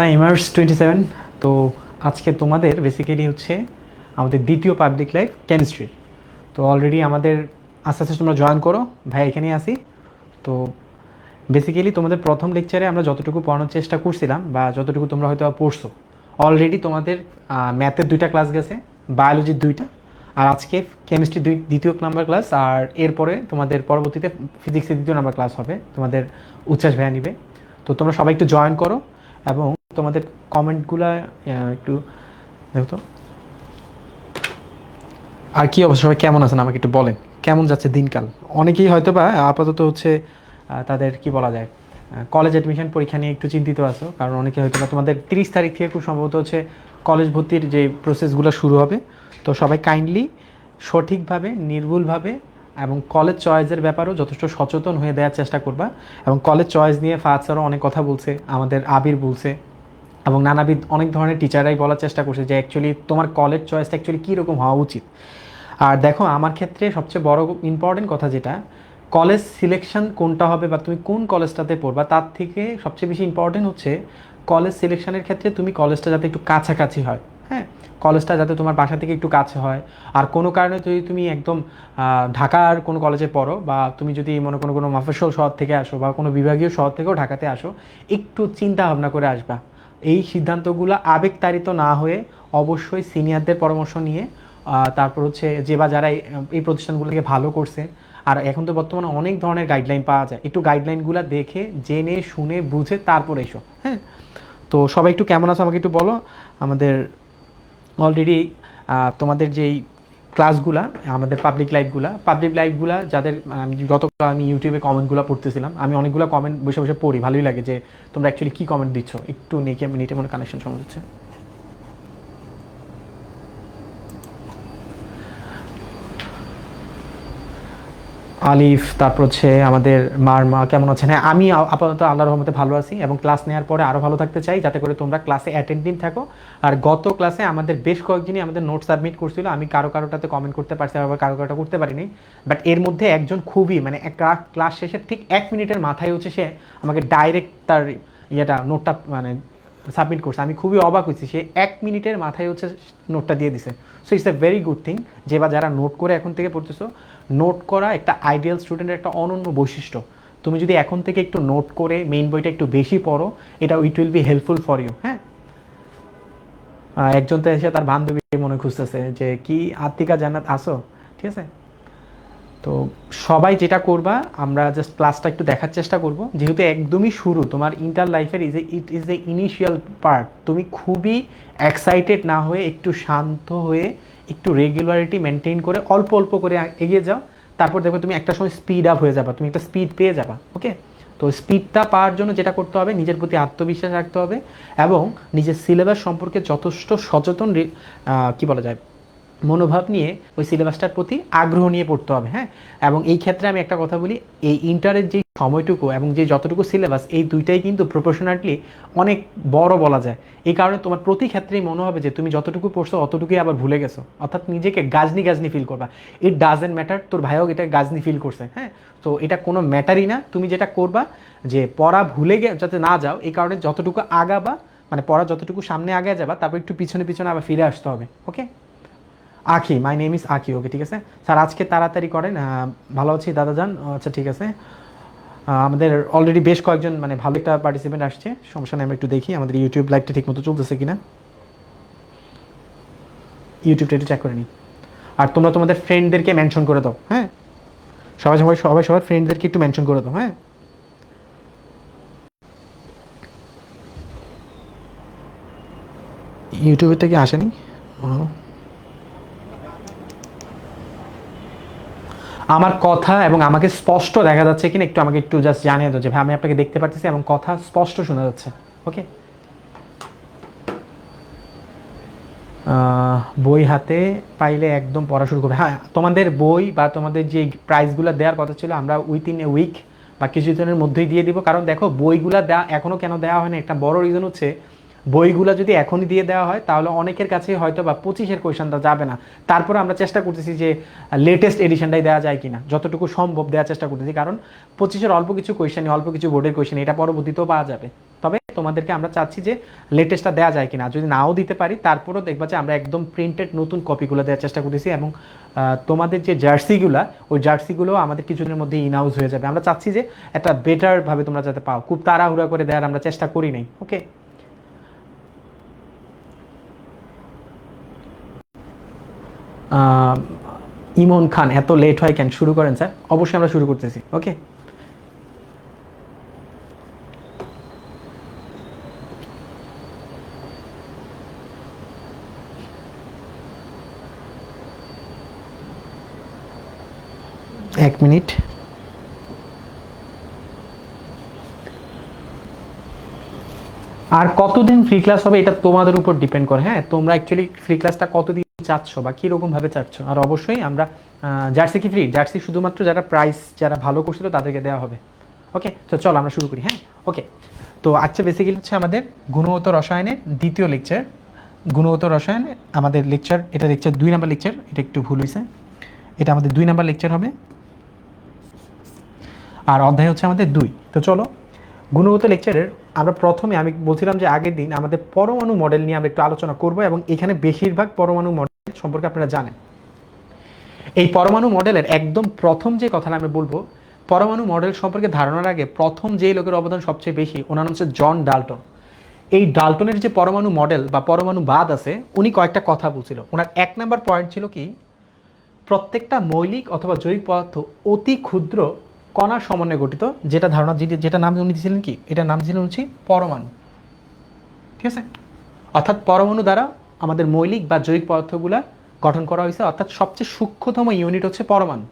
Timers 27। তো আজকে তোমাদের বেসিক্যালি হচ্ছে আমাদের দ্বিতীয় পাবলিক লাইফ কেমিস্ট্রি। তো অলরেডি আমাদের আস্তে আস্তে তোমরা জয়েন করো, ভাই এখানেই আসি। তো বেসিক্যালি তোমাদের প্রথম লেকচারে আমরা যতটুকু পড়ানোর চেষ্টা করছিলাম বা যতটুকু তোমরা হয়তো পড়ছো, অলরেডি তোমাদের ম্যাথের 2টা ক্লাস গেছে, বায়োলজির 2টা, আর আজকে কেমিস্ট্রি দ্বিতীয় নাম্বার ক্লাস। আর এরপরে তোমাদের পরবর্তীতে ফিজিক্সের 2য় নাম্বার ক্লাস হবে, তোমাদের উচ্ছ্বাস ভাইয়া নিবে। তো তোমরা সবাই একটু জয়েন করো এবং তোমাদের কমেন্টগুলো একটু দেখো তো। আর কি অবস্থা, সবাই কেমন আছেন আমাকে একটু বলেন, কেমন যাচ্ছে দিনকাল? অনেকেই হয়তো বা আপাতত হচ্ছে তাদের কি বলা যায়, কলেজ অ্যাডমিশন পরীক্ষা নিয়ে একটু চিন্তিত আছো, কারণ অনেকে হয়তো বা তোমাদের 30 তারিখ থেকে খুব সম্ভবত হচ্ছে কলেজ ভর্তির যে প্রসেসগুলো শুরু হবে। তো সবাই কাইন্ডলি সঠিকভাবে, নির্ভুলভাবে এবং কলেজ চয়েসের ব্যাপারেও যথেষ্ট সচেতন হয়ে দেওয়ার চেষ্টা করবা। এবং কলেজ চয়েস নিয়ে ফাহাদ স্যারও অনেক কথা বলছে, আমাদের আবির বলছে, এবং নানাবিধ অনেক ধরনের টিচাররাই বলার চেষ্টা করছে যে অ্যাকচুয়ালি তোমার কলেজ চয়েসটা অ্যাকচুয়ালি কীরকম হওয়া উচিত। আর দেখো, আমার ক্ষেত্রে সবচেয়ে বড় ইম্পর্টেন্ট কথা যেটা, কলেজ সিলেকশন কোনটা হবে বা তুমি কোন কলেজটাতে পড়বা, তার থেকে সবচেয়ে বেশি ইম্পর্টেন্ট হচ্ছে কলেজ সিলেকশনের ক্ষেত্রে তুমি কলেজটা যাতে একটু কাছাকাছি হয়। হ্যাঁ, কলেজটা যাতে তোমার বাসা থেকে একটু কাছে হয়। আর কোনো কারণে যদি তুমি একদম ঢাকার কোনো কলেজে পড়ো, বা তুমি যদি মনে কোনো মফস্বল শহর থেকে আসো বা কোনো বিভাগীয় শহর থেকেও ঢাকাতে আসো, একটু চিন্তা ভাবনা করে আসবা। এই সিদ্ধান্তগুলো আবেগতাড়িত না হয়ে অবশ্যই সিনিয়রদের পরামর্শ নিয়ে, তারপর হচ্ছে যে বা যারা এই প্রতিষ্ঠানগুলোকে ভালো করছে। আর এখন তো বর্তমানে অনেক ধরনের গাইডলাইন পাওয়া যায়, একটু গাইডলাইনগুলো দেখে জেনে শুনে বুঝে তারপর এসো। হ্যাঁ, তো সবাই একটু কেমন আছো আমাকে একটু বলো। আমাদের অলরেডি তোমাদের যেই ক্লাসগুলা, আমাদের পাবলিক লাইভগুলা যাদের আমি ইউটিউবে কমেন্টগুলো পড়তেছিলাম, আমি অনেকগুলো কমেন্ট বসে বসে পড়ি, ভালোই লাগে যে তোমরা অ্যাকচুয়ালি কী কমেন্ট দিচ্ছ। একটু নেটে মনে কানেকশন সমস্যা হচ্ছে। আলিফ, তারপর হচ্ছে আমাদের মার মা কেমন আছেন? হ্যাঁ, আমি আপাতত আল্লাহর রহমতে ভালো আছি এবং ক্লাস নেওয়ার পরে আরও ভালো থাকতে চাই, যাতে করে তোমরা ক্লাসে অ্যাটেন্টিভ থাকো। আর গত ক্লাসে আমাদের বেশ কয়েকজনই আমাদের নোট সাবমিট করছিল, আমি কারোটাতে কমেন্ট করতে পারছি, আবার কারোটা করতে পারিনি। বাট এর মধ্যে একজন খুবই মানে ক্লাস শেষের ঠিক 1 মিনিটের মাথায় হচ্ছে সে আমাকে ডাইরেক্ট তার নোটটা মানে সাবমিট করছে। আমি খুবই অবাক হয়েছি, সে 1 মিনিটের মাথায় হচ্ছে নোটটা দিয়ে দিছে। So it's a very good thing যে বা যারা নোট করে এখন থেকে পড়তেছো, নোট করা একটা আইডিয়াল স্টুডেন্টের একটা অনন্য বৈশিষ্ট্য। তুমি যদি এখন থেকে একটু নোট করে মেইন বইটা একটু বেশি পড়ো, এটা it will be helpful for you. হ্যাঁ, একজন তো এসে তার বান্ধবী মনে খুঁজতেছে যে কি আত্মিকা জান্নাত আসো, ঠিক আছে। তো সবাই যেটা করবা, আমরা জাস্ট ক্লাসটা একটু দেখার চেষ্টা করব, যেহেতু একদমই শুরু তোমার ইন্টার লাইফের, it is a initial part. তুমি খুবই এক্সাইটেড না হয়ে একটু শান্ত হয়ে একটু রেগুলারিটি মেনটেন করে অল্প অল্প করে এগিয়ে যাও। তারপর দেখো তুমি একটা সময় স্পিড আপ হয়ে যাবা, তুমি একটা স্পিড পেয়ে যাবা। ওকে, তো স্পিডটা পাওয়ার জন্য যেটা করতে হবে, নিজের প্রতি আত্মবিশ্বাস রাখতে হবে এবং নিজের সিলেবাস সম্পর্কে যথেষ্ট সচেতন কি বলা যায় মনোভাব নিয়ে ওই সিলেবাসটার প্রতি আগ্রহ নিয়ে পড়তে হবে। হ্যাঁ, এবং এই ক্ষেত্রে আমি একটা কথা বলি, এই ইন্টারের যে সময়টুকু এবং যে যতটুকু সিলেবাস, এই দুইটাই কিন্তু প্রপোর্শনাটলি অনেক বড় বলা যায়। এই কারণে তোমার প্রতি ক্ষেত্রেই মনে হবে যে তুমি যতটুকু পড়ছো অতটুকুই আবার ভুলে গেছো, অর্থাৎ নিজেকে গাজনি গাজনি ফিল করবা। ইট ডাজেন্ট ম্যাটার তোর ভাইও এটা গাজনি ফিল করছে। হ্যাঁ, তো এটা কোনো ম্যাটারই না। তুমি যেটা করবা যে পড়া ভুলে যাতে না যাও, এই কারণে যতটুকু আগাবা, মানে পড়া যতটুকু সামনে আগে যাবা, তারপর একটু পিছনে পিছনে আবার ফিরে আসতে হবে। ওকে, আখি, মাই নেম ইজ আখি। ওকে, ঠিক আছে স্যার, আজকে তাড়াতাড়ি করেন। ভালো আছি দাদাজান। আচ্ছা, ঠিক আছে। আমাদের অলরেডি বেশ কয়েকজন মানে ভালো একটা পার্টিসিপেন্ট আসছে, সমস্যা নেই। আমরা একটু দেখি আমাদের ইউটিউব লাইভটা ঠিক মতো চলতেছে কিনা, ইউটিউবটা একটু চেক করে নিই। আর তোমরা তোমাদের ফ্রেন্ডদেরকে মেনশন করে দাও। হ্যাঁ, সবাই সবাই সবাই সবার ফ্রেন্ডদেরকে একটু মেনশন করে দাও। হ্যাঁ, ইউটিউবের থেকে আসেনি। আমার কথা এবং আমাকে স্পষ্ট দেখা যাচ্ছে কিনা একটু আমাকে একটু জাস্ট জানিয়ে দাও যে ভাই আমি আপনাকে দেখতে পাচ্ছি এবং কথা স্পষ্ট শোনা যাচ্ছে। ওকে, বই হাতে পাইলে একদম পড়া শুরু করবে। হ্যাঁ, তোমাদের বই বা তোমাদের যে প্রাইসগুলো দেওয়ার কথা ছিল, আমরা উইথিন এ উইক বা কিছুদিনের মধ্যেই দিয়ে দিব। কারণ দেখো, বইগুলো দেওয়া এখনও কেন দেওয়া হয় না, একটা বড় রিজন হচ্ছে বইগুলো যদি এখনই দিয়ে দেওয়া হয় তাহলে অনেকের কাছে হয়তো বা 25-এর কোয়েশনটা যাবে না। তারপরে আমরা চেষ্টা করতেছি যে লেটেস্ট এডিশনটাই দেওয়া যায় কিনা, যতটুকু সম্ভব দেওয়ার চেষ্টা করতেছি। কারণ 25-এর অল্প কিছু কোয়েশনই, অল্প কিছু বোর্ডের কোয়েশন, এটা পরবর্তীতেও পাওয়া যাবে। তবে তোমাদেরকে আমরা চাচ্ছি যে লেটেস্টটা দেওয়া যায় কিনা, যদি নাও দিতে পারি তারপরেও দেখবা যে আমরা একদম প্রিন্টেড নতুন কপিগুলো দেওয়ার চেষ্টা করতেছি, এবং তোমাদের যে জার্সিগুলো ওই জার্সিগুলো আমাদের কিছুদিনের মধ্যে ইনহাউস হয়ে যাবে। আমরা চাচ্ছি যে একটা বেটারভাবে তোমরা যাতে পাও, খুব তাড়াহুড়া করে দেওয়ার আমরা চেষ্টা করি নাই। ওকে, ইমন খান এত লেট হয় কেন, শুরু করেন স্যার। অবশ্যই আমরা শুরু করতেছি। ওকে, এক মিনিট। আর কতদিন ফ্রি ক্লাস হবে এটা তোমাদের উপর ডিপেন্ড করে। হ্যাঁ, তোমরা অ্যাকচুয়ালি ফ্রি ক্লাসটা কতদিন চাচ্ছ বা কীরকমভাবে চাচ্ছ। আর অবশ্যই আমরা জার্সি কি ফ্রি, জার্সি শুধুমাত্র যারা প্রাইস যারা ভালো করছিল তাদেরকে দেওয়া হবে। ওকে, তো চলো আমরা শুরু করি। হ্যাঁ, ওকে। তো আচ্ছা, বেসিক্যালি হচ্ছে আমাদের গুণগত রসায়নের দ্বিতীয় লেকচার, গুণগত রসায়ন আমাদের লেকচার, এটা লেকচার 2 নাম্বার লেকচার, এটা একটু ভুল হয়েছে, এটা আমাদের 2 নাম্বার লেকচার হবে, আর অধ্যায় হচ্ছে আমাদের 2। তো চলো গুণগত লেকচারের আমরা প্রথমে, আমি বলছিলাম যে আগের দিন আমাদের পরমাণু মডেল নিয়ে আমরা একটু আলোচনা করব, এবং এখানে বেশিরভাগ পরমাণু মডেল সম্পর্কে আপনারা জানেন। এই পরমাণু মডেলের একদম প্রথম যে কথাটা আমি বলবো, পরমাণু মডেল সম্পর্কে ধারণার আগে প্রথম যে লোকের অবদান সবচেয়ে বেশি, ওনার নাম হচ্ছে জন ডাল্টন। এই ডাল্টনের যে পরমাণু মডেল বা পরমাণু বাদ আছে, উনি কয়েকটা কথা বলছিল। ওনার 1 নাম্বার পয়েন্ট ছিল কি, প্রত্যেকটা মৌলিক অথবা জৈবিক পদার্থ অতি ক্ষুদ্র কণার সমন্বয়ে গঠিত, যেটা ধারণা যেটা নাম উনি দিয়েছিলেন কি, এটার নাম ছিলেন হচ্ছে পরমাণু। ঠিক আছে, অর্থাৎ পরমাণু দ্বারা আমাদের মৌলিক বা জৈবিক পদার্থগুলা গঠন করা হয়েছে, অর্থাৎ সবচেয়ে সূক্ষ্মতম ইউনিট হচ্ছে পরমাণু।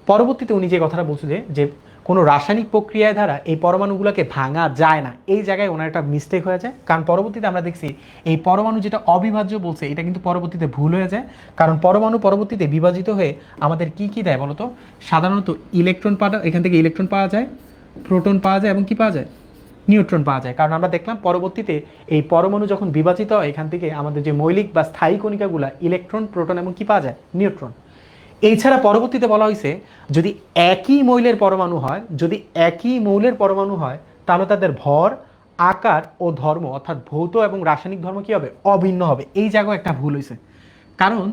পরবর্তীতে উনি যে কথাটা বলছিলেন যে কোনো রাসায়নিক প্রক্রিয়ায় দ্বারা এই পরমাণুগুলোকে ভাঙা যায় না, এই জায়গায় ওনার একটা মিস্টেক হয়ে যায়। কারণ পরবর্তীতে আমরা দেখছি এই পরমাণু যেটা অবিভাজ্য বলছে, এটা কিন্তু পরবর্তীতে ভুল হয়ে যায়। কারণ পরমাণু পরবর্তীতে বিভাজিত হয়ে আমাদের কি কি দেয় বলতো, সাধারণত ইলেকট্রন পাওয়া, এখান থেকে ইলেকট্রন পাওয়া যায়, প্রোটন পাওয়া যায়, এবং কি পাওয়া যায়, নিউট্রন পাওয়া যায়। কারণ আমরা দেখলাম পরবর্তীতে এই পরমাণু যখন বিভাজিত হয়, এখান থেকে আমাদের যে মৌলিক বা স্থায়ী কণিকাগুলো ইলেকট্রন, প্রোটন এবং কি পাওয়া যায়, নিউট্রন। এছাড়া পরবর্তীতে বলা হয়েছে যদি একই মৌলের পরমাণু হয়, যদি একই মৌলের পরমাণু হয়, তাহলে তাদের ভর, আকার ও ধর্ম, অর্থাৎ ভৌত এবং রাসায়নিক ধর্ম কি হবে, অভিন্ন হবে। এই জায়গায় একটা ভুল হয়েছে। কারণ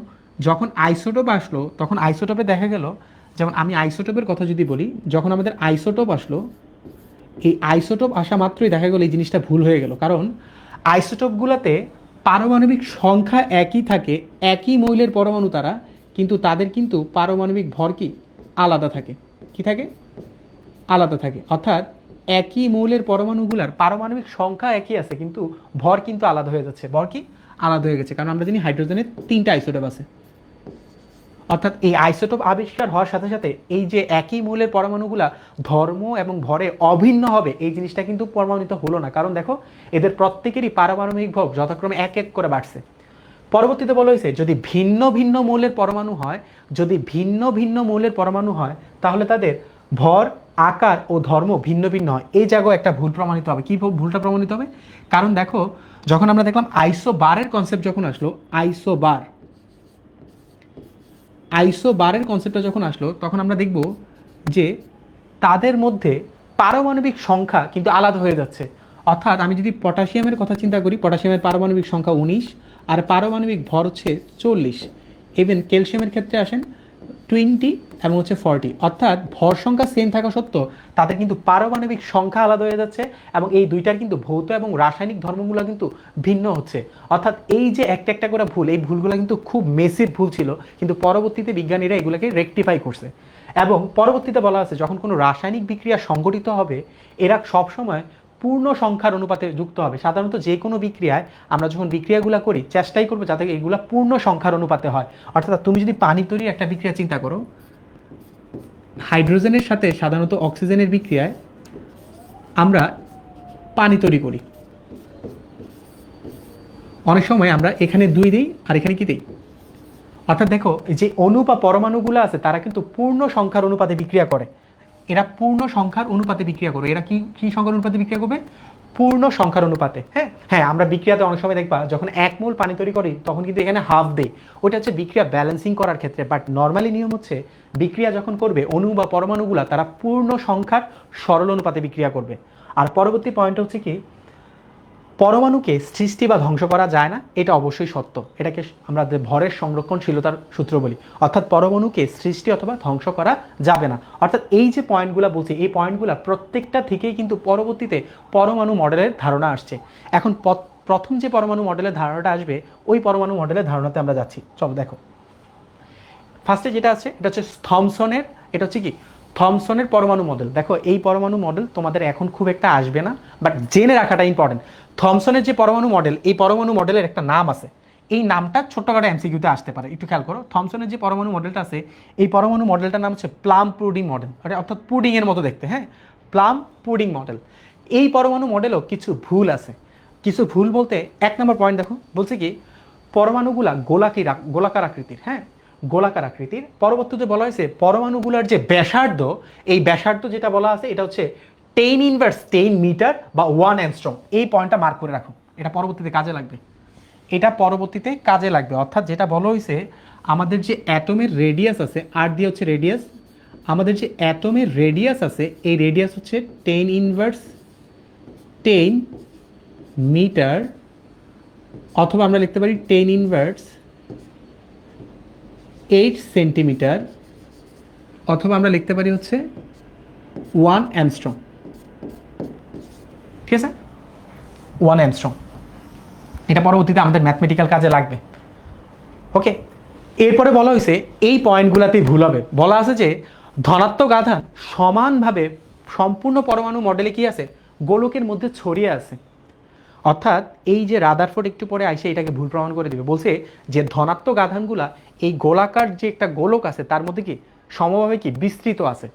যখন আইসোটোপ আসলো, তখন আইসোটোপে দেখা গেল, যেমন আমি আইসোটোপের কথা যদি বলি, যখন আমাদের আইসোটোপ আসলো, এই আইসোটোপ আসা মাত্রই দেখা গেল এই জিনিসটা ভুল হয়ে গেল। কারণ আইসোটোপগুলোতে পারমাণবিক সংখ্যা একই থাকে, একই মৌলের পরমাণু তারা, কিন্তু তাদের কিন্তু পারমাণবিক ভর কি আলাদা থাকে, কি থাকে, আলাদা থাকে। অর্থাৎ একই মৌলের পরমাণুগুলার পারমাণবিক সংখ্যা একই আছে, কিন্তু ভর কিন্তু আলাদা হয়ে যাচ্ছে, ভর কি আলাদা হয়ে গেছে। কারণ আমরা জানি হাইড্রোজেনের 3টা আইসোটোপ আছে। অর্থাৎ এই আইসোটোপ আবিষ্কার হওয়ার সাথে সাথে এই যে একই মৌলের পরমাণুগুলা ধর্ম এবং ভরে অভিন্ন হবে, এই জিনিসটা কিন্তু প্রমাণিত হলো না। কারণ দেখো এদের প্রত্যেকেরই পারমাণবিক ভর যথাক্রমে এক এক করে বাড়ছে। পরবর্তীতে বলা হয়েছে যদি ভিন্ন ভিন্ন মৌলের পরমাণু হয়, যদি ভিন্ন ভিন্ন মৌলের পরমাণু হয়, তাহলে তাদের ভর, আকার ও ধর্ম ভিন্ন ভিন্ন হয়। এই জায়গায় একটা ভুল প্রমাণিত হবে। কি ভুলটা প্রমাণিত হবে? কারণ দেখো যখন আমরা দেখলাম আইসোবারের কনসেপ্ট যখন আসলো, আইসোবারের কনসেপ্টটা যখন আসলো, তখন আমরা দেখব যে তাদের মধ্যে পারমাণবিক সংখ্যা কিন্তু আলাদা হয়ে যাচ্ছে। অর্থাৎ আমি যদি পটাশিয়ামের কথা চিন্তা করি, পটাশিয়ামের পারমাণবিক সংখ্যা 19 আর পারমাণবিক ভর হচ্ছে 40। ইভেন ক্যালসিয়ামের ক্ষেত্রে আসেন 20 এবং হচ্ছে 40। অর্থাৎ ভর সংখ্যা সেম থাকা সত্ত্বেও তাদের কিন্তু পারমাণবিক সংখ্যা আলাদা হয়ে যাচ্ছে, এবং এই দুইটার কিন্তু ভৌত এবং রাসায়নিক ধর্মগুলো কিন্তু ভিন্ন হচ্ছে। অর্থাৎ এই যে একটা একটা করে ভুল, এই ভুলগুলো কিন্তু খুব মেসিভ ভুল ছিল, কিন্তু পরবর্তীতে বিজ্ঞানীরা এগুলোকে রেকটিফাই করছে। এবং পরবর্তীতে বলা আছে যখন কোনো রাসায়নিক বিক্রিয়া সংঘটিত হবে, এরা সবসময় পূর্ণ সংখ্যার অনুপাতে যুক্ত হবে। সাধারণত যে কোনো বিক্রিয়ায় আমরা যখন বিক্রিয়াগুলো করি, চেষ্টাই করবো যাতে এগুলো পূর্ণ সংখ্যার অনুপাতে হয়। অর্থাৎ তুমি যদি পানি তৈরির একটা বিক্রিয়া চিন্তা করো, হাইড্রোজেনের সাথে সাধারণত অক্সিজেনের বিক্রিয়ায় আমরা পানি তৈরি করি। অনেক সময় আমরা এখানে 2 দিই আর এখানে কি দিই। অর্থাৎ দেখো যে অণু বা পরমাণুগুলো আছে তারা কিন্তু পূর্ণ সংখ্যার অনুপাতে বিক্রিয়া করে। এরা পূর্ণ সংখ্যার অনুপাতে বিক্রিয়া করবে। এরা কি কি সংখ্যার অনুপাতে বিক্রিয়া করবে? পূর্ণ সংখ্যার অনুপাতে। হ্যাঁ হ্যাঁ, আমরা বিক্রিয়াতে অনেক সময় দেখবা যখন 1 মোল পানি তৈরি করি তখন কিন্তু এখানে হাফ দেই, ওটা হচ্ছে বিক্রিয়া ব্যালেন্সিং করার ক্ষেত্রে। বাট নর্মালি নিয়ম হচ্ছে বিক্রিয়া যখন করবে অণু বা পরমাণুগুলা তারা পূর্ণ সংখ্যার সরল অনুপাতে বিক্রিয়া করবে। আর পরবর্তী পয়েন্ট হচ্ছে কি, পরমাণুকে সৃষ্টি বা ধ্বংস করা যায় না, এটা অবশ্যই সত্য। এটাকে আমরা ভরের সংরক্ষণশীলতার সূত্র বলি। অর্থাৎ পরমাণুকে সৃষ্টি অথবা ধ্বংস করা যাবে না। অর্থাৎ এই যে পয়েন্টগুলো বলছি, এই পয়েন্টগুলো প্রত্যেকটা থেকেই কিন্তু পরবর্তীতে পরমাণু মডেলের ধারণা আসছে। এখন প্রথম যে পরমাণু মডেলের ধারণাটা আসবে, ওই পরমাণু মডেলের ধারণাতে আমরা যাচ্ছি। চলো দেখো, ফার্স্টে যেটা আছে এটা হচ্ছে থমসনের, এটা হচ্ছে কি থমসনের পরমাণু মডেল। দেখো এই পরমাণু মডেল তোমাদের এখন খুব একটা আসবে না, বাট জেনে রাখাটা ইম্পর্টেন্ট। থমসনের যে পরমাণু মডেল, এই পরমাণু মডেলের একটা নাম আছে, এই নামটা ছোট্টখাটো এমসিকিউতে আসতে পারে, একটু খেয়াল করো। থমসনের যে পরমাণু মডেলটা আছে, এই পরমাণু মডেলটার নাম হচ্ছে প্লাম পুডিং মডেল, অর্থাৎ পুডিং এর মতো দেখতে, হ্যাঁ, প্লাম পুডিং মডেল। এই পরমাণু মডেলও কিছু ভুল আছে। কিছু ভুল বলতে 1 নম্বর পয়েন্ট দেখো, বলছে কি পরমাণুগুলা গোলাকার আকৃতির, হ্যাঁ, গোলাকার আকৃতির। পরবর্তীতে বলা হয়েছে পরমাণুগুলার যে ব্যাসার্ধ, এই ব্যাসার্ধ যেটা বলা আছে এটা হচ্ছে 10 মিটার বা 1 অ্যাংস্ট্রম। এই পয়েন্টটা মার্ক করে রাখো, এটা পরবর্তীতে কাজে লাগবে, এটা পরবর্তীতে কাজে লাগবে। অর্থাৎ যেটা বলা হয়েছে আমাদের যে অ্যাটমের রেডিয়াস আছে, আর দিয়ে হচ্ছে রেডিয়াস, আমাদের যে অ্যাটমের রেডিয়াস আছে, এই রেডিয়াস হচ্ছে 10 মিটার, অথবা আমরা লিখতে পারি 10⁻8 সেন্টিমিটার, অথবা আমরা লিখতে পারি হচ্ছে 1 অ্যাংস্ট্রম। ঠিক আছে, 1 অ্যাংস্ট্রম। এটা পরবর্তীতে আমাদের ম্যাথমেটিক্যাল কাজে লাগবে। ওকে, এরপরে বলা হয়েছে এই পয়েন্টগুলোতেই ভুল হবে। বলা আছে যে ধনাত্মক আধান সমানভাবে সম্পূর্ণ পরমাণু মডেলে কি আছে, গোলকের মধ্যে ছড়িয়ে আছে। অর্থাৎ এই যে রাদারফোর্ড একটু পরে আইসে এটাকে ভুল প্রমাণ করে দিবে, বলছে যে ধনাত্মক আধানগুলা এই গোলাকার যে একটা গোলক আছে তার মধ্যে কি সমভাবে কি বিস্তৃত আছে।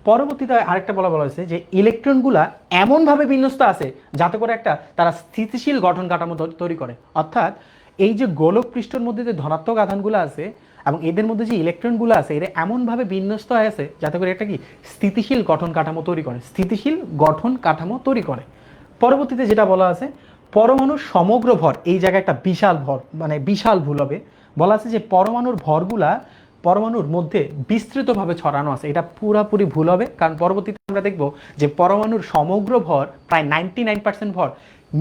পরবর্তীতে আরেকটা বলা হয়েছে যে ইলেকট্রনগুলা এমনভাবে বিন্যস্ত আছে যাতে করে একটা তারা স্থিতিশীল গঠন কাঠামো তৈরি করে। অর্থাৎ এই যে গোলক পৃষ্ঠের মধ্যে যে ধনাত্মক আধানগুলো আছে এবং এদের মধ্যে যে ইলেকট্রনগুলো আছে, এরা এমনভাবে বিন্যস্ত হয়ে আছে যাতে করে একটা কি স্থিতিশীল গঠন কাঠামো তৈরি করে, স্থিতিশীল গঠন কাঠামো তৈরি করে। পরবর্তীতে যেটা বলা আছে পরমাণুর সমগ্র ভর, এই জায়গায় একটা বিশাল ভর, মানে বিশাল ভুল হবে। বলা আছে যে পরমাণুর ভরগুলা পরমাণুর মধ্যে বিস্তৃতভাবে ছড়ানো আছে, এটা পুরাপুরি ভুল হবে। কারণ পরবর্তীতে আমরা দেখব যে পরমাণুর সমগ্র ভর প্রায় 99% ভর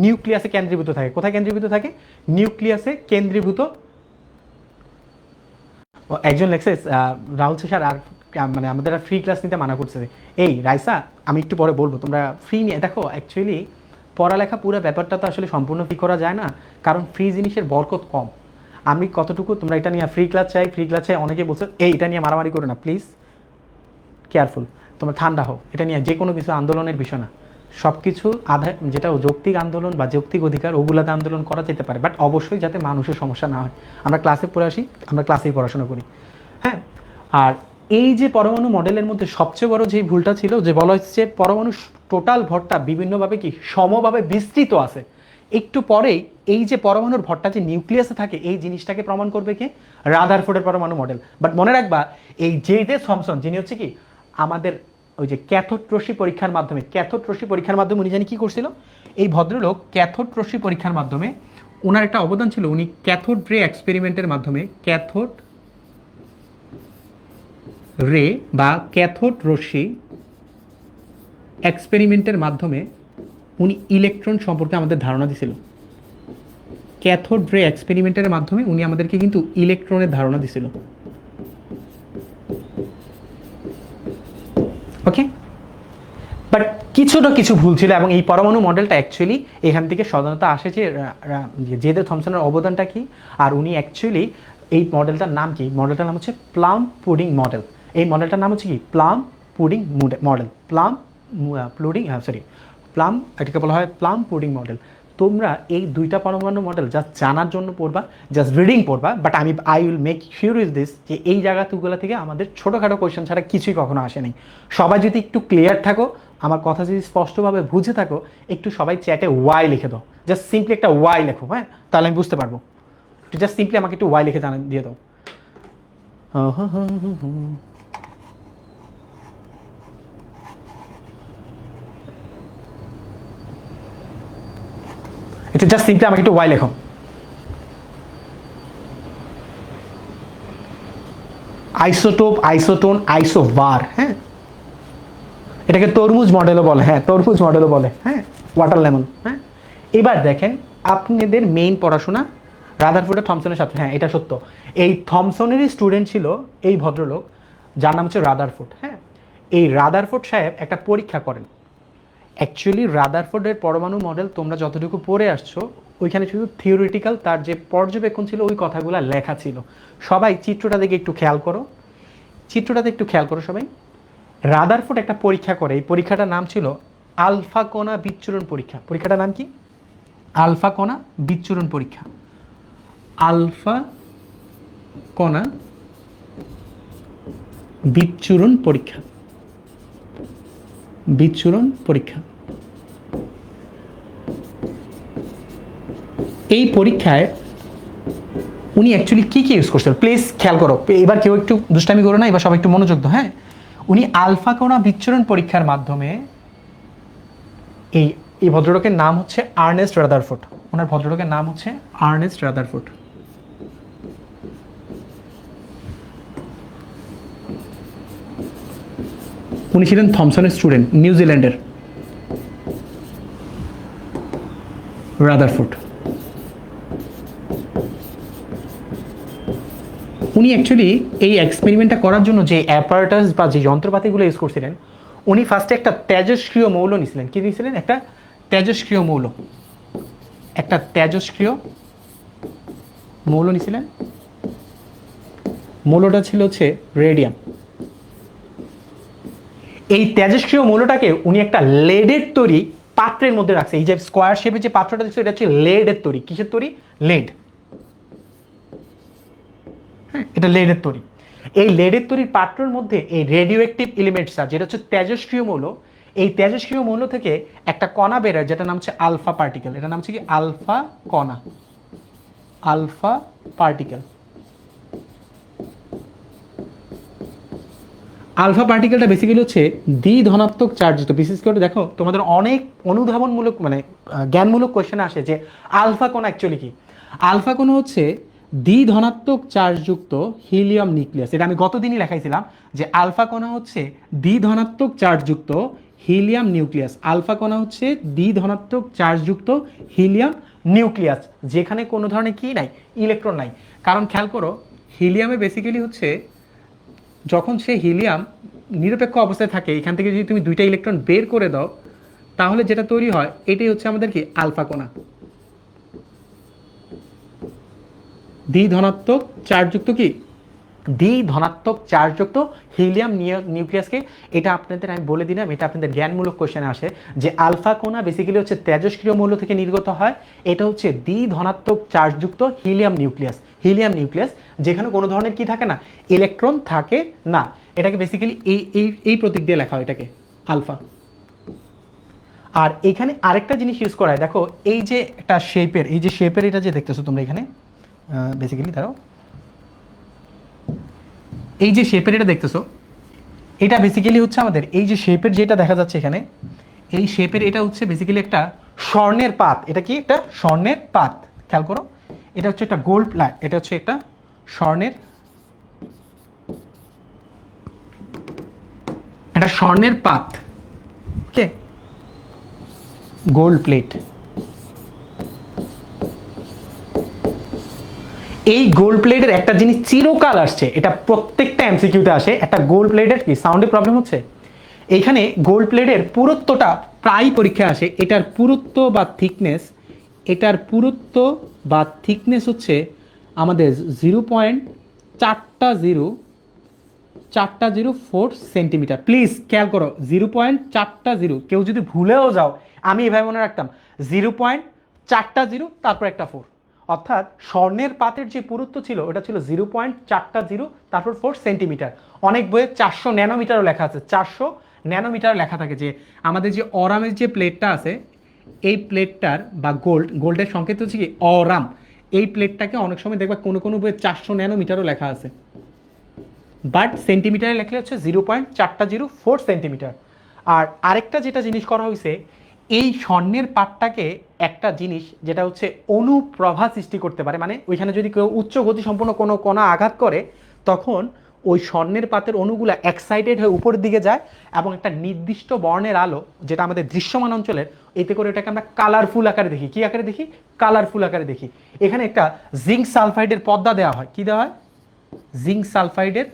নিউক্লিয়াসে কেন্দ্রীভূত থাকে। কোথায় কেন্দ্রীভূত থাকে? নিউক্লিয়াসে কেন্দ্রীভূত। একজন লেখছে রাহুল স্যার আর মানে আমাদের ফ্রি ক্লাস নিতে মানা করছে। এই রাইসা, আমি একটু পরে বলবো, তোমরা ফ্রি নিয়ে দেখো। অ্যাকচুয়ালি পড়ালেখা পুরো ব্যাপারটা তো আসলে সম্পূর্ণ ফ্রি করা যায় না, কারণ ফ্রি জিনিসের বরকত কম। আমি কতটুকু তোমরা এটা নিয়ে ফ্রি ক্লাস চাই, অনেকে বলছে এই এটা নিয়ে মারামারি করো না প্লিজ, কেয়ারফুল, তোমরা ঠান্ডা হও। এটা নিয়ে যে কোনো কিছু আন্দোলনের বিষয় না। সব কিছু যেটা যৌক্তিক আন্দোলন বা যৌক্তিক অধিকার, ওগুলাতে আন্দোলন করা যেতে পারে, বাট অবশ্যই যাতে মানুষের সমস্যা না হয়। আমরা ক্লাসে পড়ে আসি, আমরা ক্লাসেই পড়াশোনা করি, হ্যাঁ। আর এই যে পরমাণু মডেলের মধ্যে সবচেয়ে বড় যে ভুলটা ছিল, যে বলা হচ্ছে পরমাণু টোটাল ভরটা বিভিন্নভাবে কি সমভাবে বিস্তৃত আছে। একটু পরেই এই যে পরমাণুর ভরটা যে নিউক্লিয়াসে থাকে, এই জিনিসটাকে প্রমাণ করবে কে? রাদারফোর্ডের পরমাণু মডেল। বাট মনে রাখবা এই জে থমসন, যিনি হচ্ছে কি আমাদের ওই যে ক্যাথোড রশ্মি পরীক্ষার মাধ্যমে উনি জানি কি করছিল, এই ভদ্রলোক ক্যাথোড রশ্মি পরীক্ষার মাধ্যমে ওনার একটা অবদান ছিল। উনি ক্যাথোড রে এক্সপেরিমেন্টের মাধ্যমে, ক্যাথোড রে বা ক্যাথোড রশ্মি এক্সপেরিমেন্টের মাধ্যমে উনি ইলেকট্রন সম্পর্কে আমাদের ধারণা দিছিল। ক্যাথোড রে এক্সপেরিমেন্টের মাধ্যমে উনি আমাদেরকে কিন্তু ইলেকট্রনের ধারণা দিছিল। ওকে, বাট কিছু ভুল ছিল, এবং এই পরমাণু মডেলটা অ্যাকচুয়ালি এখান থেকে সাধারণত আসে যে জে থমসনের অবদানটা কি, আর উনি অ্যাকচুয়ালি এই মডেলটার নাম কি? মডেলটার নাম হচ্ছে প্লাম পুডিং মডেল। এই মডেলটার নাম হচ্ছে কি প্লাম পুডিং মডেল, প্লাম, এটাকে বলা হয় প্লাম পুডিং মডেল। তোমরা এই দুইটা পরমাণু মডেল জাস্ট জানার জন্য পড়বা, জাস্ট রিডিং পড়বা, but I will make sure is this যে এই জায়গাগুলো থেকে আমাদের ছোটোখাটো কোয়েশ্চেন ছাড়া কিছুই কখনো আসেনি। সবাই যদি একটু ক্লিয়ার থাকো, আমার কথা যদি স্পষ্টভাবে বুঝে থাকো, একটু সবাই চ্যাটে ওয়াই লিখে দাও, জাস্ট সিম্পলি একটা ওয়াই লেখো, হ্যাঁ, তাহলে আমি বুঝতে পারবো। জাস্ট সিম্পলি আমাকে একটু ওয়াই লিখে দিয়ে দাও। এটা জাস্ট সিম্পলি আমাকে একটু ওয়াই লেখো। আইসোটোপ, আইসোটোন, আইসোবার, হ্যাঁ, এটাকে তরমুজ মডেলও বলে, হ্যাঁ, তরমুজ মডেলও বলে, হ্যাঁ, ওয়াটার লেমন, হ্যাঁ। এবার দেখেন আপনাদের মেইন পড়াশোনা রাদারফোর্ড থমসনের সাথে, হ্যাঁ এটা সত্য, এই থমসনেরই স্টুডেন্ট ছিল এই ভদ্রলোক যার নাম হচ্ছে রাদারফোর্ড। হ্যাঁ, এই রাদারফোর্ড সাহেব একটা পরীক্ষা করেন। অ্যাকচুয়ালি রাদারফোর্ডের পরমাণু মডেল তোমরা যতটুকু পড়ে আসছো ওইখানে শুধু থিওরিটিক্যাল, তার যে পর্যবেক্ষণ ছিল ওই কথাগুলো লেখা ছিল। সবাই চিত্রটা দেখে একটু খেয়াল করো, চিত্রটাতে একটু খেয়াল করো সবাই। রাদারফোর্ড একটা পরীক্ষা করে, এই পরীক্ষাটার নাম ছিল আলফা কণা বিচ্ছুরণ পরীক্ষা। পরীক্ষাটার নাম কি? আলফা কণা বিচ্ছুরণ পরীক্ষা। আলফা কণা বিচ্ছুরণ পরীক্ষা, বিচ্ছুরণ পরীক্ষা। এই পরীক্ষায় উনি অ্যাকচুয়ালি কী কী ইউজ করছেন প্লিজ খেয়াল করো। এবার কেউ একটু দুষ্টামি করো না, এবার সবাই একটু মনোযোগ দাও। হ্যাঁ, উনি আলফা কণা বিচ্ছুরণ পরীক্ষার মাধ্যমে এই এই ভদ্রলোকের নাম হচ্ছে আর্নেস্ট রাদারফোর্ড। ওনার ভদ্রলোকের নাম হচ্ছে আর্নেস্ট রাদারফোর্ড। উনি ছিলেন থমসনের স্টুডেন্ট, নিউজিল্যান্ডের রাদারফোর্ড। উনি অ্যাকচুয়ালি এই এক্সপেরিমেন্টটা করার জন্য যে অ্যাপারেটাস বা যে যন্ত্রপাতিগুলো ইউজ করছিলেন, উনি ফার্স্টে একটা তেজস্ক্রিয় মৌল নিয়েছিলেন। কী নিয়েছিলেন? একটা তেজস্ক্রিয় মৌল, একটা তেজস্ক্রিয় মৌল নিয়েছিলেন। মৌলটা ছিল হচ্ছে রেডিয়াম। এই তেজস্ক্রিয় মৌলটাকে উনি একটা লেডের তৈরি পাত্রের মধ্যে রাখছে। এই যে স্কোয়ার শেপের যে পাত্রটা দেখছো এটা হচ্ছে লেডের তৈরি। কিসের তৈরি? লেড। হ্যাঁ, এটা লেডের তৈরি। এই লেডের তৈরির পাত্রের মধ্যে এই রেডিও অ্যাক্টিভ এলিমেন্টসটা, যেটা হচ্ছে তেজস্ক্রিয় মৌল, এই তেজস্ক্রিয় মৌল থেকে একটা কণা বেরোয় যেটা নাম হচ্ছে আলফা পার্টিকেল। এটা নাম হচ্ছে কি? আলফা কণা, আলফা পার্টিকেল। আলফা পার্টিকেলটা বেসিক্যালি হচ্ছে দ্বিধনাত্মক চার্জযুক্ত। বিশেষ করে দেখো তোমাদের অনেক অনুধাবনমূলক মানে জ্ঞানমূলক কোয়েশ্চেন আসে যে আলফা কণা অ্যাকচুয়ালি কি। আলফা কণা হচ্ছে দ্বিধনাত্মক চার্জযুক্ত হিলিয়াম নিউক্লিয়াস। এটা আমি গতদিনই লেখাইছিলাম যে আলফা কণা হচ্ছে দ্বিধনাত্মক চার্জযুক্ত হিলিয়াম নিউক্লিয়াস। আলফা কণা হচ্ছে দ্বিধনাত্মক চার্জযুক্ত হিলিয়াম নিউক্লিয়াস, যেখানে কোনো ধরনের কি নাই, ইলেকট্রন নাই। কারণ খেয়াল করো, হিলিয়ামে বেসিক্যালি হচ্ছে যখন সে হিলিয়াম নিরপেক্ষ অবস্থায় থাকে, এখান থেকে যদি তুমি দুইটা ইলেকট্রন বের করে দাও তাহলে যেটা তৈরি হয় এটাই হচ্ছে আমাদের কি? আলফা কণা। দ্বিধনাত্মক চার্জযুক্ত কি? দ্বিধনাত্মক চার্জযুক্ত হিলিয়াম নিউক্লিয়াসকে, এটা আপনাদের আমি বলে দিলাম, এটা আপনাদের জ্ঞানমূলক কোশ্চেনে আসে যে আলফা কণা বেসিক্যালি হচ্ছে তেজস্ক্রিয় মৌল থেকে নির্গত হয়। এটা হচ্ছে দ্বিধনাত্মক চার্জযুক্ত হিলিয়াম নিউক্লিয়াস। হিলিয়াম নিউক্লিয়াস যেখানে কোনো ধরনের কি থাকে না, ইলেকট্রন থাকে না। এটাকে বেসিক্যালি এই এই এই প্রতীক দিয়ে লেখা হয় এটাকে আলফা। আর এখানে আরেকটা জিনিস ইউজ করা হয়, দেখো এই যে একটা শেপের, এই যে শেপের এটা যে দেখতেছো তোমরা এখানে বেসিক্যালি ধরো এই যে শেপের এটা দেখতেছো, এটা বেসিক্যালি হচ্ছে আমাদের এই যে শেপের যেটা দেখা যাচ্ছে এখানে, এই শেপের এটা হচ্ছে বেসিক্যালি একটা স্বর্ণের পাত। এটা কি? একটা স্বর্ণের পাত। খেয়াল করো, এটা হচ্ছে একটা গোল্ড, এটা হচ্ছে একটা স্বর্ণের, একটা স্বর্ণের পাত। ওকে, গোল্ড প্লেট। এই গোল্ড প্লেটের একটা জিনিস চিরকাল আসছে, এটা প্রত্যেকটা এমসিকিউতে আসে। একটা গোল্ড প্লেটের কি সাউন্ডে প্রবলেম হচ্ছে? এইখানে গোল্ড প্লেটের পুরুত্বটা প্রায় পরীক্ষায় আসে। এটার পুরুত্ব বা থিকনেস, এটার পুরুত্ব বা থিকনেস হচ্ছে আমাদের 0.404 সেন্টিমিটার। প্লিজ খেয়াল করো, 0.440। কেউ যদি ভুলেও যাও, আমি এভাবে মনে রাখতাম 0.4 তারপর একটা 4। অর্থাৎ স্বর্ণের পাতের যে পুরুত্ব ছিল ওটা ছিল 0.4 তারপর 4 সেন্টিমিটার। অনেক বইয়ে 400 ন্যানোমিটারও লেখা আছে, 400 ন্যানোমিটার লেখা থাকে। যে আমাদের যে অরামের যে প্লেটটা আছে, এই প্লেটটার বা গোল্ডের সংকেত হচ্ছে কি? অরাম। এই প্লেটটাকে অনেক সময় দেখবা কোনো কোনো বইয়ে 400 ন্যানোমিটারও লেখা আছে, বাট সেন্টিমিটারে লেখলে হচ্ছে 0.404 সেন্টিমিটার। আর আরেকটা যেটা জিনিস করা হয়েছে, এই স্বর্ণের পাটটাকে একটা জিনিস যেটা হচ্ছে অনুপ্রভা সৃষ্টি করতে পারে, মানে ওইখানে যদি কেউ উচ্চ গতি সম্পন্ন কোনো কণা আঘাত করে তখন ওই স্বর্ণের পাতের অণুগুলো এক্সাইটেড হয়ে উপরের দিকে যায় এবং একটা নির্দিষ্ট বর্ণের আলো যেটা আমাদের দৃশ্যমান অঞ্চলের, এতে করে এটাকে আমরা কালারফুল আকারে দেখি। কি আকারে দেখি? কালারফুল আকারে দেখি। এখানে একটা জিঙ্ক সালফাইডের পর্দা দেওয়া হয়। কি দেওয়া হয়? জিঙ্ক সালফাইডের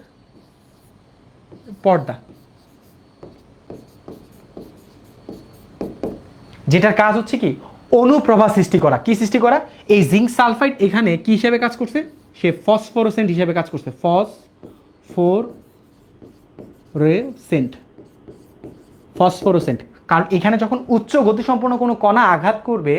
পর্দা, যেটার কাজ হচ্ছে কি অনুপ্রভা সৃষ্টি করা। কি সৃষ্টি করা? এই জিঙ্ক সালফাইড এখানে কি হিসেবে কাজ করছে? সে ফসফোরেসেন্ট হিসেবে কাজ করছে। ফসফোরেসেন্ট। কারণ এখানে যখন উচ্চ গতিসম্পন্ন কোনো কণা আঘাত করবে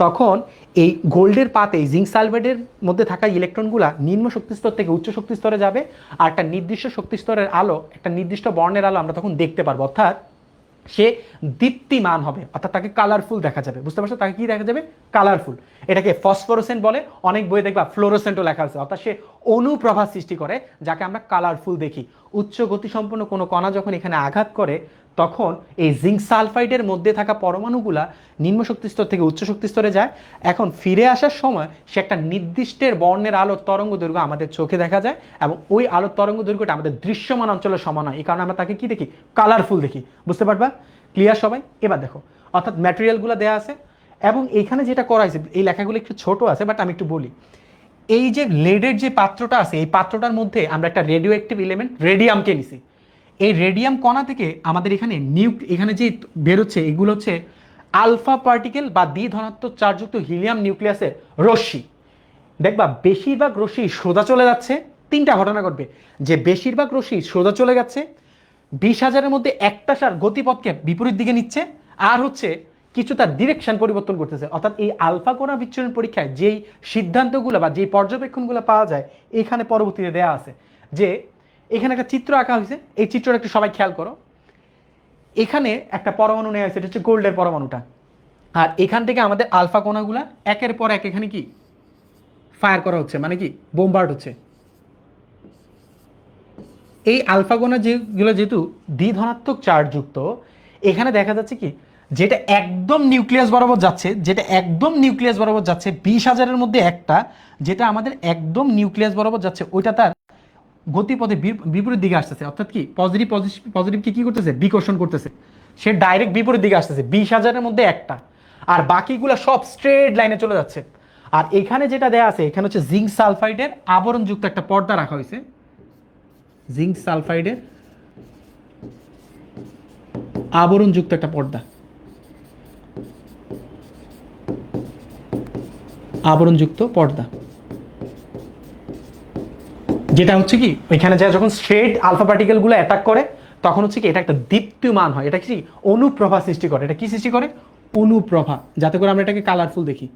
তখন এই গোল্ডের পাতে এই জিঙ্ক সালফাইডের মধ্যে থাকা ইলেকট্রনগুলা নিম্ন শক্তিস্তর থেকে উচ্চ শক্তিস্তরে যাবে, আর একটা নির্দিষ্ট শক্তিস্তরের আলো, একটা নির্দিষ্ট বর্ণের আলো আমরা তখন দেখতে পারবো, অর্থাৎ সে দীপ্তিমান হবে, অর্থাৎ তাকে কালারফুল দেখা যাবে। বুঝতে পারছো? তাকে কি দেখা যাবে? কালারফুল। এটাকে ফসফোরেসেন্ট বলে, অনেক বইয়ে দেখবা ফ্লোরোসেন্টও লেখা আছে, অর্থাৎ সে অনুপ্রভা সৃষ্টি করে যাকে আমরা কালারফুল দেখি। উচ্চ গতিসম্পন্ন কোনো কণা যখন এখানে আঘাত করে তখন এই জিঙ্ক সালফাইডের মধ্যে থাকা পরমাণুগুলা নিম্ন শক্তিস্তর থেকে উচ্চ শক্তিস্তরে যায়। এখন ফিরে আসার সময় সে একটা নির্দিষ্টের বর্ণের আলোর তরঙ্গ দৈর্ঘ্য আমাদের চোখে দেখা যায় এবং ওই আলোর তরঙ্গ দৈর্ঘ্যটা আমাদের দৃশ্যমান অঞ্চলের সমান হয়। এই কারণে আমরা তাকে কি দেখি? কালারফুল দেখি। বুঝতে পারবা? ক্লিয়ার সবাই? এবার দেখো, অর্থাৎ ম্যাটেরিয়ালগুলো দেওয়া আছে এবং এখানে যেটা করা হয়েছে, এই লেখাগুলো একটু ছোট আছে বাট আমি একটু বলি। এই যে লেডের যে পাত্রটা আছে, এই পাত্রটার মধ্যে আমরা একটা রেডিও অ্যাক্টিভ এলিমেন্ট রেডিয়ামকে নিছি। এই রেডিয়াম কণা থেকে আমাদের এখানে এখানে যে বেরোচ্ছে এগুলো হচ্ছে আলফা পার্টিকেল বা ধনাত্মক চার্জযুক্ত হিলিয়াম নিউক্লিয়াসের রশ্মি। দেখবা বেশিরভাগ রশ্মি সোজা চলে যাচ্ছে। তিনটা ঘটনা ঘটবে, যে বেশিরভাগ রশ্মি সোজা চলে যাচ্ছে, 20,000-এর মধ্যে একটা সার গতিপথকে বিপরীত দিকে নিচ্ছে, আর হচ্ছে কিছু তার ডিরেকশন পরিবর্তন করতেছে। অর্থাৎ এই আলফা কোণা বিচ্ছুরণ পরীক্ষায় যেই সিদ্ধান্তগুলো বা যেই পর্যবেক্ষণগুলো পাওয়া যায় এখানে পরবর্তীতে দেওয়া আছে। যে এখানে একটা চিত্র আঁকা হয়েছে, এই চিত্রটা একটু সবাই খেয়াল করো। এখানে একটা পরমাণু নেওয়া হয়েছে, এটা হচ্ছে গোল্ডের পরমাণুটা, আর এখান থেকে আমাদের আলফা কোণাগুলা একের পর এক এখানে কি ফায়ার করা হচ্ছে, মানে কি বোমবার্ড হচ্ছে। এই আলফা কোণা যেগুলো যেহেতু ধনাত্মক চার্জযুক্ত, এখানে দেখা যাচ্ছে কি যেটা একদম নিউক্লিয়াস বরাবর যাচ্ছে, 20,000-এর মধ্যে একটা যেটা আমাদের একদম নিউক্লিয়াস বরাবর যাচ্ছে, ওইটা তার গতিপথে বিপরীত দিকে আসতেছে। অর্থাৎ কি পজিটিভকে কি করতেছে? বিকর্ষণ করতেছে। সে ডাইরেক্ট বিপরীত দিকে আসতেছে, 20,000-এর মধ্যে একটা, আর বাকিগুলো সব স্ট্রেট লাইনে চলে যাচ্ছে। আর এখানে যেটা দেয়া আছে, এখানে হচ্ছে জিঙ্ক সালফাইডের আবরণযুক্ত একটা পর্দা রাখা হয়েছে। জিঙ্ক সালফাইডের আবরণযুক্ত একটা পর্দা, আবরণযুক্ত পর্দা, যেটা হচ্ছে কি ওইখানে যা যখন স্ট্রেট আলফা পার্টিকেলগুলো অ্যাটাক করে তখন হচ্ছে কি এটা একটা দীপ্তিমান হয়, এটা কি অনুপ্রভা সৃষ্টি করে। এটা কি সৃষ্টি করে? অনুপ্রভা, যাতে করে আমরা এটাকে কালারফুল দেখি।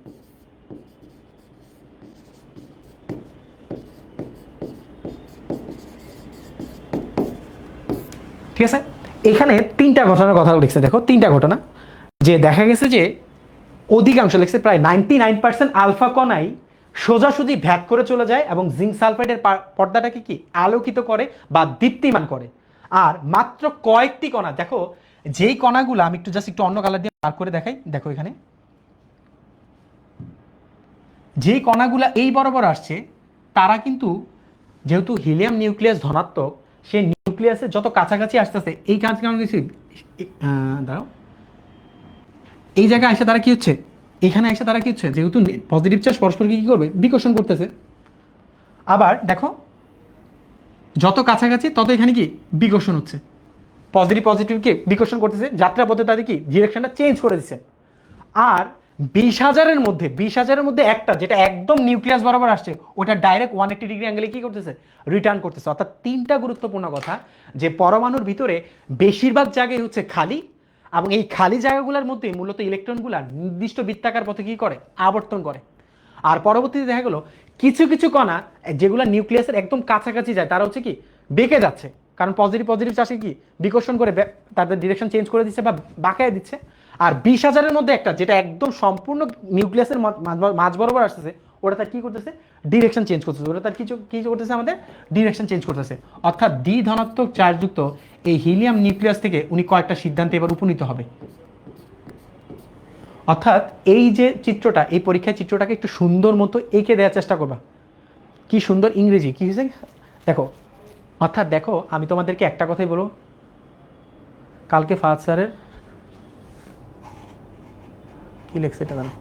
ঠিক আছে? এখানে তিনটা ঘটনার কথা লিখছে, দেখো তিনটা ঘটনা। যে দেখা গেছে যে অধিকাংশ লিখছে প্রায় 99% আলফা কণাই সোজাসুজি ভ্যাট করে চলে যায় এবং জিঙ্ক সালফাইডের পর্দাটাকে কি আলোকিত করে বা দীপ্তিমান করে। আর মাত্র কয়েকটি কণা, দেখো যেই কণাগুলো আমি একটু জাস্ট একটু অন্য কালার দিয়ে মার্ক করে দেখাই, দেখো এখানে যেই কণাগুলো এই বরাবর আসছে তারা কিন্তু যেহেতু হিলিয়াম নিউক্লিয়াস ধনাত্মক, সেই নিউক্লিয়াসের যত কাছাকাছি আসতেছে এই কাজ কারণ কিছু দাঁড়াও, এই জায়গায় এসে তারা কি হচ্ছে, এখানে এসে তারা কি হচ্ছে, যেহেতু পজিটিভ চার্জ পরস্পরকে কি করবে? বিকর্ষণ করতেছে। আবার দেখো যত কাছাকাছি তত এখানে কি বিকর্ষণ হচ্ছে, পজিটিভকে বিকর্ষণ করতেছে, যাত্রা পথে তাদের কি ডিরেকশনটা চেঞ্জ করে দিচ্ছে। আর 20,000-এর মধ্যে একটা যেটা একদম নিউক্লিয়াস বরাবর আসছে, ওটা ডাইরেক্ট 180 ডিগ্রি অ্যাঙ্গেলে কি করতেছে? রিটার্ন করতেছে। অর্থাৎ তিনটা গুরুত্বপূর্ণ কথা, যে পরমাণুর ভিতরে বেশিরভাগ জায়গায় হচ্ছে খালি, এবং এই খালি জায়গাগুলোর মধ্যে মূলত ইলেকট্রনগুলো নির্দিষ্ট বৃত্তাকার পথে কি করে? আবর্তন করে। আর পরবর্তীতে দেখা গেল কিছু কিছু কণা যেগুলো নিউক্লিয়াসের একদম কাছাকাছি যায় তারা হচ্ছে কি বেঁকে যাচ্ছে, কারণ পজিটিভ চাষে কি বিকর্ষণ করে তাদের ডিরেকশন চেঞ্জ করে দিচ্ছে বা বাঁকায় দিচ্ছে। আর 20,000-এর মধ্যে একটা যেটা একদম সম্পূর্ণ নিউক্লিয়াসের মাঝ বরাবর আসতেছে, ওটা তার কি করতেছে? ডিরেকশন চেঞ্জ করতেছে। ওটা তার কি করতেছে? আমাদের ডিরেকশন চেঞ্জ করতেছে। অর্থাৎ ধনাত্মক চার্জযুক্ত এই হিলিয়াম নিউক্লিয়াস থেকে উনি কয়েকটা সিদ্ধান্তে এবার উপনীত হবে। অর্থাৎ এই যে চিত্রটা, এই পরীক্ষার চিত্রটাকে একটু সুন্দর মতো এঁকে দেওয়ার চেষ্টা করবা। কি সুন্দর ইংরেজি কি হয়েছে দেখো, অর্থাৎ দেখো আমি তোমাদেরকে একটা কথাই বলবো, কালকে ফাহাদ স্যারের কি লেখছে এটা জানো,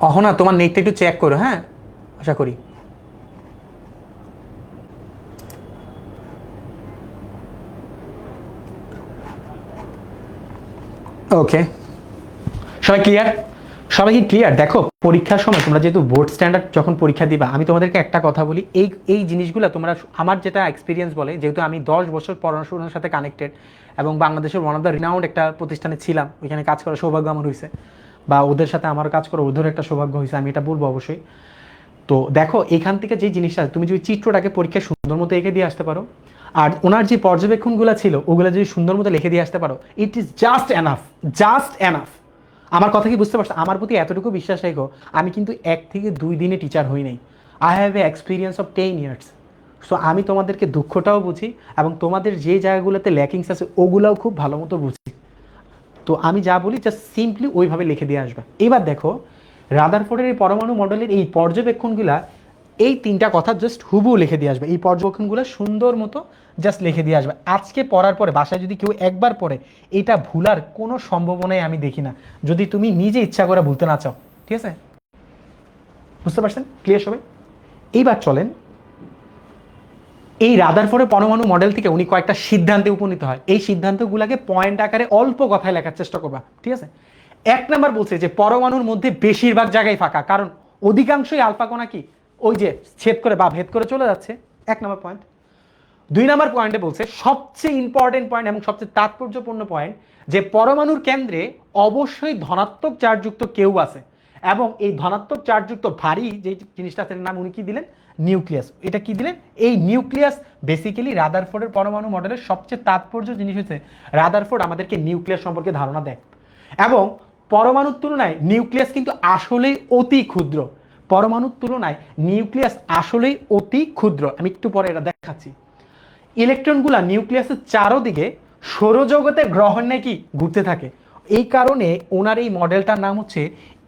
অহনা তোমার নেটটা একটু চেক করো, হ্যাঁ আশা করি। ওকে, সবাই ক্লিয়ার? সবাই কি ক্লিয়ার? দেখো পরীক্ষার সময় তোমরা যেহেতু বোর্ড স্ট্যান্ডার্ড যখন পরীক্ষা দিবা, আমি তোমাদেরকে একটা কথা বলি, এই এই জিনিসগুলো তোমরা, আমার যেটা এক্সপিরিয়েন্স বলে, যেহেতু আমি 10 বছর পড়াশোনার সাথে কানেক্টেড এবং বাংলাদেশের ওয়ান অফ দ্য রিনাউন্ড একটা প্রতিষ্ঠানে ছিলাম, ওইখানে কাজ করার সৌভাগ্য আমার হয়েছে, বা ওদের সাথে আমার কাজ করার ওদের একটা সৌভাগ্য হয়েছে, আমি এটা বলবো অবশ্যই। তো দেখো এখান থেকে যে জিনিসটা, তুমি যদি চিত্রটাকে পরীক্ষায় সুন্দর মতো এঁকে দিয়ে আসতে পারো, আর ওনার যে পর্যবেক্ষণগুলো ছিল ওগুলো যদি সুন্দর মতো লিখে দিয়ে আসতে পারো, it is just enough, just enough. আমার কথা কি বুঝতে পারছো? আমার প্রতি এতটুকু বিশ্বাস রেখো, আমি কিন্তু 1 থেকে 2 দিনে টিচার হই নাই, I have a experience of 10 years. So আমি তোমাদেরকে দুঃখটাও বুঝি এবং তোমাদের যে জায়গাগুলোতে ল্যাকিংস আছে ওগুলোও খুব ভালো মতো বুঝি। তো আমি যা বলি জাস্ট সিম্পলি ওইভাবে লিখে দিয়ে আসবে। এবার দেখো রাদারফোর্ডের এই পরমাণু মডেলের এই পর্যবেক্ষণগুলা, এই 3টা কথা জাস্ট হুবহু লিখে দিয়ে আসবে, এই পর্যবেক্ষণগুলো সুন্দর মতো জাস্ট লিখে দিয়ে আসবে। আজকে পড়ার পরে বাসায় যদি কেউ একবার পড়ে, এটা ভুলার কোনো সম্ভাবনাই আমি দেখি না, যদি তুমি নিজে ইচ্ছা করে ভুলতে না চাও। ঠিক আছে, বুঝতে পারছেন? ক্লিয়ার সবাই? এইবার চলেন, এই রাদারফোর্ডের পরমাণু মডেল থেকে উনি কয়েকটা সিদ্ধান্তে উপনীত হয়, এই সিদ্ধান্তগুলোকে পয়েন্ট আকারে অল্প কথায় লেখার চেষ্টা করবা। ঠিক আছে? 1 নাম্বার বলছে যে পরমাণুর মধ্যে বেশিরভাগ জায়গায় ফাঁকা, কারণ অধিকাংশই আলফা কণা কি ওই যে ছেদ করে বা ভেদ করে চলে যাচ্ছে। 1 নাম্বার পয়েন্ট। 2 নাম্বার পয়েন্টে বলছে সবচেয়ে ইম্পর্টেন্ট পয়েন্ট এবং সবচেয়ে তাৎপর্যপূর্ণ পয়েন্ট, যে পরমাণুর কেন্দ্রে অবশ্যই ধনাত্মক চার্জযুক্ত কেউ আছে, এবং এই ধনাত্মক চার্জযুক্ত ভারী যে জিনিসটা আছে নাম উনি কি দিলেন? নিউক্লিয়াস। এটা কি দিলেন? এই নিউক্লিয়াস বেসিক্যালি রাদারফোর্ডের পরমাণু মডেলের সবচেয়ে তাৎপর্য জিনিস হচ্ছে রাদারফোর্ড আমাদেরকে নিউক্লিয়াস সম্পর্কে ধারণা দেয়, এবং পরমাণুর তুলনায় নিউক্লিয়াস কিন্তু আসলেই অতি ক্ষুদ্র। পরমাণুর তুলনায় নিউক্লিয়াস আসলেই অতি ক্ষুদ্র। আমি একটু পরে এটা দেখাচ্ছি। ইলেকট্রনগুলা নিউক্লিয়াসের চারোদিকে সৌরজগতের গ্রহণ নাকি ঘুরতে থাকে। এই কারণে ওনার এই মডেলটার নাম হচ্ছে,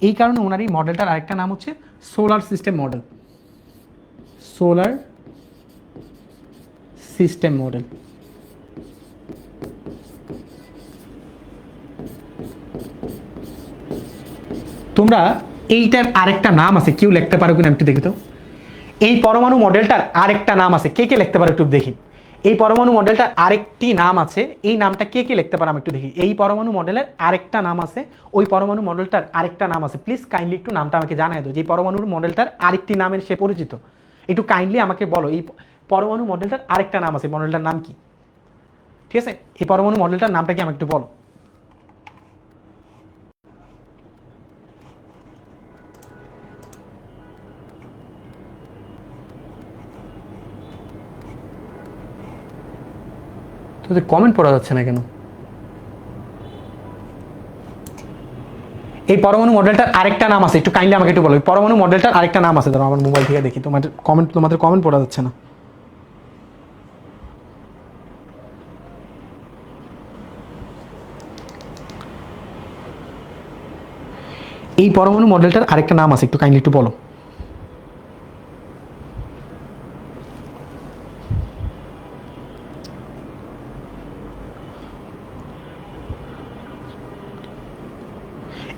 এই কারণে ওনার এই মডেলটার আরেকটা নাম হচ্ছে solar system model. Solar system model. তোমরা এইটার আরেকটা নাম আছে, কেউ লিখতে পারো কিনা একটু দেখি তো। এই পরমাণু মডেলটার আরেকটা নাম আছে, কে কে লিখতে পারো একটু দেখি। এই পরমাণু মডেলটার আরেকটি নাম আছে, এই নামটা কে কে লিখতে পারো আমি একটু দেখি। এই পরমাণু মডেলের আরেকটা নাম আছে, ওই পরমাণু মডেলটার আরেকটা নাম আছে। প্লিজ কাইন্ডলি একটু নামটা আমাকে জানাই দাও, যে পরমাণুর মডেলটার আরেকটি নামের সে পরিচিত। একটু কাইন্ডলি আমাকে বলো, এই পরমাণু মডেলটার আরেকটা নাম আছে, মডেলটার নাম কি? ঠিক আছে, এই পরমাণু মডেলটার নামটা কি আমাকে একটু বলো। তোদের কমেন্ট পড়া যাচ্ছে না কেন? এই পরমাণু মডেলটার আরেকটা নাম আছে, একটু কাইন্ডলি আমাকে একটু বলো। পরমাণু মডেলটার আরেকটা নাম আছে, ধরো আমার মোবাইল থেকে দেখি, তোমাদের কমেন্ট পড়া যাচ্ছে না। এই পরমাণু মডেলটার আরেকটা নাম আছে, একটু কাইন্ডলি একটু বলো।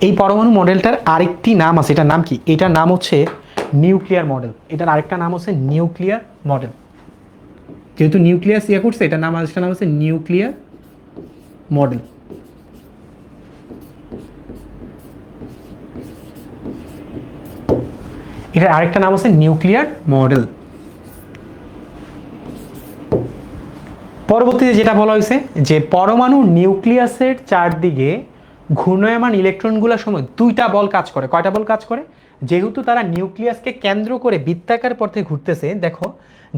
এই পরমাণু মডেলটার আরেকটি নাম আছে, এটার নাম কি? এটার নাম হচ্ছে নিউক্লিয়ার মডেল। এটার আরেকটা নাম হচ্ছে নিউক্লিয়ার মডেল। যেহেতু নিউক্লিয়াস ইয়ে করছে, এটার নাম হচ্ছে নিউক্লিয়ার মডেল। এটার আরেকটা নাম হচ্ছে নিউক্লিয়ার মডেল। পরবর্তীতে যেটা বলা হয়েছে যে পরমাণু নিউক্লিয়াসের চারদিকে ঘূর্ণায়মান ইলেকট্রনগুলোর সময় 2টা বল কাজ করে। কয়টা বল কাজ করে? যেহেতু তারা নিউক্লিয়াসকে কেন্দ্র করে বৃত্তাকার পথে ঘুরতেছে, দেখো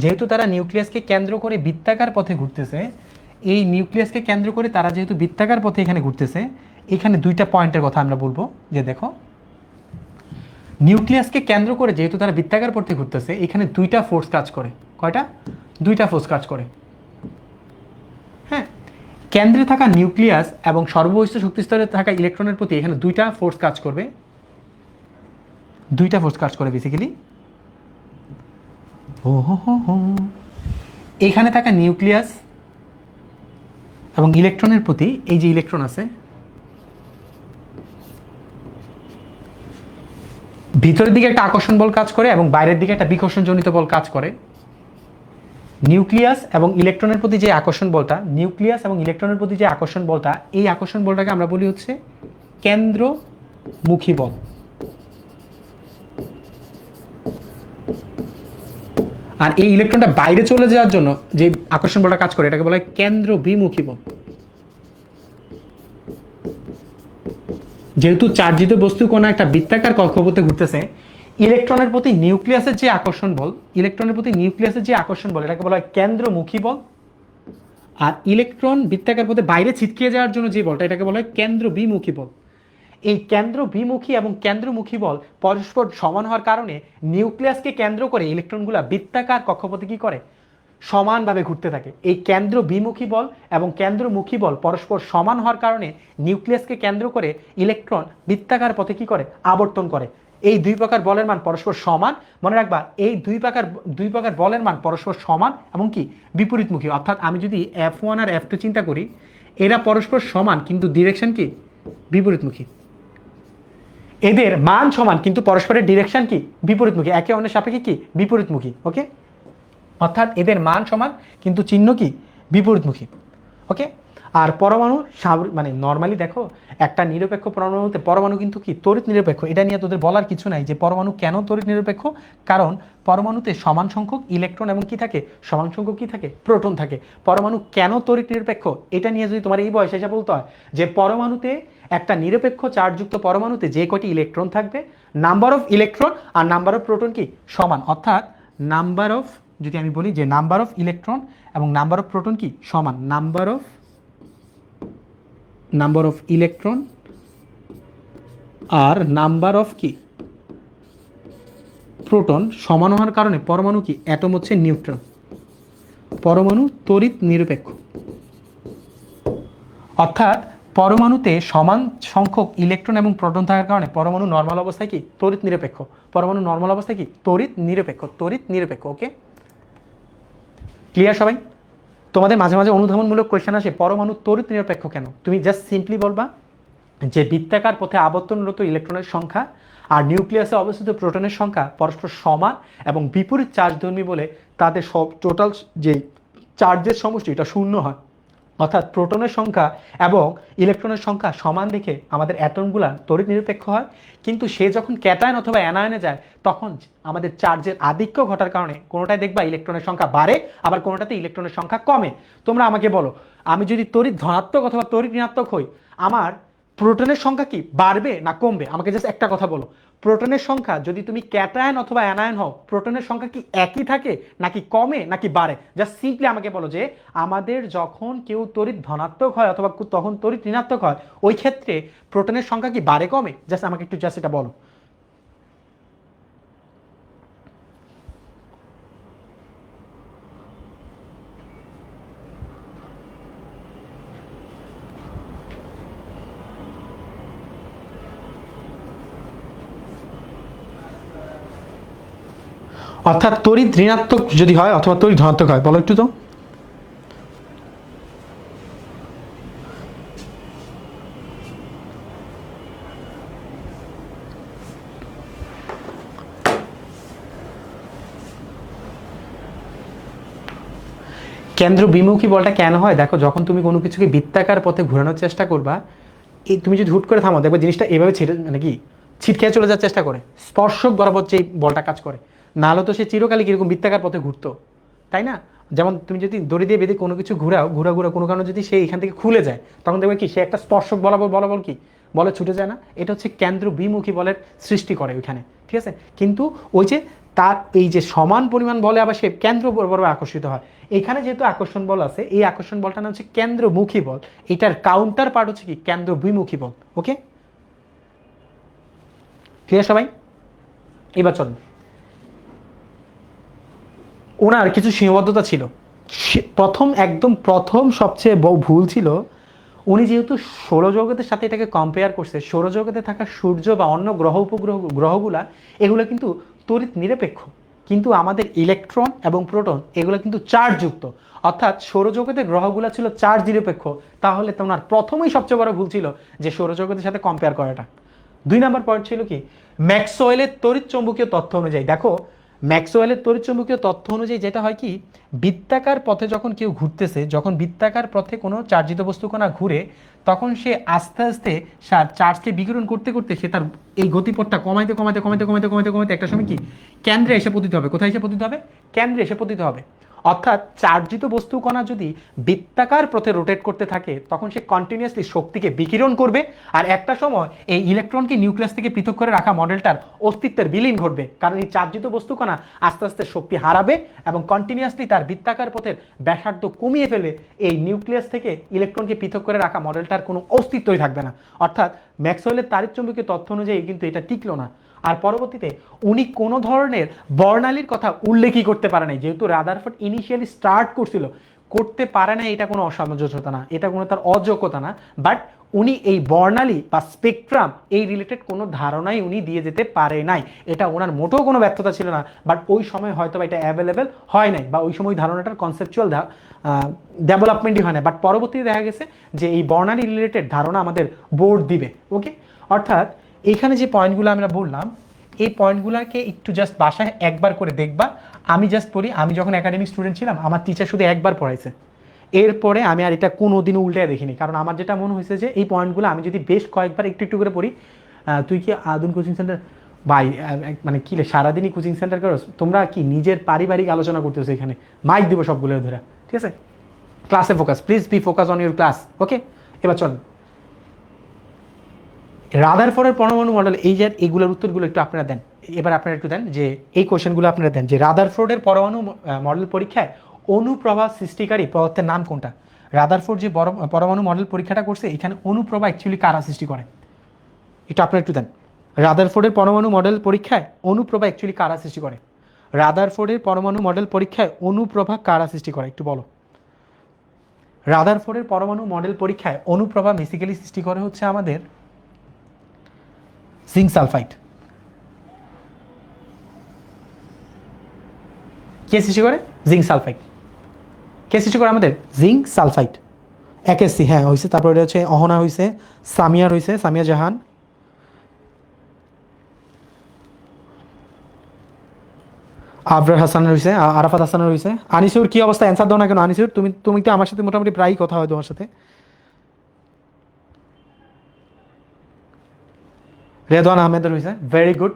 যেহেতু তারা নিউক্লিয়াসকে কেন্দ্র করে বৃত্তাকার পথে ঘুরতেছে, এই নিউক্লিয়াসকে কেন্দ্র করে তারা যেহেতু বৃত্তাকার পথে এখানে ঘুরতেছে, এখানে 2টা পয়েন্টের কথা আমরা বলবো। যে দেখো নিউক্লিয়াসকে কেন্দ্র করে যেহেতু তারা বৃত্তাকার পথে ঘুরতেছে, এখানে 2টা ফোর্স কাজ করে। কয়টা? 2টা ফোর্স কাজ করে। হ্যাঁ, কেন্দ্রে থাকা নিউক্লিয়াস এবং সর্ববহিষ্ঠ শক্তিস্তরে থাকা ইলেকট্রনের প্রতি এখানে 2টা ফোর্স কাজ করবে। 2টা ফোর্স কাজ করে বেসিক্যালি। ও হো হো হো। এইখানে থাকা নিউক্লিয়াস এবং ইলেকট্রনের প্রতি এই যে ইলেকট্রন আছে, ভিতরের দিকে একটা আকর্ষণ বল কাজ করে এবং বাইরের দিকে একটা বিকর্ষণজনিত বল কাজ করে। নিউক্লিয়াস এবং ইলেকট্রনের প্রতি যে আকর্ষণ বলটা, নিউক্লিয়াস এবং ইলেকট্রনের প্রতি যে আকর্ষণ বলটা, এই আকর্ষণ বলটাকে আমরা বলি হচ্ছে কেন্দ্রমুখী বল। আর এই ইলেকট্রনটা বাইরে চলে যাওয়ার জন্য যে আকর্ষণ বলটা কাজ করে এটাকে বলা হয় কেন্দ্র বিমুখী বল। যেহেতু চার্জিত বস্তু কোনো একটা বৃত্তাকার কক্ষপথে ঘুরতেছে, ইলেকট্রনের প্রতি নিউক্লিয়াসের যে আকর্ষণ বল, ইলেকট্রনের প্রতি নিউক্লিয়াসের যে আকর্ষণ বল এটাকে বলা হয় কেন্দ্রমুখী বল। আর ইলেকট্রন বৃত্তাকার পথে বাইরে ছিটকে যাওয়ার জন্য যে বলটা এটাকে বলা হয় কেন্দ্র বিমুখী বল। এই কেন্দ্র বিমুখী এবং কেন্দ্রমুখী বল পরস্পর সমান হওয়ার কারণে নিউক্লিয়াসকে কেন্দ্র করে ইলেকট্রনগুলো বৃত্তাকার কক্ষপথে কি করে, সমানভাবে ঘুরতে থাকে। এই কেন্দ্র বিমুখী বল এবং কেন্দ্রমুখী বল পরস্পর সমান হওয়ার কারণে নিউক্লিয়াসকে কেন্দ্র করে ইলেকট্রন বৃত্তাকার পথে কি করে, আবর্তন করে। এই দুই প্রকার বলের মান পরস্পর সমান। মনে রাখবা এই দুই প্রকার বলের মান পরস্পর সমান এবং কি বিপরীতমুখী। অর্থাৎ আমি যদি F1 আর F2 চিন্তা করি, এরা পরস্পর সমান কিন্তু ডিরেকশন কি বিপরীতমুখী। এদের মান সমান কিন্তু পরস্পরের ডিরেকশন কি বিপরীতমুখী, একে অন্যের সাপেক্ষে কি বিপরীতমুখী। ওকে, অর্থাৎ এদের মান সমান কিন্তু চিহ্ন কি বিপরীতমুখী। ওকে, আর পরমাণু মানে নর্মালি দেখো একটা নিরপেক্ষ পরমাণুতে পরমাণু কিন্তু কি তড়িৎ নিরপেক্ষ। এটা নিয়ে তোদের বলার কিছু নাই যে পরমাণু কেন তড়িৎ নিরপেক্ষ, কারণ পরমাণুতে সমান সংখ্যক ইলেকট্রন এবং কি থাকে, সমান সংখ্যক কি থাকে, প্রোটন থাকে। পরমাণু কেন তড়িৎ নিরপেক্ষ এটা নিয়ে যদি তোমার এই বয়সে এসে বলতে হয় যে পরমাণুতে একটা নিরপেক্ষ চার্জযুক্ত পরমাণুতে যে কয়টি ইলেকট্রন থাকবে, নাম্বার অফ ইলেকট্রন আর নাম্বার অফ প্রোটন কি সমান। অর্থাৎ নাম্বার অফ, যদি আমি বলি যে নাম্বার অফ ইলেকট্রন এবং নাম্বার অফ প্রোটন কি সমান, নাম্বার অফ ইলেকট্রন আর নাম্বার অফ কি প্রোটন সমান হওয়ার কারণে পরমাণু কি অ্যাটম হচ্ছে নিউট্রন, পরমাণু তড়িৎ নিরপেক্ষ। অর্থাৎ পরমাণুতে সমান সংখ্যক ইলেকট্রন এবং প্রোটন থাকার কারণে পরমাণু নর্মাল অবস্থায় কি তড়িৎ নিরপেক্ষ, পরমাণু নর্মাল অবস্থায় কি তড়িৎ নিরপেক্ষ, তড়িৎ নিরপেক্ষ। ওকে, ক্লিয়ার সবাই? তোমাদের মাঝে মাঝে অনুধাবনমূলক কোয়েশ্চেন আসে পরমাণু তড়িৎ নিরপেক্ষ কেন, তুমি জাস্ট সিম্পলি বলবা যে বৃত্তাকার পথে আবর্তনরত ইলেকট্রনের সংখ্যা আর নিউক্লিয়াসে অবস্থিত প্রোটনের সংখ্যা পরস্পর সমান এবং বিপরীত চার্জধর্মী বলে তাদের সব টোটাল যে চার্জের সমষ্টি এটা শূন্য হয়। অর্থাৎ প্রোটনের সংখ্যা এবং ইলেকট্রনের সংখ্যা সমান দেখে আমাদের অ্যাটমগুলা তড়িৎ নিরপেক্ষ হয়। কিন্তু সে যখন ক্যাটায়ন অথবা অ্যানায়নে যায় তখন আমাদের চার্জের আধিক্য ঘটার কারণে কোনোটায় দেখবা ইলেকট্রনের সংখ্যা বাড়ে, আবার কোনোটাতে ইলেকট্রনের সংখ্যা কমে। তোমরা আমাকে বলো, আমি যদি তড়িৎ ধনাত্মক অথবা তড়িৎ ঋণাত্মক হই, আমার প্রোটনের সংখ্যা কি বাড়বে না কমবে? আমাকে জাস্ট একটা কথা বলো, প্রোটনের সংখ্যা যদি তুমি ক্যাটায়ন অথবা অ্যানায়ন হও, প্রোটনের সংখ্যা কি একই থাকে নাকি কমে নাকি বাড়ে? জাস্ট সিম্পলি আমাকে বলো যে আমাদের যখন কেউ তড়িৎ ধনাত্মক হয় অথবা তখন তড়িৎ ঋণাত্মক হয়, ওই ক্ষেত্রে প্রোটনের সংখ্যা কি বাড়ে কমে? জাস্ট আমাকে একটু জাস্ট এটা বলো। অর্থাৎ তড়িৎ ঋণাত্মক যদি হয় অথবা তড়িৎ ধনাত্মক হয়, বলো একটু তো। কেন্দ্র বিমুখী বলটা কেন হয়? দেখো যখন তুমি কোনো কিছুকে বৃত্তাকার পথে ঘোরানোর চেষ্টা করবা, এই তুমি যদি হুট করে থামো দেখবে জিনিসটা এভাবে ছেড়ে মানে কি ছিটকে চলে যাওয়ার চেষ্টা করে, স্পর্শক বরাবর যে বলটা কাজ করে। নাহলে তো সে চিরকালই কিরকম বৃত্তাকার পথে ঘুরতো, তাই না? যেমন তুমি যদি দড়ি দিয়ে বেঁধে কোনো কিছু ঘুরাও, ঘুরা কোনো কারণে যদি সে এখান থেকে খুলে যায়, তখন দেখবে কি সে একটা স্পর্শক বরাবর কি বলে ছুটে যায় না? এটা হচ্ছে কেন্দ্র বিমুখী বলের সৃষ্টি করে ওইখানে, ঠিক আছে? কিন্তু ওই যে তার এই যে সমান পরিমাণ বলে আবার সে কেন্দ্র বরাবর আকর্ষিত হয়। এখানে যেহেতু আকর্ষণ বল আছে, এই আকর্ষণ বলটা নাম হচ্ছে কেন্দ্রমুখী বল, এটার কাউন্টার পার্ট হচ্ছে কি কেন্দ্র বিমুখী বল। ওকে, ক্লিয়ার সবাই? এবার চলুন, ওনার কিছু সীমাবদ্ধতা ছিল। একদম প্রথম সবচেয়ে ভুল ছিল, উনি যেহেতু সৌরজগতের সাথে এটাকে কম্পেয়ার করছে, সৌরজগতে থাকা সূর্য বা অন্য গ্রহ উপগ্রহগুলা এগুলো কিন্তু তড়িৎ নিরপেক্ষ। কিন্তু আমাদের ইলেকট্রন এবং প্রোটন এগুলো কিন্তু চার্জযুক্ত, অর্থাৎ সৌরজগতের গ্রহগুলো ছিল চার্জ নিরপেক্ষ। তাহলে তোমার প্রথমেই সবচেয়ে বড় ভুল ছিল যে সৌরজগতের সাথে কম্পেয়ার করাটা। 2 নম্বর পয়েন্ট ছিল কি, ম্যাক্সওয়েলের তড়িৎচুম্বকীয় তথ্য অনুযায়ী। দেখো ম্যাক্সওয়েলের তড়িৎচুম্বকীয় তথ্য অনুযায়ী যেটা হয় কি, বৃত্তাকার পথে যখন কেউ ঘুরতেছে, যখন বৃত্তাকার পথে কোনো চার্জিত বস্তুকণা ঘুরে, তখন সে আস্তে আস্তে চার্জকে বিকিরণ করতে করতে সে তার এই গতিপথটা কমাইতে কমাইতে কমাইতে কমাইতে কমাইতে কমাইতে একটা সময় কি কেন্দ্রে এসে পতিত হবে। কোথায় এসে পতিত হবে? কেন্দ্রে এসে পতিত হবে। অর্থাৎ চার্জিত বস্তুকণা যদি বৃত্তাকার পথে রোটেট করতে থাকে, তখন সে কন্টিনিউয়াসলি শক্তিকে বিকিরণ করবে, আর একটা সময় এই ইলেকট্রনকে নিউক্লিয়াস থেকে পৃথক করে রাখা মডেলটার অস্তিত্বের বিলীন ঘটবে, কারণ এই চার্জিত বস্তুকণা আস্তে আস্তে শক্তি হারাবে এবং কন্টিনিউয়াসলি তার বৃত্তাকার পথের ব্যাসার্ধ কমিয়ে ফেলে এই নিউক্লিয়াস থেকে ইলেকট্রনকে পৃথক করে রাখা মডেলটার কোনো অস্তিত্বই থাকবে না। অর্থাৎ ম্যাক্সওয়েলের তাড়িৎচুম্বকীয় তথ্য অনুযায়ী কিন্তু এটা টিকলো না। আর পরবর্তীতে উনি কোনো ধরনের বর্ণালীর কথা উল্লেখই করতে পারে নাই, যেহেতু রাদারফোর্ড ইনিশিয়ালি স্টার্ট করছিল, করতে পারে না এটা কোনো অসামঞ্জস্যতা না, এটা কোনো তার অযোগ্যতা না, বাট উনি এই বর্ণালী বা স্পেকট্রাম এই রিলেটেড কোনো ধারণাই উনি দিয়ে যেতে পারে নাই। এটা ওনার মোটেও কোনো ব্যর্থতা ছিল না, বাট ওই সময় হয়তো এটা অ্যাভেলেবেল হয় নাই, বা ওই সময় ধারণাটার কনসেপচুয়াল ডেভেলপমেন্টই হয় না। বাট পরবর্তীতে দেখা গেছে যে এই বর্ণালী রিলেটেড ধারণা আমাদের বোর্ড দিবে। ওকে, অর্থাৎ এখানে যে পয়েন্টগুলো আমরা বললাম, এই পয়েন্টগুলোকে একটু জাস্ট বাসায় একবার করে দেখবা। আমি জাস্ট পড়ি, আমি যখন একাডেমিক স্টুডেন্ট ছিলাম আমার টিচার শুধু একবার পড়াইছে, এরপরে আমি আর এটা কোনোদিনও উল্টে দেখিনি, কারণ আমার যেটা মনে হয়েছে যে এই পয়েন্টগুলো আমি যদি বেশ কয়েকবার একটু একটু করে পড়ি। তুই কি আদুন কোচিং সেন্টার ভাই, মানে কি সারাদিনই কোচিং সেন্টার করো তোমরা? কি নিজের পারিবারিক আলোচনা করতেছো এখানে? মাইক দিব সবগুলো ধরে, ঠিক আছে? ক্লাসে focus, please be focus on your class. Okay, এবার চল রাদারফোর্ডের পরমাণু মডেল, এই যে এইগুলোর উত্তরগুলো একটু আপনারা দেন। এবার আপনারা একটু দেন যে এই কোশ্চেনগুলো আপনারা দেন যে রাদারফোর্ডের পরমাণু মডেল পরীক্ষায় অনুপ্রভা সৃষ্টিকারী পদার্থের নাম কোনটা? রাদারফোর্ড যে পরমাণু মডেল পরীক্ষাটা করছে, এখানে অনুপ্রভা অ্যাকচুয়ালি কারা সৃষ্টি করে? এটা আপনারা একটু দেন। রাদারফোর্ডের পরমাণু মডেল পরীক্ষায় অনুপ্রভা অ্যাকচুয়ালি কারা সৃষ্টি করে? রাদারফোর্ডের পরমাণু মডেল পরীক্ষায় অনুপ্রভা কারা সৃষ্টি করে একটু বলো। রাদারফোর্ডের পরমাণু মডেল পরীক্ষায় অনুপ্রভা বেসিক্যালি সৃষ্টি করে হচ্ছে আমাদের জিঙ্ক সালফাইড। কে সৃষ্টি করে? Zinc sulphide. কে সৃষ্টি করে আমাদের? Zinc sulphide. একেসি, হ্যাঁ হয়েছে। তারপরে এটা হচ্ছে অহনা হয়েছে, সামিয়ার হয়েছে, সামিয়া জাহান, আবরার হাসানের হয়েছে, আরাফাত হাসানের হয়েছে। আনিসুর কি অবস্থা? অ্যান্সার দাও না কেন আনিসুর? তুমি তুমি তো আমার সাথে মোটামুটি প্রায়ই কথা হয় তোমার সাথে। রেদওয়ান আহমেদের হয়েছে, very good,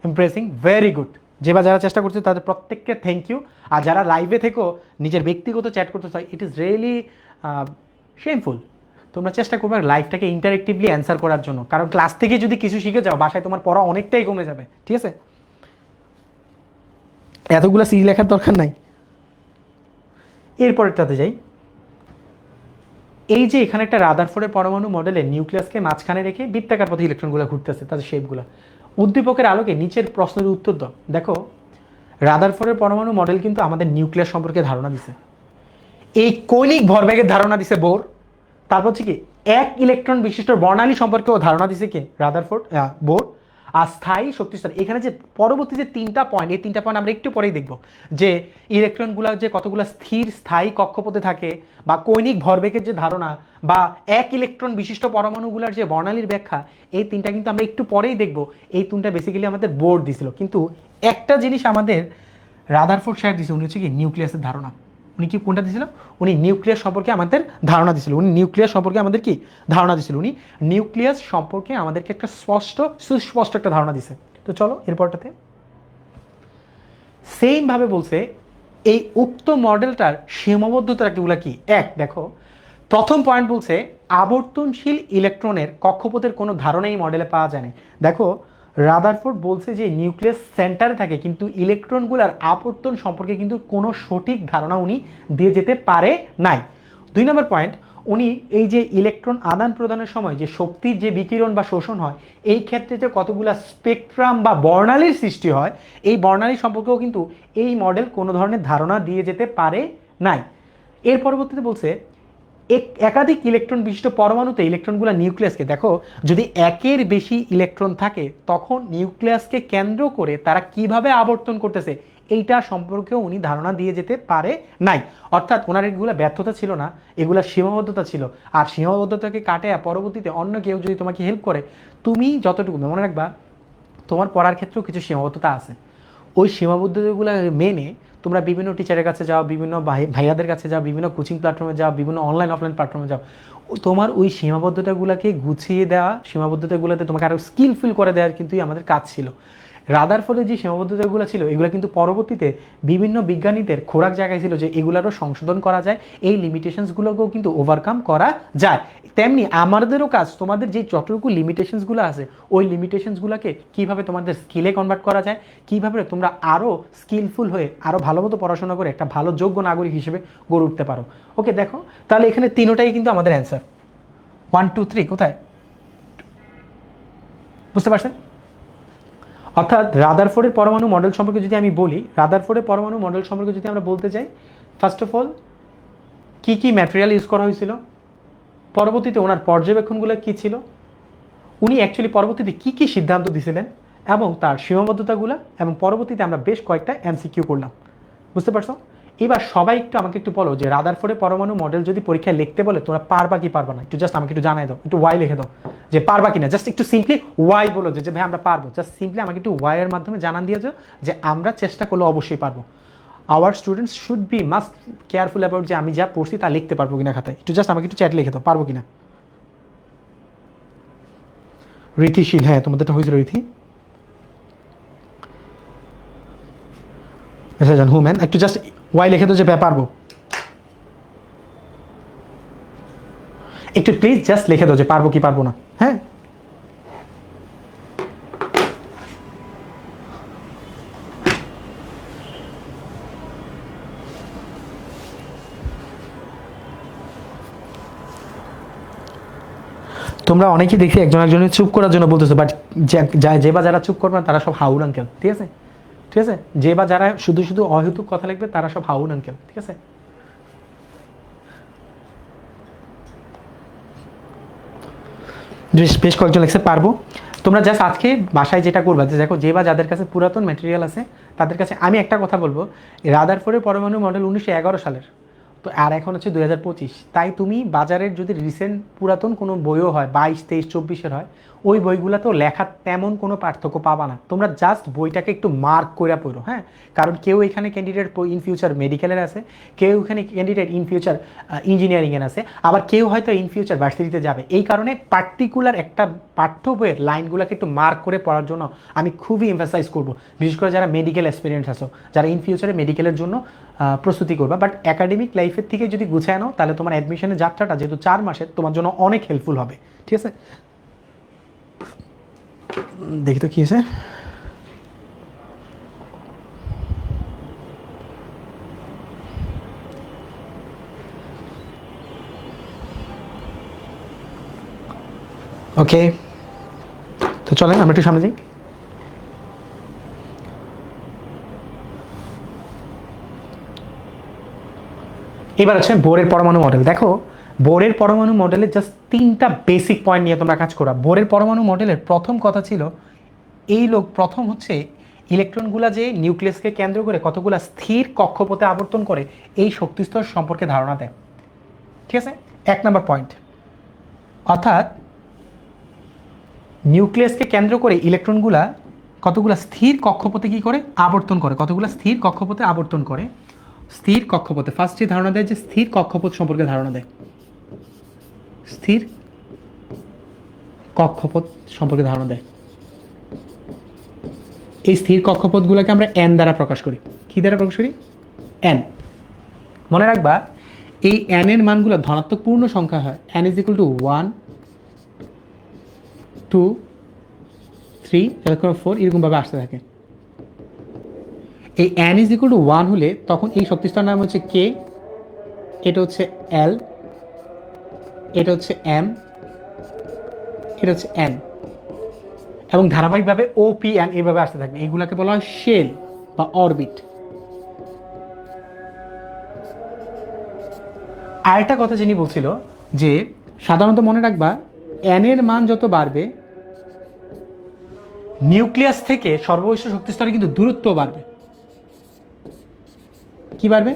impressing, very good. যেবার যারা চেষ্টা করছে তাদের প্রত্যেককে থ্যাংক ইউ। আর যারা লাইভে থেকেও নিজের ব্যক্তিগত চ্যাট করতে চাই, ইট ইজ রিয়েলি শেমফুল। তোমরা চেষ্টা করবে লাইভটাকে ইন্টারেক্টিভলি অ্যান্সার করার জন্য, কারণ ক্লাস থেকে যদি কিছু শিখে যাও বাসায় তোমার পড়া অনেকটাই কমে যাবে, ঠিক আছে? এতগুলো সিরি লেখার দরকার নাই। এরপরেরটাতে যাই। এই যে এখানে একটা রাদারফোর্ডের পরমাণু মডেলে নিউক্লিয়াসকে মাঝখানে রেখে বৃত্তাকার পথে ইলেকট্রনগুলো ঘুরতেছে, তাদের শেপগুলো। উদ্দীপকের আলোকে নিচের প্রশ্নের উত্তর দাও। দেখো রাদারফোর্ডের পরমাণু মডেল কিন্তু আমাদের নিউক্লিয়াস সম্পর্কে ধারণা দিছে, এই কৌণিক ভরবেগের ধারণা দিছে বোর। তারপর হচ্ছে কি এক ইলেকট্রন বিশিষ্ট বর্ণালী সম্পর্কেও ধারণা দিছে কে? Rutherford, bore. আর স্থায়ী শক্তিস্তর, এখানে যে পরবর্তী যে 3টা পয়েন্ট, এই 3টা পয়েন্ট আমরা একটু পরেই দেখব, যে ইলেকট্রনগুলো যে কতগুলো স্থির স্থায়ী কক্ষপথে থাকে, বা কৌণিক ভরবেগের যে ধারণা, বা এক ইলেকট্রন বিশিষ্ট পরমাণুগুলোর যে বর্ণালীর ব্যাখ্যা, এই 3টা কিন্তু আমরা একটু পরেই দেখব। এই 3টা বেসিক্যালি আমাদের বোর্ড দিছিল, কিন্তু একটা জিনিস আমাদের রাদারফোর্ড সাহেব দিছে, উনি হচ্ছে কি নিউক্লিয়াসের ধারণা। উনি কি কোনটা দিয়েছিল? উনি নিউক্লিয়াস সম্পর্কে আমাদের ধারণা দিয়েছিল। উনি নিউক্লিয়াস সম্পর্কে আমাদের কি ধারণা দিয়েছিল? উনি নিউক্লিয়াস সম্পর্কে আমাদেরকে একটা সুস্পষ্ট একটা ধারণা দিছে। তো চলো এরপরটাতে সেম ভাবে বলছে এই উক্ত মডেলটার সীমাবদ্ধতাগুলো কি। এক দেখো, প্রথম পয়েন্ট বলছে আবর্তনশীল ইলেকট্রনের কক্ষপথের কোনো ধারণা এই মডেলে পাওয়া যায় না। দেখো রাদারফোর্ড বলছে যে নিউক্লিয়াস সেন্টারে থাকে, কিন্তু ইলেকট্রনগুলোর আবর্তন সম্পর্কে কিন্তু কোনো সঠিক ধারণা উনি দিয়ে যেতে পারে নাই। 2 নম্বর পয়েন্ট, উনি এই যে ইলেকট্রন আদান প্রদানের সময় যে শক্তির যে বিকিরণ বা শোষণ হয়, এই ক্ষেত্রে যে কতগুলা স্পেকট্রাম বা বর্ণালীর সৃষ্টি হয়, এই বর্ণালী সম্পর্কেও কিন্তু এই মডেল কোনো ধরনের ধারণা দিয়ে যেতে পারে নাই। এর পরবর্তীতে বলছে একাধিক ইলেকট্রন বিশিষ্ট পরমাণুতে ইলেকট্রনগুলো নিউক্লিয়াসকে, দেখো যদি একের বেশি ইলেকট্রন থাকে তখন নিউক্লিয়াসকে কেন্দ্র করে তারা কিভাবে আবর্তন করতেছে এইটা সম্পর্কেও উনি ধারণা দিয়ে যেতে পারে নাই। অর্থাৎ ওনার এগুলো ব্যর্থতা ছিল না, এগুলা সীমাবদ্ধতা ছিল। আর সীমাবদ্ধতাকে কাটে পরবর্তীতে অন্য কেউ যদি তোমাকে হেল্প করে, তুমি যতটুকু মনে রাখবা তোমার পড়ার ক্ষেত্রেও কিছু সীমাবদ্ধতা আছে। ওই সীমাবদ্ধতাগুলো মেনে তোমরা বিভিন্ন টিচারের কাছে যাও, বিভিন্ন ভাইয়াদের কাছে যাও, বিভিন্ন কোচিং প্ল্যাটফর্মে যাও, বিভিন্ন অনলাইন অফলাইন প্ল্যাটফর্মে যাও। তোমার ওই সীমাবদ্ধতাগুলোকে গুছিয়ে দেওয়া, সীমাবদ্ধতাগুলোতে তোমাকে আরও স্কিলফুল করে দেওয়ার কিন্তু আমাদের কাজ ছিল। রাদারফোর্ডের যে সীমাবদ্ধতাগুলো ছিল এগুলো কিন্তু পরবর্তীতে বিভিন্ন বিজ্ঞানীদের খোরাক জায়গায় ছিল যে এগুলোরও সংশোধন করা যায়, এই লিমিটেশনসগুলোকেও কিন্তু ওভারকাম করা যায়। তেমনি আমাদেরও কাজ তোমাদের যে যতটুকু লিমিটেশনসগুলো আছে ওই লিমিটেশনসগুলোকে কীভাবে তোমাদের স্কিলে কনভার্ট করা যায়, কীভাবে তোমরা আরও স্কিলফুল হয়ে আরও ভালো মতো পড়াশোনা করে একটা ভালো যোগ্য নাগরিক হিসেবে গড়ে উঠতে পারো। ওকে, দেখো তাহলে এখানে তিনোটাই কিন্তু আমাদের অ্যান্সার। 1 2 3 কোথায় বুঝতে পারছেন? অর্থাৎ রাদারফোর্ডের পরমাণু মডেল সম্পর্কে যদি আমি বলি, রাদারফোর্ডের পরমাণু মডেল সম্পর্কে যদি আমরা বলতে চাই, ফার্স্ট অফ অল কী কী ম্যাটেরিয়াল ইউজ করা হয়েছিল, পরবর্তীতে ওনার পর্যবেক্ষণগুলো কী ছিল, উনি অ্যাকচুয়ালি পরবর্তীতে কী কী সিদ্ধান্ত দিয়েছিলেন এবং তার সীমাবদ্ধতাগুলো, এবং পরবর্তীতে আমরা বেশ কয়েকটা এমসিকিউ করলাম। বুঝতে পারছো? এবার সবাই একটু আমাকে একটু বলো যে রাদারফোর্ডের পরমাণু মডেল যদি পরীক্ষায় লিখতে বলে তোমরা পারবা কি পারবা না, একটু জাস্ট আমাকে একটু জানাই দাও, একটু ওয়াই লিখে দাও যে পারবা কিনা, জাস্ট একটু সিম্পলি ওয়াই বলো যে ভাই আমরা পারবো, জাস্ট সিম্পলি আমাকে একটু ওয়াই এর মাধ্যমে জানান দিয়েছো যে আমরা চেষ্টা করলে অবশ্যই পারবো। Hour students should be must careful about যে আমি যা পড়ছি তা লিখতে পারবো কিনা খাতায়, একটু জাস্ট আমাকে একটু চ্যাট লিখে দাও পারবো কিনা। রীতিশীল, হ্যাঁ তোমাদেরটা হয়েছিল রীতি। আচ্ছা জান হুম্যান একটু জাস্ট ওয়াই লিখে দাও যে পারবো, একটু প্লিজ জাস্ট লিখে দাও যে পারবো কি পারবো না। হ্যাঁ, তোমরা অনেকেই দেখি একজন একজনের চুপ করার জন্য বলতেছো, বাট যে বা যারা চুপ করবে তারা সব হাউল আঙ্কেল, ঠিক আছে? ঠিক আছে, যে বা যারা শুধু শুধু অহেতুক কথা লিখবে তারা সব হাউল আঙ্কেল, ঠিক আছে? বেশ কয়েকজন লিখছে পারবো। তোমরা জাস্ট আজকে বাসায় যেটা করবা যে দেখো যে বা যাদের কাছে পুরাতন ম্যাটেরিয়াল আছে তাদের কাছে আমি একটা কথা বলবো, রাদারফোর্ডের পরমাণু মডেল 1911 সালের, তো আর এখন হচ্ছে 2025, তাই তুমি বাজারের যদি রিসেন্ট পুরাতন কোনো বইও হয় 22 23 24-এর হয়, ওই বইগুলোতেও লেখা তেমন কোনো পার্থক্য পাবা না। তোমরা জাস্ট বইটাকে একটু মার্ক করে পড়ো, হ্যাঁ? কারণ কেউ এখানে ক্যান্ডিডেট ইন ফিউচার মেডিকেলের আছে, কেউ এখানে ক্যান্ডিডেট ইন ফিউচার ইঞ্জিনিয়ারিংয়ের আছে, আবার কেউ হয়তো ইন ফিউচার ভার্সিটিতে যাবে। এই কারণে পার্টিকুলার একটা পাঠ্য বইয়ের লাইনগুলোকে একটু মার্ক করে পড়ার জন্য আমি খুবই এমফাসাইজ করবো, বিশেষ করে যারা মেডিকেল এক্সপিরিয়েন্স আছো, যারা ইন ফিউচারে মেডিকেলের জন্য প্রস্তুতি করবা। বাট একাডেমিক লাইফের থেকে যদি গুছিয়ে নাও তাহলে তোমার অ্যাডমিশনের যাত্রাটা যেহেতু 4 মাসের তোমার জন্য অনেক হেল্পফুল হবে, ঠিক আছে? দেখি তো কি আছে। ওকে, তো চলেন আমরা একটু সামনে যাই। এবার হচ্ছে বোরের পরমাণু মডেল। দেখো বোরের পরমাণু মডেলের জাস্ট 3টা বেসিক পয়েন্ট নিয়ে তোমরা কাজ করো। বোরের পরমাণু মডেলের প্রথম কথা ছিল প্রথম হচ্ছে ইলেকট্রনগুলা যে নিউক্লিয়াসকে কেন্দ্র করে কতগুলা স্থির কক্ষপথে আবর্তন করে এই শক্তিস্তর সম্পর্কে ধারণা দেয়, ঠিক আছে? 1 নম্বর পয়েন্ট। অর্থাৎ নিউক্লিয়াসকে কেন্দ্র করে ইলেকট্রনগুলা কতগুলা স্থির কক্ষপথে কি করে আবর্তন করে, কতগুলা স্থির কক্ষপথে আবর্তন করে। স্থির কক্ষপথে ফার্স্ট যে ধারণা দেয় যে স্থির কক্ষপথ সম্পর্কে ধারণা দেয়, স্থির কক্ষপথ সম্পর্কে ধারণা দেয়। এই স্থির কক্ষপথগুলোকে আমরা এন দ্বারা প্রকাশ করি। কি দ্বারা প্রকাশ করি? এন। মনে রাখবা এই এন এর মানগুলো ধনাত্মক পূর্ণ সংখ্যা হয়। এন ইজ ইকুয়াল টু 1 2 3 4 এরকমভাবে আসতে থাকে। এই এন ইজ ইকুয়াল টু 1 হলে তখন এই শক্তিস্তর নাম হচ্ছে কে, এটা হচ্ছে এল, এটা হচ্ছে এম, এটা হচ্ছে এন, এবং ধারাবাহিকভাবে ও পি এন এইভাবে আসতে থাকবে। এইগুলাকে বলা হয় শেল বা অরবিট। আরেকটা কথা যিনি বলছিল যে সাধারণত মনে রাখবা এন এর মান যত বাড়বে নিউক্লিয়াস থেকে সর্ববিশ্ব শক্তিস্তরে কিন্তু দূরত্ব বাড়বে। কি বাড়বে?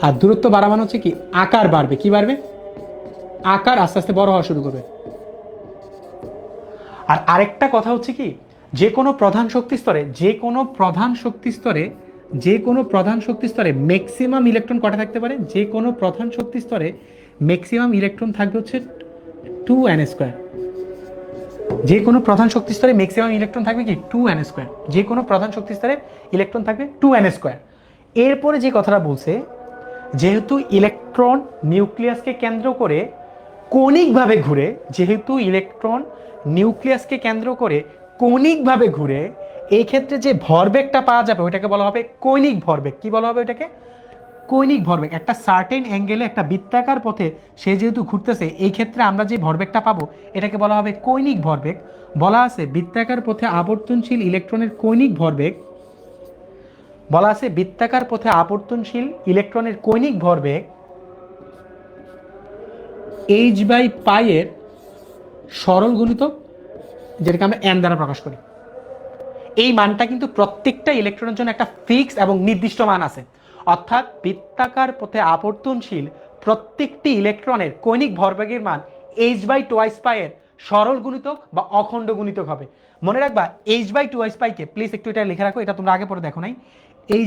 আর দূরত্ব বাড়া মানে হচ্ছে কি আকার বাড়বে। কি বাড়বে? আকার আস্তে আস্তে বড় হওয়া শুরু করবে। আর আরেকটা কথা হচ্ছে কি, যে কোনো প্রধান শক্তি স্তরে ম্যাক্সিমাম ইলেকট্রন কটা থাকতে পারে? যে কোনো প্রধান শক্তি স্তরে ম্যাক্সিমাম ইলেকট্রন থাকবে হচ্ছে 2n²। যে কোনো প্রধান শক্তি স্তরে ম্যাক্সিমাম ইলেকট্রন থাকবে কি 2n²। যে কোনো প্রধান শক্তি স্তরে ইলেকট্রন থাকবে 2n²। এরপরে যে কথাটা বলছে, যেহেতু ইলেকট্রন নিউক্লিয়াসকে কেন্দ্র করে কৌণিকভাবে ঘুরে, এই ক্ষেত্রে যে ভরবেগটা পাওয়া যাবে ওইটাকে বলা হবে কৌণিক ভরবেগ। কি বলা হবে ওইটাকে? কৌণিক ভরবেগ। একটা সার্টেন অ্যাঙ্গেলে একটা বৃত্তাকার পথে সে যেহেতু ঘুরতেছে, এই ক্ষেত্রে আমরা যে ভরবেগটা পাবো এটাকে বলা হবে কৌণিক ভরবেগ। বলা আছে বৃত্তাকার পথে আবর্তনশীল ইলেকট্রনের কৌণিক ভরবেগ h/π এর সরল গুণিতক, যেটাকে আমরা n দ্বারা প্রকাশ করি। এই মানটা কিন্তু প্রত্যেকটা ইলেকট্রনের জন্য একটা ফিক্স এবং নির্দিষ্ট মান আছে। অর্থাৎ বৃত্তাকার পথে আবর্তনশীল প্রত্যেকটি ইলেকট্রনের কৌণিক ভরবেগের মান h/2π এর সরল গুণিতক বা অখণ্ড গুণিতক হবে। মনে রাখবা h/2π কে, প্লিজ একটু এটা লিখে রাখো, এটা তোমরা আগে পরে দেখো নাই।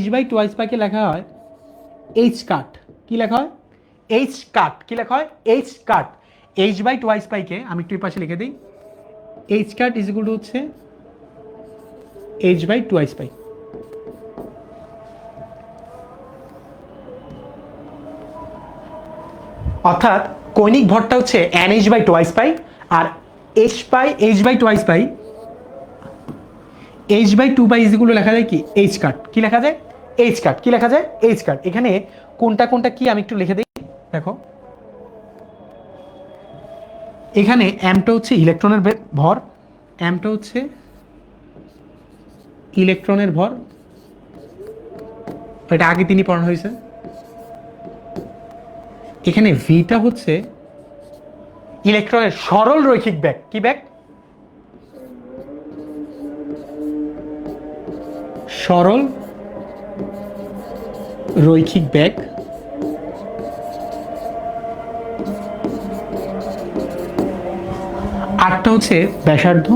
h/2π কে লেখা হয় h কাট। কি লেখা হয়? h কাট। কি লেখা হয়? h কাট। h/2π কে আমি একটু পাশে লিখে দিই। h cut is equal to হচ্ছে h/2π। অর্থাৎ কৌণিক ভরটা হচ্ছে nh/2π আর h/2π ইজ লেখা যায় কি h কাট। কি লেখা যায়? h কাট। কি লেখা যায়? h কাট। এখানে কোনটা কোনটা কি আমি একটু লিখে দিই, দেখো। এখানে mটা হচ্ছে ইলেকট্রনের ভর, mটা হচ্ছে ইলেকট্রনের ভর, এটা আগে তিনি পড়ানো হয়েছে। এখানে ভিটা হচ্ছে ইলেকট্রনের সরল রৈখিক বেগ। কি বেগ? সরল রৈখিক বেগ। আরটা হচ্ছে ব্যাসার্ধ।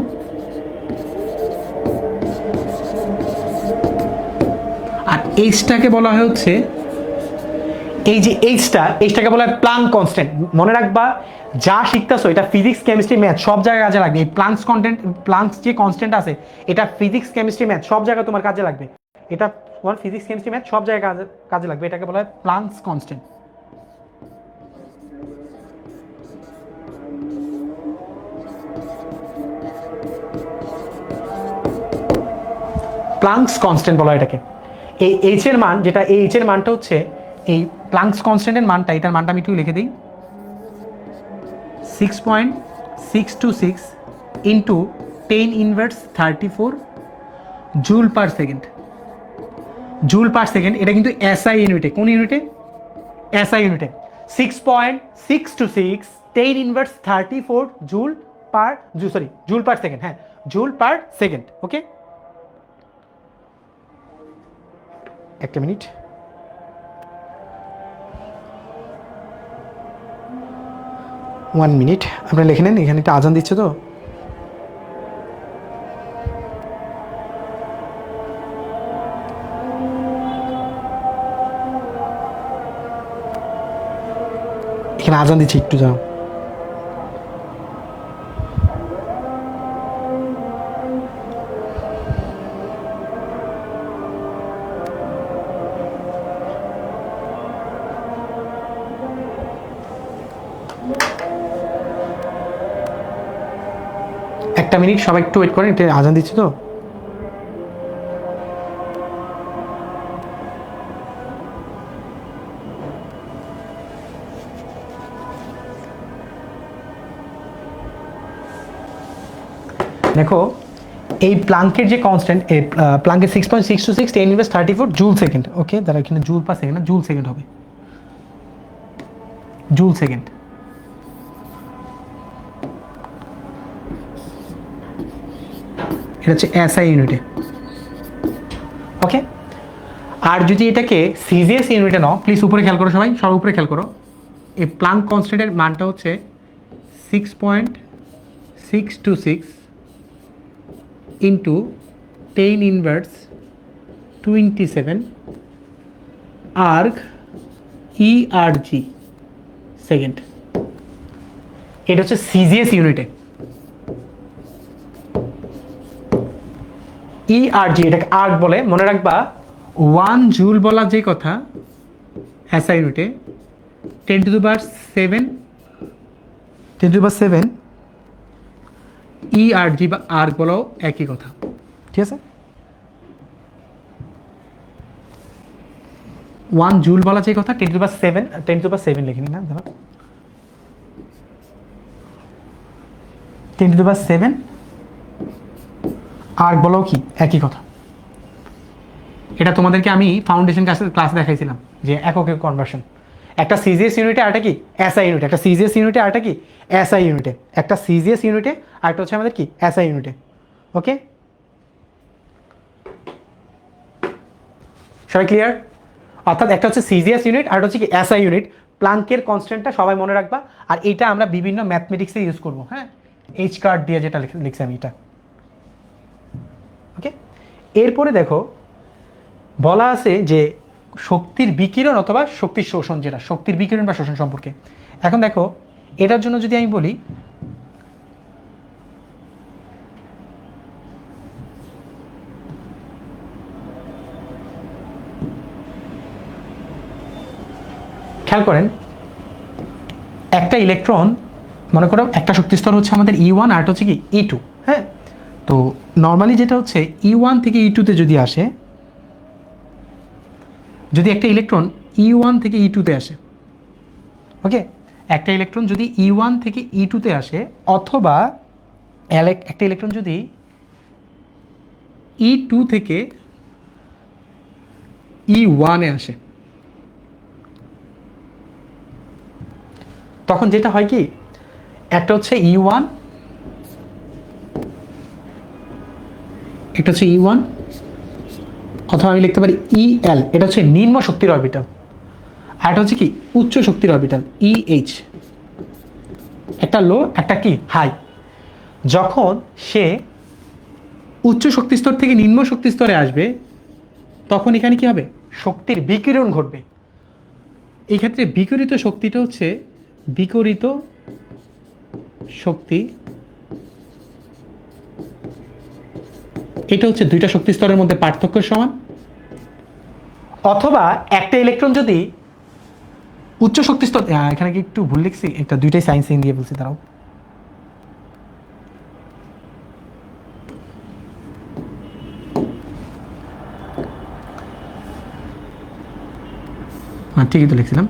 আর এইচটাকে বলা হয় হচ্ছে, এই যে এইচটাকে বলা হয় প্লাঙ্ক কনস্ট্যান্ট। মনে রাখবা, যা শিখতেছো এটা ফিজিক্স, কেমিস্ট্রি, ম্যাথ সব জায়গায় কাজে লাগবে। এই প্লাঙ্কস যে কনস্ট্যান্ট আছে, এটা ফিজিক্স, কেমিস্ট্রি, ম্যাথ সব জায়গায় তোমার কাজে লাগবে। এটা তোমার ফিজিক্স, কেমিস্ট্রি, ম্যাথ সব জায়গায় কাজে লাগবে। এটাকে বলা হয় প্লাঙ্কস কনস্ট্যান্ট। প্লাঙ্কস কনস্ট্যান্ট বলা হয় এটাকে। এই এইচ এর মান, যেটা এই এইচ এর মানটা হচ্ছে, এই প্লাঙ্কস কনস্ট্যান্টের মানটা, এটার মানটা আমি একটু লিখে দিই, 6.626 into 10⁻34 joule per second. Joule per second, এটা কিন্তু এসআই ইউনিটে। কোন ইউনিটে? এসআই ইউনিটে। 6.626 10⁻34 জুল পার সেকেন্ড। হ্যাঁ, জুল পার সেকেন্ড। ওকে, একটা মিনিট। ওয়ান মিনিট, আপনারা লিখে নেন। এখানে একটা আজান দিচ্ছে তো। এখানে আজান দিচ্ছে, একটু যাও। একটা মিনিট, সবাই একটু ওয়েট করেন, এটা আজান দিচ্ছে তো। দেখো, এই প্লাঙ্কের যে কনস্ট্যান্ট, এই প্লাঙ্কের 6.626 10⁻34 জুল সেকেন্ড। ওকে, তারা এখানে জুল পার সেকেন্ড না, জুল সেকেন্ড হবে। Joule second. এটা হচ্ছে এসআই ইউনিটে। ওকে, আর যদি এটাকে সিজিএস ইউনিটে নাও, প্লিজ উপরে খেয়াল করো সবাই, সব উপরে খেয়াল করো, এই প্লাঙ্ক কনস্ট্যান্টের মানটা হচ্ছে 6.626 ইন্টু 10⁻27 আর্গ ইআরজি সেকেন্ড। এটা হচ্ছে সিজিএস ইউনিটে। ইআরজি এটাকে আর্গ বলে, মনে রাখবা 1 জুল বলা যে কথা এসআই ইউনিটে 10⁻7 ইআরজি বা আর্গ বলাও একই কথা, ঠিক আছে। 1 জুল বলা যে কথা 10⁻7 লিখিনি না, ধরো 10⁻7 আর্গ বলাও কি একই কথা। এটা তোমাদেরকে আমি ফাউন্ডেশন ক্লাস দেখাইছিলাম যে এককের কনভার্সন। একটা সিজিএস ইউনিটে আরটা কি এসআই ইউনিটে, একটা সিজিএস ইউনিটে আরটা কি এসআই ইউনিটে, একটা সিজিএস ইউনিটে আরটা হচ্ছে আমাদের কি এসআই ইউনিটে। ওকে, সবাই ক্লিয়ার? অর্থাৎ একটা হচ্ছে সিজিএস ইউনিট আর হচ্ছে কি এসআই ইউনিট। প্লাঙ্কের কনস্ট্যান্টটা সবাই মনে রাখবা, আর এটা আমরা বিভিন্ন ম্যাথমেটিক্সে ইউজ করবো। হ্যাঁ, এইচ কার্ড দিয়ে যেটা লিখছি আমি এটা। ওকে, এরপরে দেখো বলা আছে যে শক্তির বিকিরণ অথবা শক্তির শোষণ, যেটা শক্তির বিকিরণ বা শোষণ সম্পর্কে। এখন দেখো এটার জন্য যদি আমি বলি, খেয়াল করেন একটা ইলেকট্রন, মনে করো একটা শক্তিস্তর হচ্ছে আমাদের E1 আর হচ্ছে কি E2। হ্যাঁ, তো নর্মালি যেটা হচ্ছে E1 থেকে E2-তে যদি আসে, যদি একটা ইলেকট্রন E1 থেকে E2-তে আসে, ওকে, একটা ইলেকট্রন যদি E1 থেকে E2-তে আসে, অথবা একটা ইলেকট্রন যদি E2 থেকে E1-এ আসে, তখন যেটা হয় কি, একটা হচ্ছে E1, একটা হচ্ছে E1, অথবা আমি লিখতে পারি EL, এটা হচ্ছে নিম্ন শক্তির অরবিটাল, আর এটা হচ্ছে কি উচ্চ শক্তির অরবিটাল EH। একটা লো একটা কি হাই। যখন সে উচ্চ শক্তিস্তর থেকে নিম্ন শক্তিস্তরে আসবে, তখন এখানে কি হবে, শক্তির বিকিরণ ঘটবে। এই ক্ষেত্রে বিকিরিত শক্তিটা হচ্ছে বিকিরিত শক্তি, এটা হচ্ছে দুইটা শক্তি স্তরের মধ্যে পার্থক্যের সমান। অথবা একটা ইলেকট্রন যদি উচ্চ শক্তি স্তর, এখানে কি একটু ভুল লিখছি, একটা দুইটাই সাইন সাইন দিয়ে বলছি, তারাও ঠিকই তো লিখছিলাম।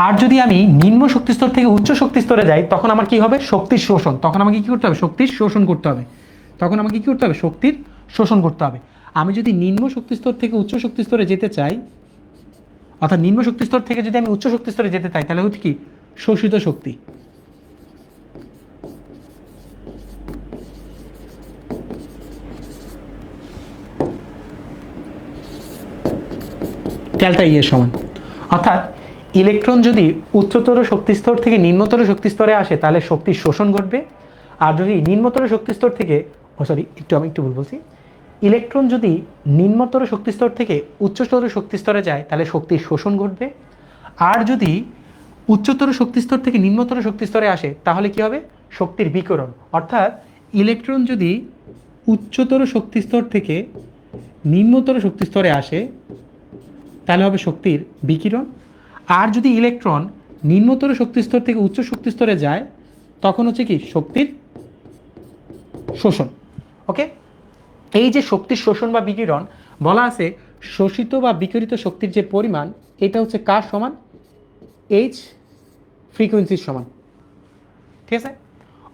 আর যদি আমি নিম্ন শক্তি স্তর থেকে উচ্চ শক্তি স্তরে যাই, তখন আমার কি হবে, শক্তির শোষণ। তখন আমাকে কি করতে হবে, শক্তির শোষণ করতে হবে। তখন আমাকে কি করতে হবে, শক্তির শোষণ করতে হবে। আমি যদি নিম্ন শক্তি স্তর থেকে উচ্চ শক্তি স্তরে যেতে চাই, অর্থাৎ নিম্ন শক্তি স্তর থেকে যদি আমি উচ্চ শক্তি স্তরে যেতে চাই, তাহলে হচ্ছে কি শোষিত শক্তি। ডেল্টা ই এর সমান। অর্থাৎ ইলেকট্রন যদি উচ্চতর শক্তিস্তর থেকে নিম্নতর শক্তিস্তরে আসে, তাহলে শক্তির শোষণ ঘটবে। আর যদি নিম্নতর শক্তিস্তর থেকে, আমি একটু ভুল বলছি, ইলেকট্রন যদি নিম্নতর শক্তিস্তর থেকে উচ্চতর শক্তিস্তরে যায়, তাহলে শক্তির শোষণ ঘটবে। আর যদি উচ্চতর শক্তিস্তর থেকে নিম্নতর শক্তিস্তরে আসে, তাহলে কি হবে, শক্তির বিকিরণ। অর্থাৎ ইলেকট্রন যদি উচ্চতর শক্তিস্তর থেকে নিম্নতর শক্তিস্তরে আসে, তাহলে হবে শক্তির বিকিরণ। আর যদি ইলেকট্রন নিম্নতর শক্তিস্তর থেকে উচ্চ শক্তিস্তরে যায়, তখন হচ্ছে কি শক্তির শোষণ। ওকে, এই যে শক্তির শোষণ বা বিকিরণ বলা আছে, শোষিত বা বিকিরিত শক্তির যে পরিমাণ, এটা হচ্ছে কার সমান, এইচ ফ্রিকোয়েন্সির সমান, ঠিক আছে।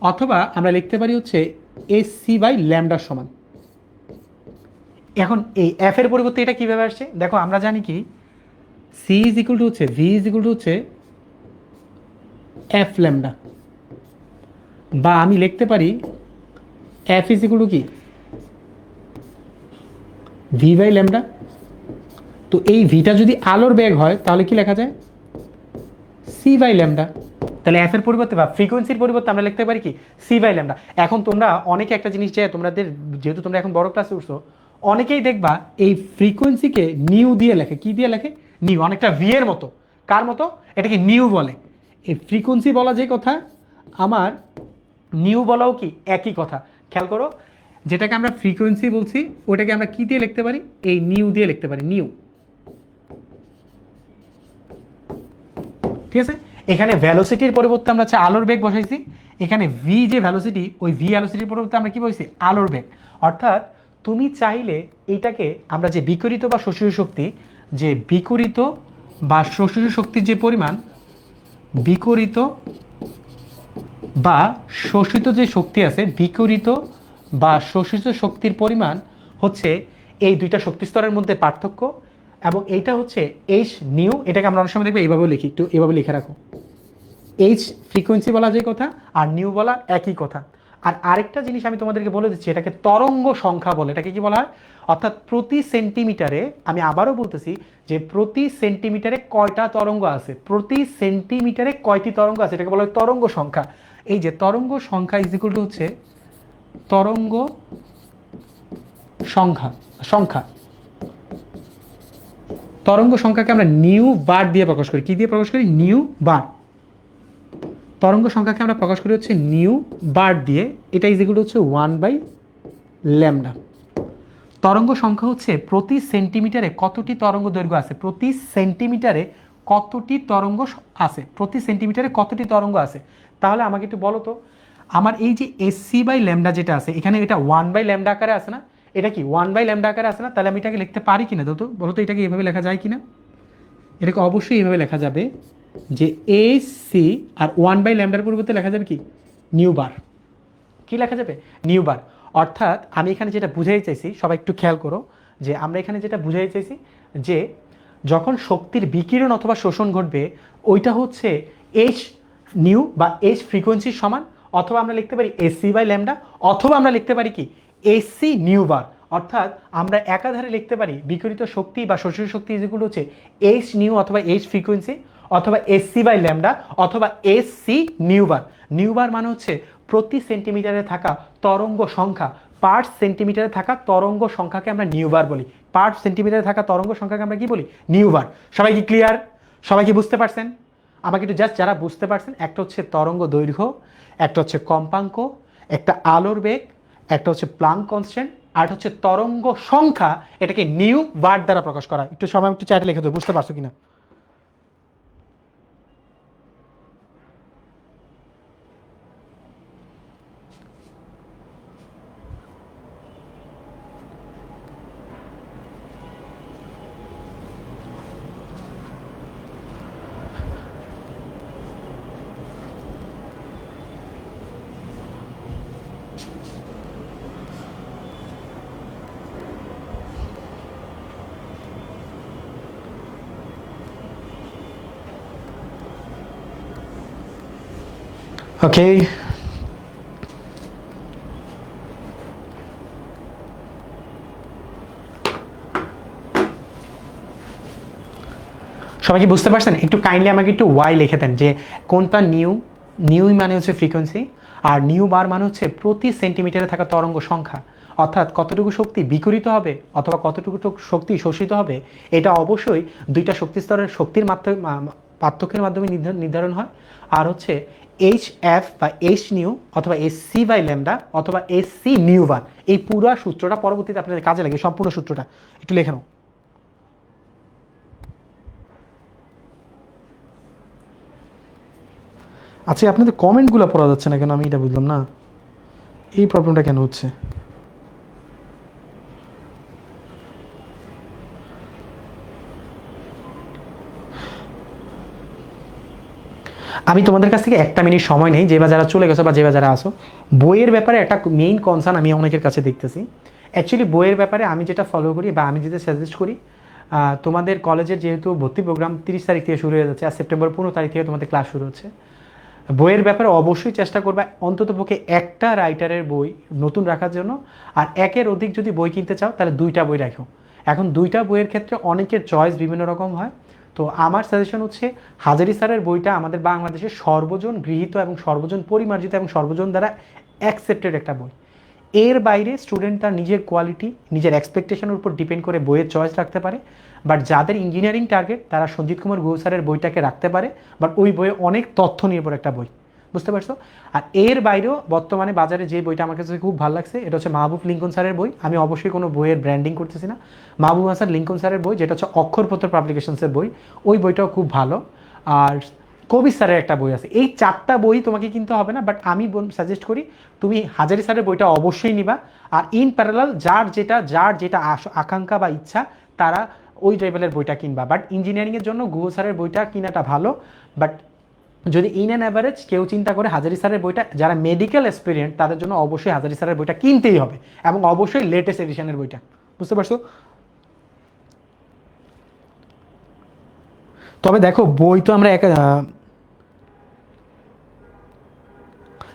অথবা আমরা লিখতে পারি হচ্ছে hc/ল্যামডার সমান। এখন এই এফ এর পরিবর্তে এটা কিভাবে আসছে, দেখো আমরা জানি কি c হচ্ছে v হচ্ছে f ল্যামডা, বা আমি লিখতে পারি f কি ভি বাই ল্যামডা। তো এই ভিটা যদি আলোর বেগ হয় তাহলে কি লেখা যায়? C by lambda. তাহলে এফ এর পরিবর্তে বা ফ্রিকোয়েন্সির পরিবর্তে আমরা লিখতে পারি কি? C by lambda. এখন তোমরা অনেকে একটা জিনিস যে তোমাদের, যেহেতু তোমরা এখন বড় ক্লাসে উঠছো, অনেকেই দেখবা এই ফ্রিকোয়েন্সিকে নিউ দিয়ে লেখে। কি দিয়ে লেখে? নিউ। অনেকটা ভি এর মতো। কার মতো? এটাকে নিউ বলে। এই ফ্রিকোয়েন্সি বলা যে কথা, আমার নিউ বলাও কি একই কথা। খেয়াল করো, যেটাকে আমরা ফ্রিকোয়েন্সি বলছি ওটাকে আমরা কি দিয়ে লিখতে পারি? এই নিউ দিয়ে লিখতে পারি, নিউ। ঠিক আছে? এখানে ভ্যালোসিটির পরিবর্তে আমরা হচ্ছে আলোর বেগ বসাইছি। এখানে ভি যে ভ্যালোসিটি, ওই ভি ভ্যালোসিটির পরিবর্তে আমরা কি বলছি? আলোর বেগ। অর্থাৎ তুমি চাইলে এইটাকে আমরা যে বিকিরিত বা শোষিত শক্তি, যে বিকিরিত বা শোষিত শক্তির যে পরিমাণ, বিকিরিত বা শোষিত যে শক্তি আছে, বিকিরিত বা শোষিত শক্তির পরিমাণ হচ্ছে এই দুইটা শক্তি স্তরের মধ্যে পার্থক্য, এবং এইটা হচ্ছে এইচ নিউ। এটাকে আমরা অনেক সময় দেখবো এইভাবে লিখি, একটু এভাবে লিখে রাখো। এইচ ফ্রিকোয়েন্সি বলা যে কথা, আর নিউ বলা একই কথা। আর আরেকটা জিনিস আমি তোমাদেরকে বলে দিচ্ছি, এটাকে তরঙ্গ সংখ্যা বলে। এটাকে কি বলা হয়? অর্থাৎ প্রতি সেন্টিমিটারে, আমি আবারও বলতেছি যে প্রতি সেন্টিমিটারে কয়টা তরঙ্গ আছে, প্রতি সেন্টিমিটারে কয়টি তরঙ্গ আছে, এটাকে বলা হয় তরঙ্গ সংখ্যা। এই যে তরঙ্গ সংখ্যা ইজ ইকুয়াল টু হচ্ছে তরঙ্গ সংখ্যা। সংখ্যা তরঙ্গ সংখ্যাকে আমরা নিউ বার দিয়ে প্রকাশ করি। কি দিয়ে প্রকাশ করি? নিউ বার। তরঙ্গ সংখ্যাকে আমরা প্রকাশ করি হচ্ছে নিউ বার দিয়ে। এটা ইজ ইকুয়াল টু হচ্ছে 1/λ। তরঙ্গ সংখ্যা হচ্ছে প্রতি সেন্টিমিটারে কতটি তরঙ্গ দৈর্ঘ্য আছে, প্রতি সেন্টিমিটারে কতটি তরঙ্গ আছে, প্রতি সেন্টিমিটারে কতটি তরঙ্গ আছে। তাহলে আমাকে একটু বলো তো, আমার এই যে এসসি বাই ল্যামডা যেটা আছে এখানে, এটা 1/λ আকারে আছে না? এটা কি 1/λ আকারে আছে না? তাহলে আমি এটাকে লিখতে পারি কিনা তো? বলো তো এটাকে এভাবে লেখা যায় কিনা? এটাকে অবশ্যই এভাবে লেখা যাবে যে এসি, আর 1/λ পরিবর্তে লেখা যাবে কি? নিউ বার। কি লেখা যাবে? নিউ বার। অর্থাৎ আমি এখানে যেটা বুঝাই চাইছি, সবাই একটু খেয়াল করো, যে আমরা এখানে যেটা বুঝাই চাইছি যে যখন শক্তির বিকিরণ অথবা শোষণ ঘটবে, ওইটা হচ্ছে এইচ নিউ বা এইচ ফ্রিকোয়েন্সির সমান, অথবা আমরা লিখতে পারি এসি বাই ল্যামডা, অথবা আমরা লিখতে পারি কি? এসি নিউ বার। অর্থাৎ আমরা একাধারে লিখতে পারি বিকিরিত শক্তি বা শোষিত শক্তি যেগুলো হচ্ছে এইচ নিউ অথবা এইচ ফ্রিকোয়েন্সি, অথবা এসসি বাই ল্যামডা, অথবা এসসি নিউ বার। নিউ বার মানে হচ্ছে প্রতি সেন্টিমিটারে থাকা তরঙ্গ সংখ্যা, পার সেন্টিমিটারে থাকা তরঙ্গ সংখ্যাকে আমরা নিউ বার বলি। পার সেন্টিমিটারে থাকা তরঙ্গ সংখ্যাকে আমরা কি বলি? নিউ বার। সবাই কি ক্লিয়ার? সবাই কি বুঝতে পারছেন? আমাকে একটু জাস্ট যারা বুঝতে পারছেন, একটা হচ্ছে তরঙ্গ দৈর্ঘ্য, একটা হচ্ছে কম্পাঙ্ক, একটা আলোর বেগ, একটা হচ্ছে প্লাঙ্ক কনস্ট্যান্ট, আর হচ্ছে তরঙ্গ সংখ্যা, এটাকে নিউ বার দ্বারা প্রকাশ করা। একটু সময় একটু চ্যাটে লিখে দেবো, বুঝতে পারছো কিনা? ওকে, সবাই কি বুঝতে পারছেন? একটু কাইন্ডলি আমাকে একটু ওয়াই লিখে দেন, যে কোনটা নিউ। নিউ মানে হচ্ছে ফ্রিকোয়েন্সি, আর নিউ বার মানে হচ্ছে প্রতি সেন্টিমিটারে থাকা তরঙ্গ সংখ্যা। অর্থাৎ কতটুকু শক্তি বিকিরিত হবে অথবা কতটুকু শক্তি শোষিত হবে, এটা অবশ্যই দুইটা শক্তি স্তরের শক্তির পার্থক্যের মাধ্যমে নির্ধারণ হয়। আর হচ্ছে এইচ এফ বা এইচ নিউ, অথবা এস সি বাই ল্যামডা, অথবা এস সি নিউ বার। এই পুরো সূত্রটা পরবর্তীতে আপনাদের কাজে লাগে, সম্পূর্ণ সূত্রটা একটু লেখে নাও। আচ্ছা, আপনাদের কমেন্টগুলো পড়া যাচ্ছে না কেন? আমি এটা বুঝলাম না, এই প্রবলেমটা কেন হচ্ছে। আমি তোমাদের কাছ থেকে একটা মিনিট সময় নেই, যে বা যারা চলে গেছো বা যে বা যারা আসো, বইয়ের ব্যাপারে একটা মেইন কনসার্ন আমি অনেকের কাছে দেখতেছি। অ্যাকচুয়ালি বইয়ের ব্যাপারে আমি যেটা ফলো করি বা আমি যেটা সাজেস্ট করি, তোমাদের কলেজের যেহেতু ভর্তি প্রোগ্রাম 30 তারিখ থেকে শুরু হয়ে যাচ্ছে, আর সেপ্টেম্বর 15 তারিখ থেকে তোমাদের ক্লাস শুরু হচ্ছে, বইয়ের ব্যাপারে অবশ্যই চেষ্টা করবা অন্ততপক্ষে একটা রাইটারের বই নতুন রাখার জন্য। আর একের অধিক যদি বই কিনতে চাও তাহলে 2টা বই রাখো। এখন দুইটা বইয়ের ক্ষেত্রে অনেকের চয়েস বিভিন্ন রকম হয়। তো আমার সাজেশন হচ্ছে হাজারি স্যারের বইটা আমাদের বাংলাদেশের সর্বজন গৃহীত এবং সর্বজন পরিমার্জিত এবং সর্বজন দ্বারা অ্যাকসেপ্টেড একটা বই। এর বাইরে স্টুডেন্ট তার নিজের কোয়ালিটি, নিজের এক্সপেকটেশনের উপর ডিপেন্ড করে বইয়ের চয়েস রাখতে পারে। বাট যাদের ইঞ্জিনিয়ারিং টার্গেট তারা সঞ্জিত কুমার গুহ স্যারের বইটাকে রাখতে পারে, বাট ওই বইয়ে অনেক তথ্য নির্ভর একটা বই, বুঝতে পারছো? আর এর বাইরেও বর্তমানে বাজারে যে বইটা আমার কাছে খুব ভালো লাগছে, এটা হচ্ছে মাহবুব লিঙ্কন স্যারের বই। আমি অবশ্যই কোনো বইয়ের ব্র্যান্ডিং করতেছি না, মাহবুব হাসান লিঙ্কন স্যারের বই, যেটা হচ্ছে অক্ষরপত্র পাবলিকেশনসের বই, ওই বইটাও খুব ভালো। আর কবি স্যারের একটা বই আছে। এই 4টা বই তোমাকে কিনতে হবে না, বাট আমি সাজেস্ট করি তুমি হাজারি স্যারের বইটা অবশ্যই নিবা। আর ইন প্যারালাল যার যেটা আকাঙ্ক্ষা বা ইচ্ছা তারা ওই লেভেলের বইটা কিনবা। বাট ইঞ্জিনিয়ারিংয়ের জন্য গুহ স্যারের বইটা কিনাটা ভালো। বাট যদি ইন অ্যান অ্যাভারেজ কেউ চিন্তা করে হাজারি স্যারের বইটা, যারা মেডিকেল এক্সপিরিয়েন্ট তাদের জন্য অবশ্যই হাজারি স্যারের বইটা কিনতেই হবে, এবং অবশ্যই লেটেস্ট এডিশনের বইটা, বুঝতে পারছো? তবে দেখো বই তো আমরা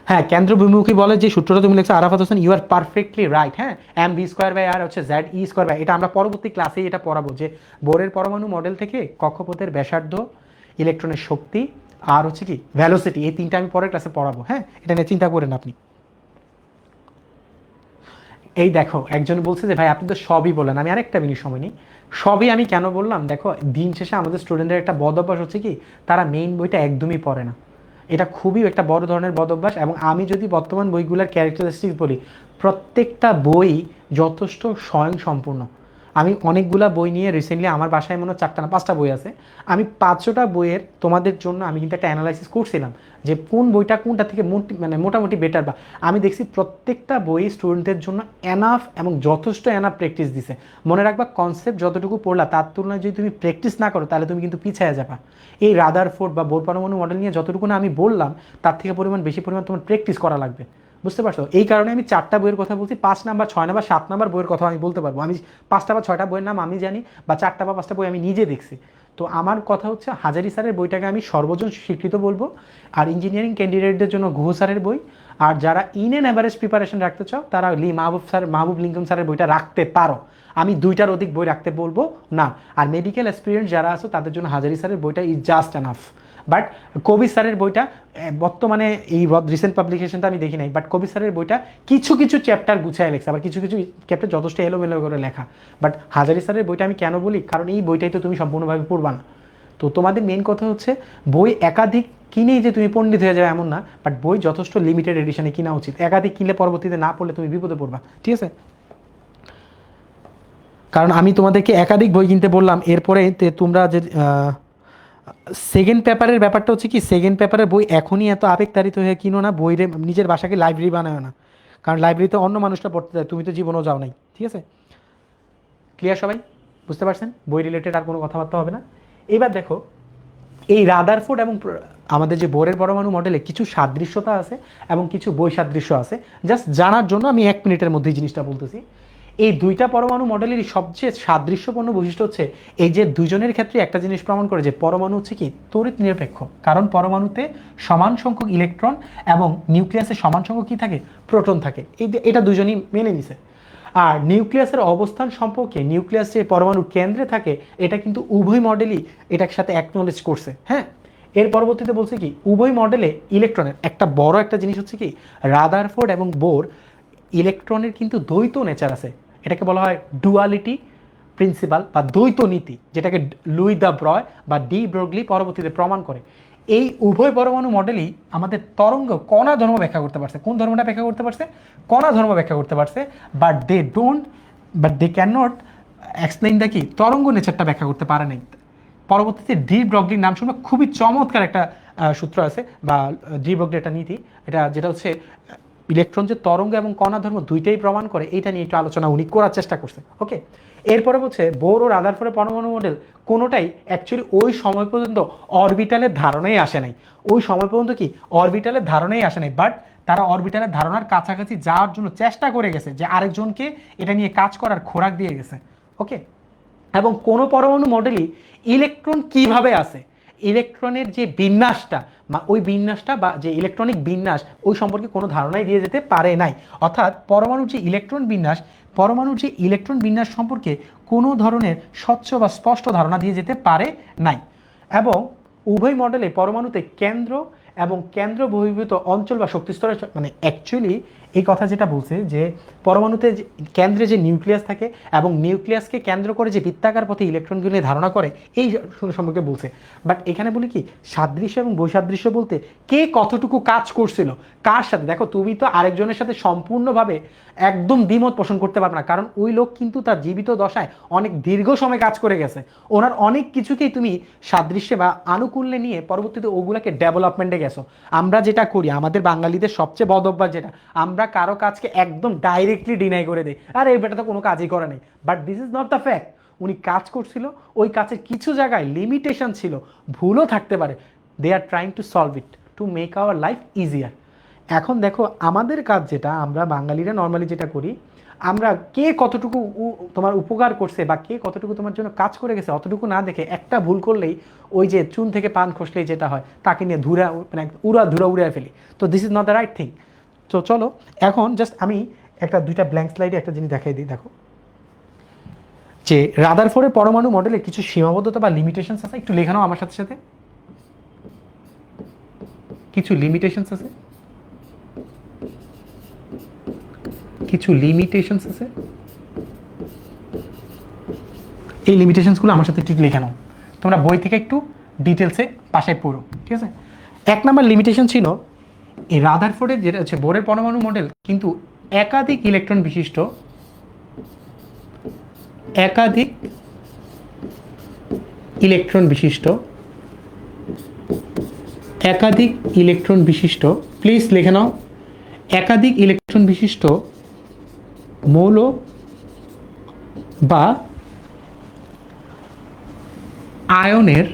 হ্যাঁ, কেন্দ্রবিমুখী বলে যে সূত্রটা তুমি লিখছো Arafat Hossain, you are perfectly right. হ্যাঁ, M V square by R হচ্ছে জেড ই স্কোয়ার বাই, এটা আমরা পরবর্তী ক্লাসে এটা পড়াবো যে বোরের পরমাণু মডেল থেকে কক্ষপথের ব্যাসার্ধ, ইলেকট্রনের শক্তি, আর হচ্ছে কি ভ্যালোসিটি, এই 3টা আমি পরের ক্লাসে পড়াবো। হ্যাঁ, এটা নিয়ে চিন্তা করেন আপনি। এই দেখো একজন বলছে যে ভাই আপনি তো সবই বলেন, আমি আরেকটা মিনিট সময় নিই। সবই আমি কেন বললাম, দেখো দিন শেষে আমাদের স্টুডেন্টদের একটা বদ অভ্যাস হচ্ছে কি, তারা মেইন বইটা একদমই পড়ে না। এটা খুবই একটা বড় ধরনের বদ অভ্যাস। এবং আমি যদি বর্তমান বইগুলোর ক্যারেক্টারিস্টিক্স বলি, প্রত্যেকটা বই যথেষ্ট স্বয়ংসম্পূর্ণ। আমি অনেকগুলা বই নিয়ে রিসেন্টলি আমার বাসায় মনে হয় 4টা না 5টা বই আছে। আমি 5টা বইয়ের তোমাদের জন্য আমি কিন্তু একটা অ্যানালাইসিস করছিলাম যে কোন বইটা কোনটা থেকে মানে মোটামুটি বেটার। বা আমি দেখছি প্রত্যেকটা বই স্টুডেন্টদের জন্য এনাফ এবং যথেষ্ট এনাফ প্র্যাকটিস দিছে। মনে রাখবা, কনসেপ্ট যতটুকু পড়লা তার তুলনায় যদি তুমি প্র্যাকটিস না করো তাহলে তুমি কিন্তু পিছিয়ে যাবা। এই রাদারফোর্ড বা বোর পরমাণু মডেল নিয়ে যতটুকু না আমি বললাম, তার থেকে বেশি পরিমাণ তোমার প্র্যাকটিস করা লাগবে, বুঝতে পারছো? এই কারণে আমি 4টা বইয়ের কথা বলছি, 5 নাম্বার 6 নাম্বার 7 নাম্বার বইয়ের কথা আমি বলতে পারবো। আমি 5টা বা 6টা বইয়ের নাম আমি জানি, বা 4টা বা 5টা বই আমি নিজে দেখছি। তো আমার কথা হচ্ছে হাজারি স্যারের বইটাকে আমি সর্বজন স্বীকৃত বলবো। আর ইঞ্জিনিয়ারিং ক্যান্ডিডেটদের জন্য গুহ স্যারের বই। আর যারা ইন অ্যান অ্যাভারেজ প্রিপারেশন রাখতে চাও তারা মাহবুব লিঙ্কন স্যারের বইটা রাখতে পারো। আমি 2টার অধিক বই রাখতে বলবো না। আর মেডিকেল এক্সপিরিয়েন্স যারা আছে তাদের জন্য হাজারি স্যারের বইটা ইজ জাস্ট এনাফ। বাট কবি স্যারের বইটা বর্তমানে এই রিসেন্ট পাবলিকেশনটা আমি দেখি নাই, বাট কবি স্যারের বইটা কিছু কিছু চ্যাপ্টার গুছায় লেখা, আবার কিছু কিছু চ্যাপ্টার যথেষ্ট এলোমেলো করে লেখা। বাট হাজারি স্যারের বইটা আমি কেন বলি, কারণ এই বইটাই তো তুমি সম্পূর্ণভাবে পড়বা না। তো তোমাদের মেন কথা হচ্ছে বই একাধিক কিনেই যে তুমি পণ্ডিত হয়ে যাবে এমন না, বাট বই যথেষ্ট লিমিটেড এডিশনে কিনা উচিত। একাধিক কিনলে পরবর্তীতে না পড়লে তুমি বিপদে পড়বা, ঠিক আছে? কারণ আমি তোমাদেরকে একাধিক বই কিনতে বললাম, এরপরে তোমরা যে সেকেন্ড পেপারের ব্যাপারটা হচ্ছে কি, সেকেন্ড পেপারের বই এখনই এত আবেগতাড়িত হয়ে কিনো না, বইরে নিজের বাসাকে লাইব্রেরি বানায় না। কারণ লাইব্রেরিতে অন্য মানুষটা পড়তে যায়, তুমি তো জীবনেও যাও নাই, ঠিক আছে? ক্লিয়ার সবাই? বুঝতে পারছেন? বই রিলেটেড আর কোনো কথাবার্তা হবে না। এবার দেখো, এই রাদারফোর্ড এবং আমাদের যে বোরের পরমাণু মডেলে কিছু সাদৃশ্যতা আছে এবং কিছু বৈসাদৃশ্য আছে। জাস্ট জানার জন্য আমি 1 মিনিটের মধ্যেই জিনিসটা বলতেছি। এই 2টা পরমাণু মডেলেরই সবচেয়ে সাদৃশ্যপূর্ণ বৈশিষ্ট্য হচ্ছে এই যে দুজনের ক্ষেত্রে একটা জিনিস প্রমাণ করে যে পরমাণু হচ্ছে কি তড়িৎ নিরপেক্ষ। কারণ পরমাণুতে সমান সংখ্যক ইলেকট্রন এবং নিউক্লিয়াসে সমান সংখ্যক কি থাকে, প্রোটন থাকে। এটা দুজনই মেনে নিছে। আর নিউক্লিয়াসের অবস্থান সম্পর্কে, নিউক্লিয়াস যে পরমাণুর কেন্দ্রে থাকে, এটা কিন্তু উভয় মডেলই এটার সাথে অ্যাকনোলেজ করছে। হ্যাঁ, এর পরবর্তীতে বলছে কি উভয় মডেলে ইলেকট্রনের একটা বড় একটা জিনিস হচ্ছে কি, রাদারফোর্ড এবং বোর ইলেকট্রনের কিন্তু দ্বৈত নেচার আছে। এটাকে বলা হয় ডুয়ালিটি প্রিন্সিপাল বা দ্বৈত নীতি, যেটাকে লুই দ্য ব্রয় বা ডি ব্রগলি পরবর্তীতে প্রমাণ করে। এই উভয় পরমাণু মডেলই আমাদের তরঙ্গ কণা ধর্ম ব্যাখ্যা করতে পারছে। কোন ধর্মটা ব্যাখ্যা করতে পারছে? কণা ধর্ম ব্যাখ্যা করতে পারছে। But they can not explain the কি তরঙ্গ নেচারটা ব্যাখ্যা করতে পারে নাই। পরবর্তীতে ডি ব্রগলির নাম শুনবে, খুবই চমৎকার একটা সূত্র আছে বা ডি ব্রগলি একটা নীতি, এটা যেটা হচ্ছে ইলেকট্রন যে তরঙ্গ এবং কণা ধর্ম দুইটাই প্রমাণ করে, এইটা নিয়ে একটু আলোচনা উনি করার চেষ্টা করছে। ওকে, এরপরে বলছে বোর ও রাদারফোর্ডের পরমাণু মডেল কোনোটাই অ্যাকচুয়ালি ওই সময় পর্যন্ত অরবিটালের ধারণাই আসে নাই। ওই সময় পর্যন্ত কি অরবিটালের ধারণাই আসে নাই, বাট তারা অরবিটালের ধারণার কাছাকাছি যাওয়ার জন্য চেষ্টা করে গেছে, যে আরেকজনকে এটা নিয়ে কাজ করার খোরাক দিয়ে গেছে। ওকে, এবং কোনো পরমাণু মডেলই ইলেকট্রন কিভাবে আসে ইলেকট্রনের যে বিন্যাসটা ওই বিন্যাসটা বা যে ইলেকট্রনিক বিন্যাস ওই সম্পর্কে কোনো ধারণাই দিয়ে যেতে পারে নাই। অর্থাৎ পরমাণুর যে ইলেকট্রন বিন্যাস সম্পর্কে কোনো ধরনের স্বচ্ছ বা স্পষ্ট ধারণা দিয়ে যেতে পারে নাই। এবং উভয় মডেলে পরমাণুতে কেন্দ্র এবং কেন্দ্র বহির্ভূত অঞ্চল বা শক্তিস্তরের মানে অ্যাকচুয়ালি এই কথা যেটা বলছে যে পরমাণুতে কেন্দ্রে যে নিউক্লিয়াস থাকে এবং নিউক্লিয়াসকে কেন্দ্র করে যে বৃত্তাকার পথে ইলেকট্রনগুলি ধারণা করে এই সম্পর্কে বলছে। বাট এখানে বলি কি সাদৃশ্য এবং বৈসাদৃশ্য বলতে কে কতটুকু কাজ করছিল কার সাথে। দেখো তুমি তো আরেকজনের সাথে সম্পূর্ণভাবে একদম দ্বিমত পোষণ করতে পারবে না, কারণ ওই লোক কিন্তু তার জীবিত দশায় অনেক দীর্ঘ সময় কাজ করে গেছে। ওনার অনেক কিছুকেই তুমি সাদৃশ্যে বা আনুকূল্যে নিয়ে পরবর্তীতে ওগুলাকে ডেভেলপমেন্টে গেছো। আমরা যেটা করি আমাদের বাঙালিদের সবচেয়ে বদ অভ্যাস যেটা, আমরা কারো কাজকে একদম ডাইরেক্টলি ডিনাই করে দিই, আর এই বেটা তো কোনো কাজই করে নাই। But this is not the fact. উনি কাজ করছিল, ওই কাজের কিছু জায়গায় লিমিটেশন ছিল, ভুলও থাকতে পারে। They are trying to solve it to make our life easier. এখন দেখো আমাদের কাজ যেটা, আমরা বাঙালিরা নর্মালি যেটা করি, আমরা কে কতটুকু তোমার উপকার করছে বা কে কতটুকু তোমার জন্য কাজ করে গেছে অতটুকু না দেখে একটা ভুল করলেই ওই যে চুন থেকে পান খসলেই যেটা হয় তাকে নিয়ে মানে ধুরা উড়ে ফেলি। তো this is not the right thing. তো চলো এখন জাস্ট আমি দুইটা ব্ল্যাঙ্ক স্লাইডে একটা জিনিস দেখাই দিই। দেখো যে রাদারফোর্ডের পরমাণু মডেলে কিছু সীমাবদ্ধতা বা লিমিটেশনস আছে, একটু লেখানো আমার সাথে সাথে। কিছু লিমিটেশনস আছে, এই লিমিটেশনসগুলো আমার সাথে একটু লিখে নাও। তোমরা বই থেকে একটু ডিটেলসে বাসায় পড়ো, ঠিক আছে। 1 নম্বর লিমিটেশন ছিল এই রাদারফোর্ডের যেটা হচ্ছে বোরের পরমাণু মডেল কিন্তু একাধিক ইলেকট্রন বিশিষ্ট প্লিজ লিখে নাও, একাধিক ইলেকট্রন বিশিষ্ট মৌল বা আয়নের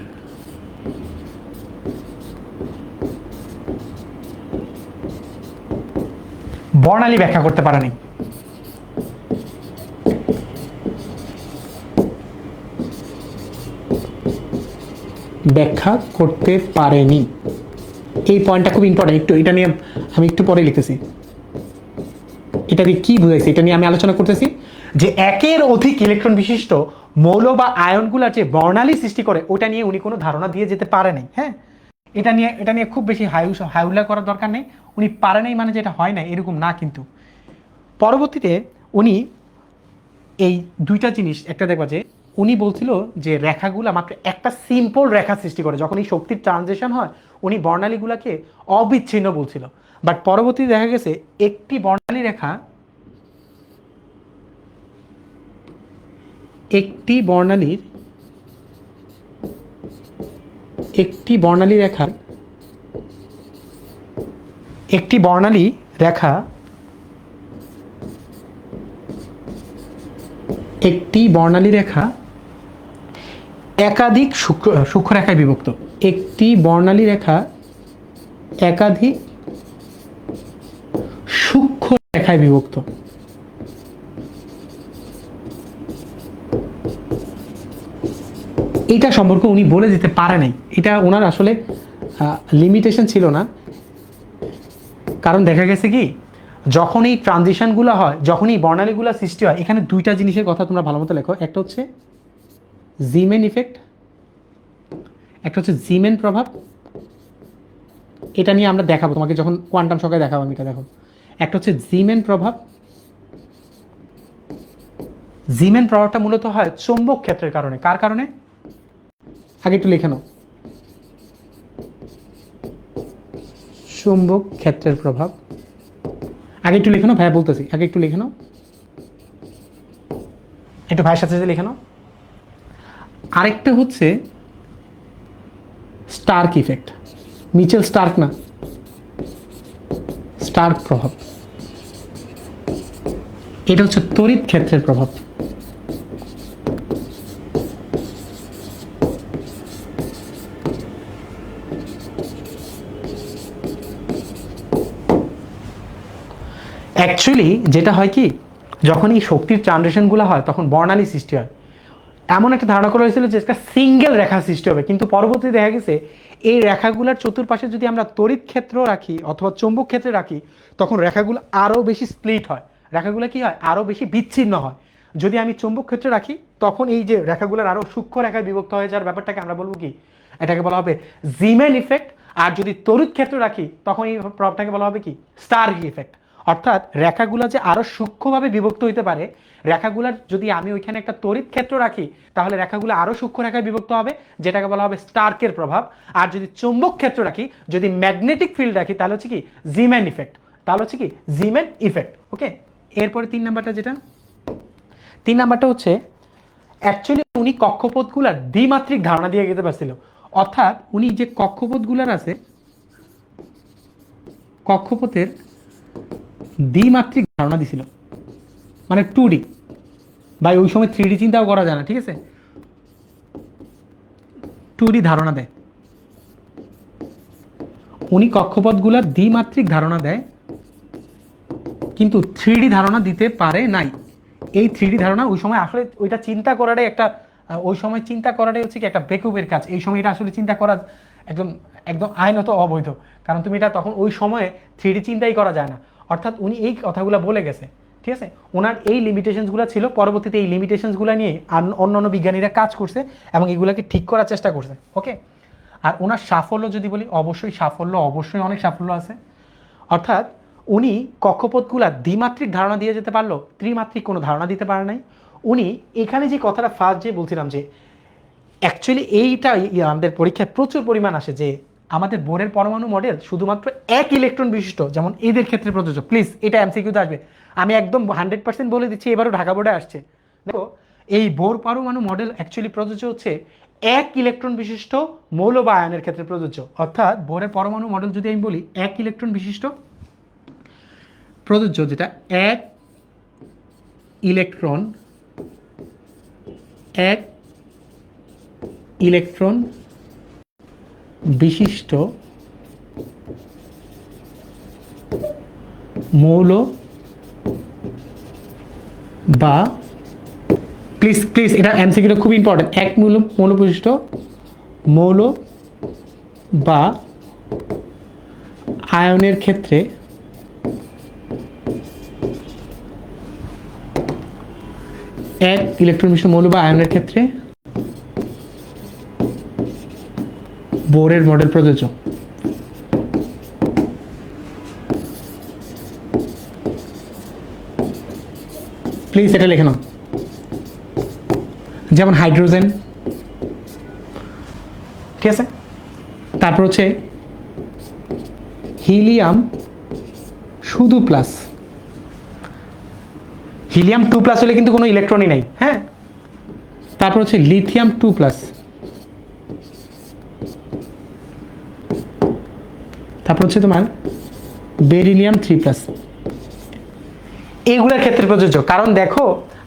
বর্ণালী ব্যাখ্যা করতে পারেনি। এই পয়েন্টটা খুব ইম্পর্টেন্ট, একটু এটা নিয়ে আমি একটু পরে লিখতেছি। এটা দিয়ে কি বুঝাইছি এটা নিয়ে আমি আলোচনা করতেছি যে একের অধিক ইলেকট্রন বিশিষ্ট মৌল বা আয়নগুলোর যে বর্ণালী সৃষ্টি করে ওটা নিয়ে উনি কোনো ধারণা দিয়ে যেতে পারে নাই। হ্যাঁ, এটা নিয়ে খুব বেশি হাইউলা করার দরকার নেই। উনি পারে নাই মানে যেটা হয় না এরকম না, কিন্তু পরবর্তীতে উনি এই দুইটা জিনিস একটা দেখবা যে উনি বলছিল যে রেখাগুলা মাত্র একটা সিম্পল রেখা সৃষ্টি করে। যখন এই শক্তির ট্রানজিশন হয় উনি বর্ণালীগুলাকে অবিচ্ছিন্ন বলছিল। বাট পরবর্তীতে দেখা গেছে একটি বর্ণালী রেখা একাধিক সূক্ষ্ম রেখায় বিভক্ত। একটি বর্ণালী রেখা একাধিক সূক্ষ্ম রেখায় বিভক্ত। এটা সম্পর্কে উনি বলে দিতে পারে নাই, এটা ওনার আসলে লিমিটেশন ছিল না। কারণ দেখা গেছে কি যখন এই ট্রানজিশনগুলো হয়, যখন এই বর্ণালীগুলো সৃষ্টি হয়, এখানে দুইটা জিনিসের কথা তোমরা ভালো মতো লেখো। একটা হচ্ছে জিমেন ইফেক্ট, একটা হচ্ছে জিমেন প্রভাব। এটা নিয়ে আমরা দেখাবো তোমাকে যখন কোয়ান্টাম সংখ্যায় দেখাবো আমি এটা দেখো। একটা হচ্ছে জিমেন প্রভাব। জিমেন প্রভাবটা মূলত হয় চৌম্বক ক্ষেত্রের কারণে। কার কারণে আগে একটু লিখে নাও, চৌম্বক ক্ষেত্রের প্রভাব। আগে একটু লিখে নাও, ভাইয়া বলতেছি, আগে একটু লিখে নাও, একটু ভাইয়ের সাথে সাথে লিখে নাও। আরেকটা হচ্ছে স্টার্ক ইফেক্ট, মিচেল স্টার্ক না, স্টার্ক প্রভাব। এটা হচ্ছে তড়িৎ ক্ষেত্রের প্রভাব। অ্যাকচুয়ালি যেটা হয় কি যখন এই শক্তির ট্রানজিশনগুলো হয় তখন বর্ণালী সৃষ্টি হয়। এমন একটা ধারণা করা হয়েছিল যে একটা সিঙ্গেল রেখা সৃষ্টি হবে, কিন্তু পরবর্তীতে দেখা গেছে এই রেখাগুলোর চতুর্পাশে যদি আমরা তড়িৎ ক্ষেত্র রাখি অথবা চৌম্বক ক্ষেত্রে রাখি, তখন রেখাগুলো আরও বেশি স্প্লিট হয়, রেখাগুলো কি হয় আরও বেশি বিচ্ছিন্ন হয়। যদি আমি চৌম্বক ক্ষেত্রে রাখি তখন এই যে রেখাগুলোর আরও সূক্ষ্ম রেখায় বিভক্ত হয়ে যাওয়ার ব্যাপারটাকে আমরা বলবো কি, এটাকে বলা হবে জিমেন ইফেক্ট। আর যদি তড়িৎ ক্ষেত্র রাখি তখন এই প্রভাবটাকে বলা হবে কি, স্টার্ক ইফেক্ট। অর্থাৎ রেখাগুলো যে আরো সূক্ষ্মভাবে বিভক্ত হইতে পারে, রেখাগুলোর যদি আমি ওইখানে একটা তড়িৎ ক্ষেত্র রাখি তাহলে রেখাগুলো আরো সূক্ষ্ম রেখায় বিভক্ত হবে, যেটাকে বলা হবে স্টার্কের প্রভাব। আর যদি চৌম্বক ক্ষেত্র রাখি, যদি ম্যাগনেটিক ফিল্ড রাখি, তাহলে হচ্ছে কি জিমেন ইফেক্ট, তাহলে হচ্ছে কি জিমেন ইফেক্ট। ওকে, এরপরে 3 নাম্বারটা, যেটা 3 নাম্বারটা হচ্ছে অ্যাকচুয়ালি উনি কক্ষপথগুলার দ্বিমাত্রিক ধারণা দিয়ে যেতে পারছিল। অর্থাৎ উনি যে কক্ষপথগুলার আছে, কক্ষপথের দ্বিমাত্রিক ধারণা দিছিল, মানে 2D। ভাই ওই সময় 3D চিন্তাও করা যায় না, ঠিক আছে, 2D ধারণা দেয়। উনি কক্ষপথগুলার দ্বিমাত্রিক ধারণা দেয় কিন্তু 3D ধারণা দিতে পারে নাই। এই 3D ধারণা ওই সময় আসলে ওইটা চিন্তা করাটাই একটা, ওই সময় চিন্তা করাটাই হচ্ছে কি একটা বেকুবের কাজ। এই সময় এটা আসলে চিন্তা করা একদম একদম আইনত অবৈধ, কারণ তুমি এটা তখন ওই সময়ে 3D চিন্তাই করা যায় না। অর্থাৎ উনি এই কথাগুলো বলে গেছে, ঠিক আছে। ওনার এই লিমিটেশনসগুলো ছিল, পরবর্তীতে এই লিমিটেশনসগুলো নিয়ে অন্যান্য বিজ্ঞানীরা কাজ করছে এবং এগুলোকে ঠিক করার চেষ্টা করছে। ওকে, আর ওনার সাফল্য যদি বলি, অবশ্যই সাফল্য, অবশ্যই অনেক সাফল্য আছে। অর্থাৎ উনি কক্ষপথগুলা দ্বিমাত্রিক ধারণা দিয়ে যেতে পারলো, ত্রিমাত্রিক কোনো ধারণা দিতে পারে নাই। উনি এখানে যে কথাটা ফার্স্ট যে বলছিলাম যে অ্যাকচুয়ালি এইটা আমাদের পরীক্ষায় প্রচুর পরিমাণ আসে, যে আমাদের বোরের পরমাণু মডেল শুধুমাত্র এক ইলেকট্রন বিশিষ্ট, যেমন এদের ক্ষেত্রে প্রযোজ্য। প্লিজ এটা এমসিকিউতে আসবে, আমি একদম 100% বলে দিচ্ছি, এবারও ঢাকা বোর্ডে আসছে। দেখো, এই বোর পরমাণু মডেল অ্যাকচুয়ালি প্রযোজ্য হচ্ছে এক ইলেকট্রন বিশিষ্ট মৌল বা আয়নের ক্ষেত্রে প্রযোজ্য। অর্থাৎ বোরের পরমাণু মডেল যদি আমি বলি এক ইলেকট্রন বিশিষ্ট প্রযোজ্য, যেটা এক ইলেকট্রন বিশিষ্ট মৌল বা, প্লিজ প্লিজ এটা এমসিকিউটা খুব ইম্পর্টেন্ট, এক মৌল বিশিষ্ট মৌল বা আয়নের ক্ষেত্রে এক ইলেকট্রন বিশিষ্ট মৌল বা আয়নের ক্ষেত্রে বোরের মডেল প্রযোজ্য। প্লিজ এটা লিখে নাও। যেমন হাইড্রোজেন, ঠিক আছে, তারপর হচ্ছে হিলিয়াম শুধু প্লাস, হিলিয়াম 2+ হলে কিন্তু কোনো ইলেকট্রনই নাই, হ্যাঁ। তারপর হচ্ছে লিথিয়াম 2+, তারপর হচ্ছে তোমার বেরিলিয়াম 3+। এইগুলোর ক্ষেত্রে প্রযোজ্য, কারণ দেখো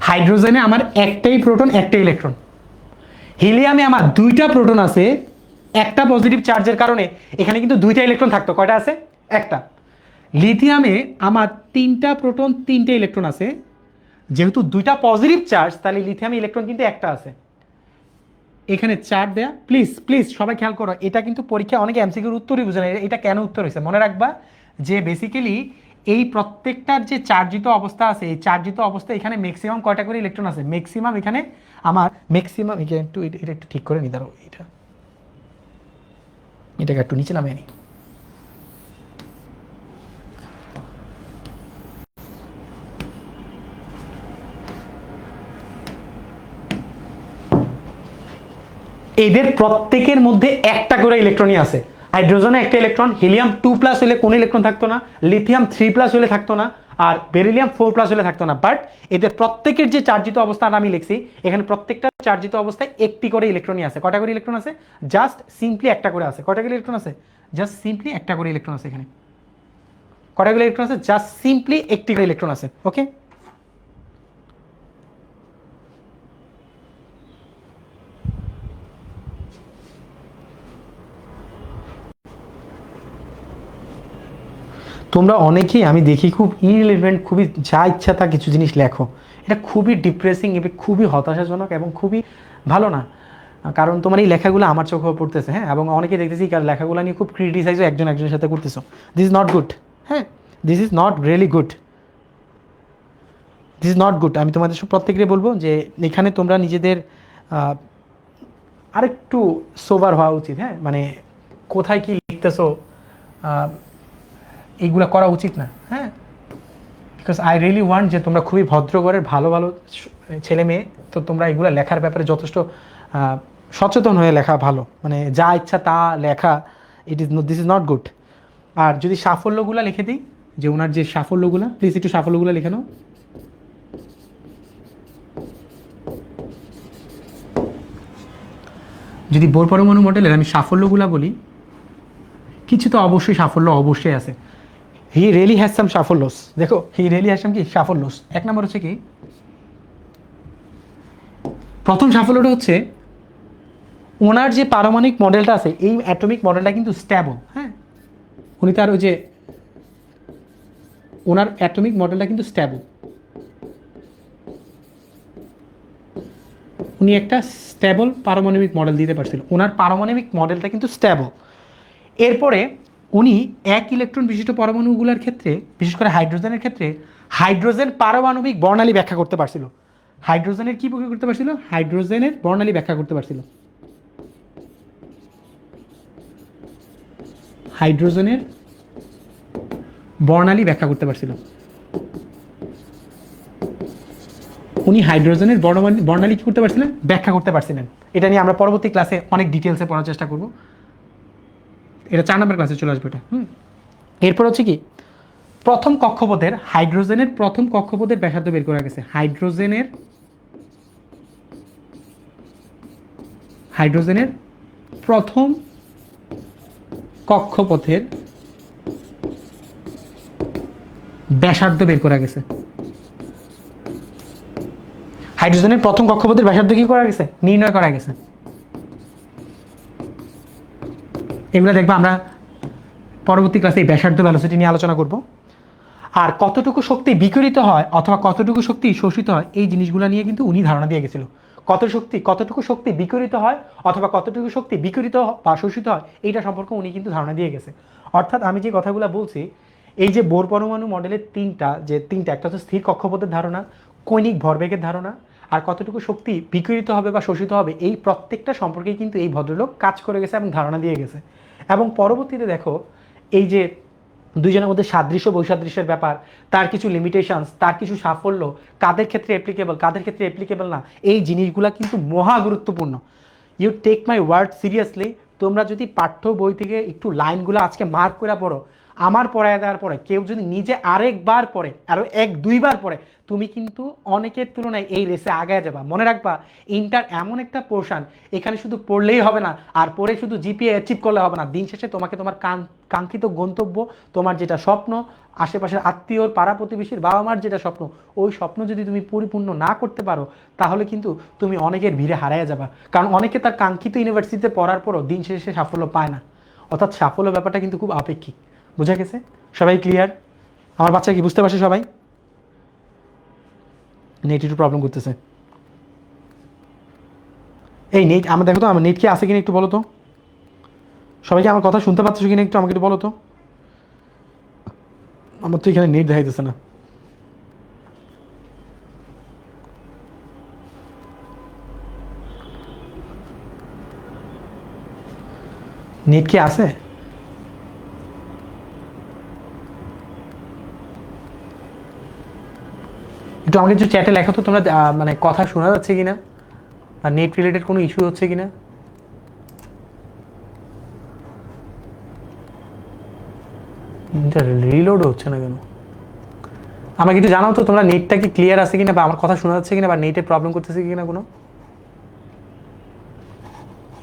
হাইড্রোজেনে আমার একটাই প্রোটন একটা ইলেকট্রন, হিলিয়ামে আমার দুইটা প্রোটন আছে, একটা পজিটিভ চার্জের কারণে এখানে কিন্তু দুইটা ইলেকট্রন থাকতো, কয়টা আছে, একটা। লিথিয়ামে আমার তিনটা প্রোটন তিনটা ইলেকট্রন আছে, যেহেতু দুইটা পজিটিভ চার্জ তাহলে লিথিয়ামে ইলেকট্রন কিন্তু একটা আছে। এখানে 4 দেয়া। প্লিজ প্লিজ সবাই খেয়াল করো, এটা কিন্তু পরীক্ষায় অনেকে এমসিকিউর উত্তরই বুঝে না, এটা কেন উত্তর হয়েছে মনে রাখবা, যে বেসিক্যালি এই প্রত্যেকটার যে চার্জিত অবস্থা আছে, এই চার্জিত অবস্থায় এখানে ম্যাক্সিমাম কয়টা করে ইলেকট্রন আছে, ম্যাক্সিমাম এখানে আমার ম্যাক্সিমাম, এটা একটু ঠিক করে নি, দাঁড়ো এটাকে একটু নিচে নামিয়ে নি। এদের প্রত্যেকের মধ্যে একটা করে ইলেকট্রনই আছে। হাইড্রোজেনে একটা ইলেকট্রন, হিলিয়াম 2+ হলে কোনো ইলেকট্রন থাকতো না, লিথিয়াম 3+ হলে থাকতো না, আর বেরিলিয়াম 4+ হলে থাকতো না। বাট এদের প্রত্যেকের যে চার্জিত অবস্থা আমি লিখছি, এখানে প্রত্যেকটা চার্জিত অবস্থায় একটি করে ইলেকট্রনই আছে। কয়টা করে ইলেকট্রন আছে, জাস্ট সিম্পলি একটা করে আছে। কয়টা করে ইলেকট্রন আছে, জাস্ট সিম্পলি একটা করে ইলেকট্রন আছে। এখানে কয়টা করে ইলেকট্রন আছে, জাস্ট সিম্পলি একটি করে ইলেকট্রন আছে। ওকে, তোমরা অনেকেই আমি দেখি খুব ইররিলেভেন্ট, খুবই যা ইচ্ছা তা কিছু জিনিস লেখো। এটা খুবই ডিপ্রেসিং এবং খুবই হতাশাজনক এবং খুবই ভালো না। কারণ তোমার এই লেখাগুলো আমার চোখে পড়তেছে, হ্যাঁ, এবং অনেকে দেখতেছি কারণ লেখাগুলো নিয়ে খুব ক্রিটিসাইজও একজন একজনের সাথে করতেছো। This is not good. হ্যাঁ, this is not really good, this is not good. আমি তোমাদের সব প্রত্যেককে বলবো যে এখানে তোমরা নিজেদের আরেকটু সোবার হওয়া উচিত। হ্যাঁ, মানে কোথায় কি লিখতেছো এইগুলো করা উচিত না। হ্যাঁ, বিকজ আই রিয়েলি ওয়ান্ট যে তোমরা খুবই ভদ্র ঘরের ভালো ভালো ছেলে মেয়ে, তো তোমরা এগুলো লেখার ব্যাপারে যথেষ্ট সচেতন হয়ে লেখা ভালো। মানে যা ইচ্ছা তা লেখা, দিস ইজ নট গুড। আর যদি সাফল্যগুলো লিখে দিই, যে ওনার যে সাফল্যগুলো, প্লিজ একটু সাফল্যগুলো লিখে নাও। যদি বোর পরমাণু মডেলের আমি সাফল্যগুলো বলি, কিছু তো অবশ্যই সাফল্য অবশ্যই আছে। হি রিয়েলি হ্যাজ সাম সাফল্যস। দেখো, হি রিয়েলি হ্যাজ সাম কি সাফল্যস। এক নম্বর হচ্ছে কি, প্রথম সাফল্যটা হচ্ছে ওনার যে পারমাণবিক মডেলটা আছে, এই অ্যাটমিক মডেলটা কিন্তু স্ট্যাবল। হ্যাঁ, উনি তার ওই যে ওনার অ্যাটমিক মডেলটা কিন্তু স্ট্যাবল। উনি একটা স্ট্যাবল পারমাণবিক মডেল দিতে পারছিল, ওনার পারমাণবিক মডেলটা কিন্তু স্ট্যাবল। এরপরে উনি এক ইলেকট্রন বিশিষ্ট পরমাণুগুলোর ক্ষেত্রে, বিশেষ করে হাইড্রোজেনের ক্ষেত্রে, হাইড্রোজেন পারমাণবিক বর্ণালী ব্যাখ্যা করতে পারছিল। হাইড্রোজেনের কি ব্যাখ্যা করতে পারছিল? হাইড্রোজেনের বর্ণালী ব্যাখ্যা করতে পারছিল। হাইড্রোজেনের বর্ণালী ব্যাখ্যা করতে পারছিল। উনি হাইড্রোজেনের বর্ণালী কি করতে পারছিলেন? ব্যাখ্যা করতে পারছিলেন। এটা নিয়ে আমরা পরবর্তী ক্লাসে অনেক ডিটেলসে পড়ার চেষ্টা করব। এটা 4 নম্বর ক্লাসে চলে আসবে এটা। এরপর হচ্ছে কি, প্রথম কক্ষপথের হাইড্রোজেনের প্রথম কক্ষপথের ব্যাসার্ধ বের করা গেছে। হাইড্রোজেনের প্রথম কক্ষপথের ব্যাসার্ধ বের করা গেছে। হাইড্রোজেনের প্রথম কক্ষপথের ব্যাসার্ধ কি করা গেছে? নির্ণয় করা গেছে। এগুলো দেখবো আমরা পরবর্তী ক্লাসে এই ব্যাসার্ধ ভ্যালোসিটি নিয়ে আলোচনা করব। আর কতটুকু শক্তি বিকিরিত হয় অথবা কতটুকু শক্তি শোষিত হয়, এই জিনিসগুলো নিয়ে কিন্তু উনি ধারণা দিয়ে গেছিল। কতটুকু শক্তি বিকিরিত হয় অথবা কতটুকু শক্তি বিকিরিত বা শোষিত হয়, এইটা সম্পর্কে উনি কিন্তু ধারণা দিয়ে গেছে। অর্থাৎ আমি যে কথাগুলো বলছি, এই যে বোর পরমাণু মডেলের তিনটা, একটা হচ্ছে স্থির কক্ষপথের ধারণা, কৌণিক ভরবেগের ধারণা, আর কতটুকু শক্তি বিকিরিত হবে বা শোষিত হবে, এই প্রত্যেকটা সম্পর্কে কিন্তু এই ভদ্রলোক কাজ করে গেছে এবং ধারণা দিয়ে গেছে। এবং পরবর্তীতে দেখো, এই যে দুইজনের মধ্যে সাদৃশ্য বৈসাদৃশ্যের ব্যাপার, তার কিছু লিমিটেশনস, তার কিছু সাফল্য, কাদের ক্ষেত্রে অ্যাপ্লিকেবল, কাদের ক্ষেত্রে অ্যাপ্লিকেবল না, এই জিনিসগুলো কিন্তু মহা গুরুত্বপূর্ণ। You take my word seriously. তোমরা যদি পাঠ্য বই থেকে একটু লাইনগুলো আজকে মার্ক করে পড়ো, আমার পড়ায় দেওয়ার পরে কেউ যদি নিজে আরেকবার পড়ে, আরও 1-2বার পড়ে, তুমি কিন্তু অনেকের তুলনায় এই রেসে আগায় যাবা। মনে রাখবা, ইন্টার এমন একটা পোর্শন, এখানে শুধু পড়লেই হবে না, আর পড়ে শুধু জিপিএ অ্যাচিভ করলে হবে না। দিন শেষে তোমাকে তোমার কাঙ্ক্ষিত গন্তব্য, তোমার যেটা স্বপ্ন, আশেপাশের আত্মীয়র, পাড়া প্রতিবেশীর, বাবা মার যেটা স্বপ্ন, ওই স্বপ্ন যদি তুমি পরিপূর্ণ না করতে পারো, তাহলে কিন্তু তুমি অনেকের ভিড়ে হারায় যাবা। কারণ অনেকে তার কাঙ্ক্ষিত ইউনিভার্সিটিতে পড়ার পরও দিন শেষে সাফল্য পায় না। অর্থাৎ সাফল্য ব্যাপারটা কিন্তু খুব আপেক্ষিক। বোঝা গেছে? সবাই ক্লিয়ার? আমার বাচ্চা কি বুঝতে পারছে সবাই? নেট একটু প্রবলেম করতেছে। এই নেট আমার দেখো তো, আমার নেট কি আছে কিনা একটু বলো তো। সবাইকে আমার কথা শুনতে পাচ্ছ কিনা একটু আমাকে একটু বলো তো। আমার তো এখানে নেট দেখাইতেছে না। নেট কি আছে? একটু আমাকে একটু চ্যাটে লেখো তো তোমরা, মানে কথা শোনা যাচ্ছে কিনা, আর নেট রিলেটেড কোনো ইস্যু হচ্ছে কিনা। রিলোড হচ্ছে না কেন? আমাকে একটু জানাও তো তোমরা, নেটটা কি ক্লিয়ার আছে কিনা, বা আমার কথা শোনা যাচ্ছে কিনা, বা নেটে প্রবলেম করতেছে কিনা কোনো।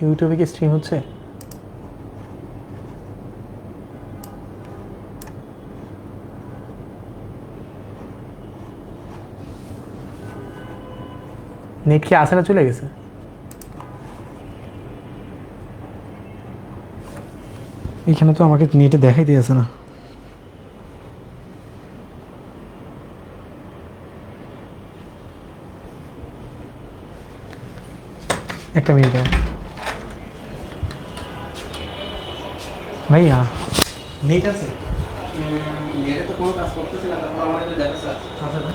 ইউটিউবে কি স্ট্রিম হচ্ছে? নেট কি আসে না চলে গেছে? এখানে তো আমাকে নেটে দেখাই দিয়েছে না। একটা মিনিট ভাইয়া, নেট আছে? নেটে তো কোনো কাজ করতেছি না, তারপর আমার এটা দেখা স্যার আছে না?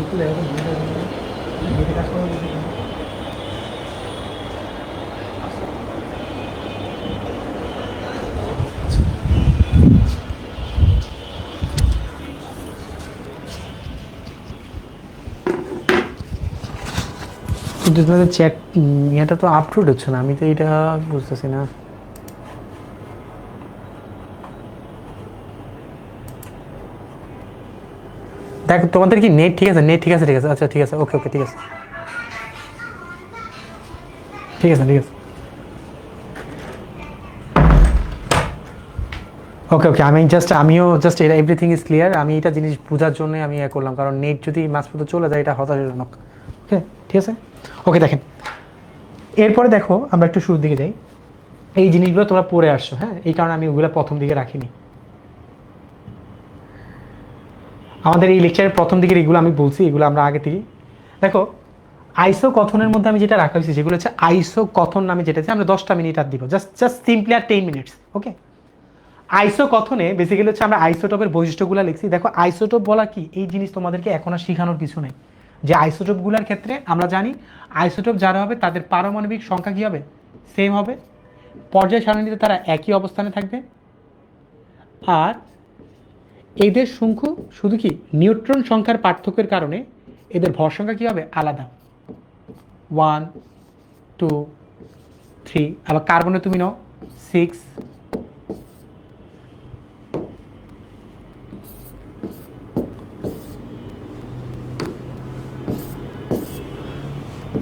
একটু দেখো, নেটে কাজ করো। কিন্তু তোমাদের চ্যাট এটা তো আপলোড হচ্ছে না, আমি তো এটা বুঝতেছি না। দেখো তোমাদের কি নেট ঠিক আছে? নেট ঠিক আছে, ঠিক আছে, আচ্ছা ঠিক আছে, ওকে ওকে, ঠিক আছে ঠিক আছে ঠিক আছে, ওকে ওকে। আমিও জাস্ট এটা এভরিথিং ইজ ক্লিয়ার। আমি এটা জিনিস বোঝার জন্য আমি করলাম, কারণ নেট যদি মাঝপথে চলে যায় এটা হতাশাজনক। ওকে ঠিক আছে, ওকে। দেখেন এরপরে দেখো আমরা একটু শুরুর দিকে যাই। এই জিনিসগুলো তোমরা পড়ে আসছো, হ্যাঁ, এই কারণে আমি ওগুলো প্রথম দিকে রাখিনি। আমাদের এই লেকচারের প্রথম দিকের এগুলো আমি বলছি, এগুলো আমরা আগে থেকে দেখো। আইসো কথনের মধ্যে আমি যেটা রাখা হয়েছে যেগুলো হচ্ছে আইসো কথন নামে, যেটা আমরা 10টা মিনিট আর দিব, জাস্ট সিম্পলি আর 10 মিনিটস। ওকে, আইসো কথনে বেসিক্যালি হচ্ছে আমরা আইসোটোপের বৈশিষ্ট্যগুলো লিখছি। দেখো আইসোটোপ বলা কি, এই জিনিস তোমাদেরকে এখন আর শেখানোর কিছু নেই। যে আইসোটোপগুলোর ক্ষেত্রে আমরা জানি আইসোটোপ যারা হবে তাদের পারমাণবিক সংখ্যা কী হবে? সেম হবে। পর্যায় সারণীতে তারা একই অবস্থানে থাকবে। আর এদের সংখ্য শুধু কি নিউট্রন সংখ্যার পার্থক্যের কারণে এদের ভর সংখ্যা কী হবে? আলাদা। 1 2 3। আবার কার্বনে তুমি নাও 6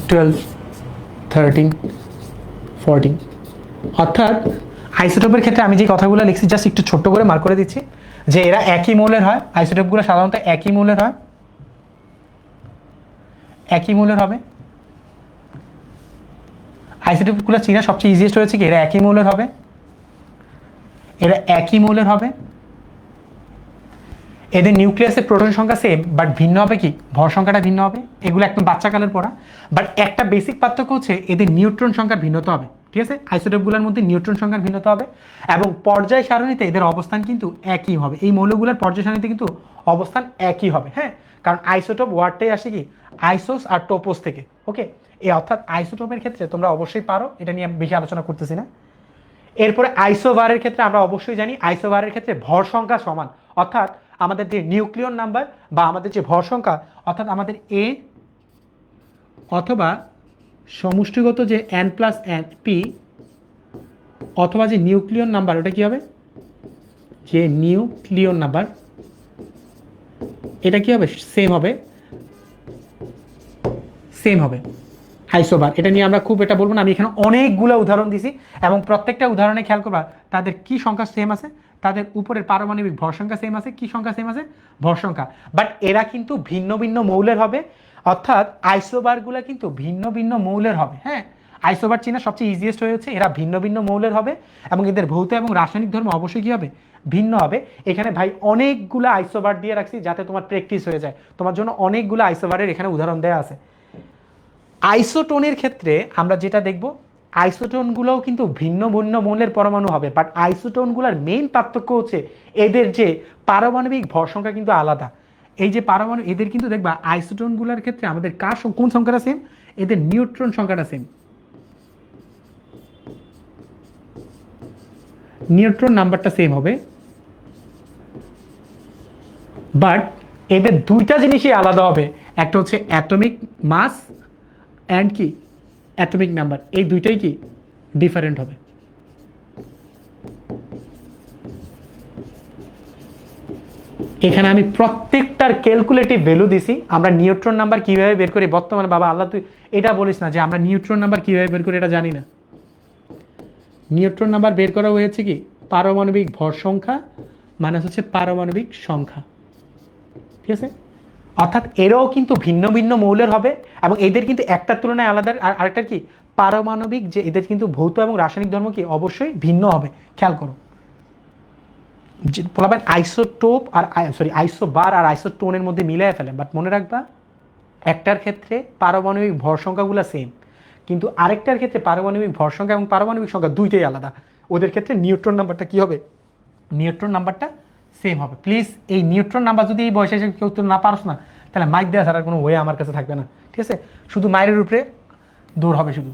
12 13 14। অর্থাৎ আইসোটোপের ক্ষেত্রে আমি যে কথাগুলো লিখছি জাস্ট একটু ছোট্ট করে মার্ক করে দিচ্ছি যে এরা একই মৌলের হয়। আইসোটোপগুলো সাধারণত একই মৌলের হয়, একই মৌলের হবে। আইসোটোপগুলো চিনা সবচেয়ে ইজিয়েস্ট হয়েছে কি, এরা একই মৌলের হবে, এরা একই মৌলের হবে। এদের নিউক্লিয়াসের প্রোটন সংখ্যা সেম, বাট ভিন্ন হবে কি, ভর সংখ্যাটা ভিন্ন হবে। এগুলো একদম বাচ্চাকালের পড়া। বাট একটা বেসিক পার্থক্য হচ্ছে এদের নিউট্রন সংখ্যার ভিন্নতা হবে। ঠিক আছে, আইসোটোপগুলোর মধ্যে নিউট্রন সংখ্যার ভিন্নতা হবে এবং পর্যায় সারণীতে এদের অবস্থান কিন্তু একই হবে। এই মৌলগুলোর পর্যায় সারণীতে কিন্তু অবস্থান একই হবে, হ্যাঁ, কারণ আইসোটোপ ওয়ার্ডটাই আসে কি আইসোস আর টোপোস থেকে। ওকে, এই অর্থাৎ আইসোটোপের ক্ষেত্রে তোমরা অবশ্যই পারো, এটা নিয়ে বেশি আলোচনা করতেছি না। এরপরে আইসোবারের ক্ষেত্রে আমরা অবশ্যই জানি আইসোবারের ক্ষেত্রে ভর সংখ্যা সমান, অর্থাৎ আমাদের যে নিউক্লিয়ন নাম্বার বা আমাদের যে ভর সংখ্যা, অর্থাৎ আমাদের এ অথবা সমষ্টিগত যে এন প্লাস এন পি অথবা যে নিউক্লিয়ন নাম্বার, ওটা কি হবে? যে নিউক্লিয়ন নাম্বার এটা কি হবে? সেম হবে, সেম হবে আইসোবার। এটা নিয়ে আমরা খুব এটা বলবো না, আমি এখানে অনেকগুলো উদাহরণ দিছি এবং প্রত্যেকটা উদাহরণে খেয়াল করবা তাদের কি সংখ্যা সেম আছে, তাদের উপরের পারমাণবিক ভর সংখ্যা সেম আছে। কি সংখ্যা সেম আছে? ভর সংখ্যা। বাট এরা কিন্তু ভিন্ন ভিন্ন মৌলের হবে, অর্থাৎ আইসোবারগুলো কিন্তু ভিন্ন ভিন্ন মৌলের হবে। হ্যাঁ, আইসোবার চিনা সবচেয়ে ইজিয়েস্ট হয়েছে, এরা ভিন্ন ভিন্ন মৌলের হবে এবং এদের ভৌত এবং রাসায়নিক ধর্ম অবশ্যই কী হবে? ভিন্ন হবে। এখানে ভাই অনেকগুলো আইসোবার দিয়ে রাখছি যাতে তোমার প্র্যাকটিস হয়ে যায়, তোমার জন্য অনেকগুলো আইসোবারের এখানে উদাহরণ দেওয়া আছে। আইসোটোনের ক্ষেত্রে আমরা যেটা দেখব, আইসোটোনগুলোও কিন্তু ভিন্ন ভিন্ন মৌলের পরমাণু হবে, বাট আইসোটোনগুলোর মেইন পার্থক্য হচ্ছে এদের যে পারমাণবিক ভর সংখ্যা কিন্তু আলাদা। এই যে পারমাণু এদের কিন্তু দেখবা আইসোটোনগুলোর ক্ষেত্রে আমাদের কোন সংখ্যাটা সেম? এদের নিউট্রন সংখ্যাটা সেম, নিউট্রন নাম্বারটা সেম হবে। বাট এদের দুইটা জিনিসই আলাদা হবে, একটা হচ্ছে অ্যাটমিক মাস অ্যান্ড কি অ্যাটমিক নাম্বার, এই দুইটাই কি ডিফারেন্ট হবে। এখানে আমি প্রত্যেকটার ক্যালকুলেটিভ ভ্যালু দিছি। আমরা নিউট্রন নাম্বার কিভাবে বের করি বর্তমানে, বাবা আল্লাহ তুই এটা বলিস না যে আমরা নিউট্রন নাম্বার কিভাবে বের করি এটা জানি না। নিউট্রন নাম্বার বের করা হয়েছে কি পারমাণবিক ভর সংখ্যা মানে হচ্ছে পারমাণবিক সংখ্যা। ঠিক আছে, অর্থাৎ এরাও কিন্তু ভিন্ন ভিন্ন মৌলের হবে এবং এদের কিন্তু একটার তুলনায় আলাদা। আর আরেকটার কি পারমাণবিক যে এদের কিন্তু ভৌত এবং রাসায়নিক ধর্ম কি অবশ্যই ভিন্ন হবে, খেয়াল করো। বলবেন আইসোটোপ আর আইসোবার আর আইসোটোনের মধ্যে মিলাই ফেলেন, বাট মনে রাখবা একটার ক্ষেত্রে পারমাণবিক ভর সংখ্যাগুলো সেম, কিন্তু আরেকটার ক্ষেত্রে পারমাণবিক ভর সংখ্যা এবং পারমাণবিক সংখ্যা দুইটাই আলাদা। ওদের ক্ষেত্রে নিউট্রন নাম্বারটা কী হবে? নিউট্রন নাম্বারটা সেম হবে। প্লিজ এই নিউট্রন নাম্বার যদি এই বয়সে এসে কেউ না পারস না, তাহলে মাইক দেওয়া ছাড়ার কোনো ওয়ে আমার কাছে থাকবে না, ঠিক আছে? শুধু মায়ের উপরে দৌড় হবে শুধু।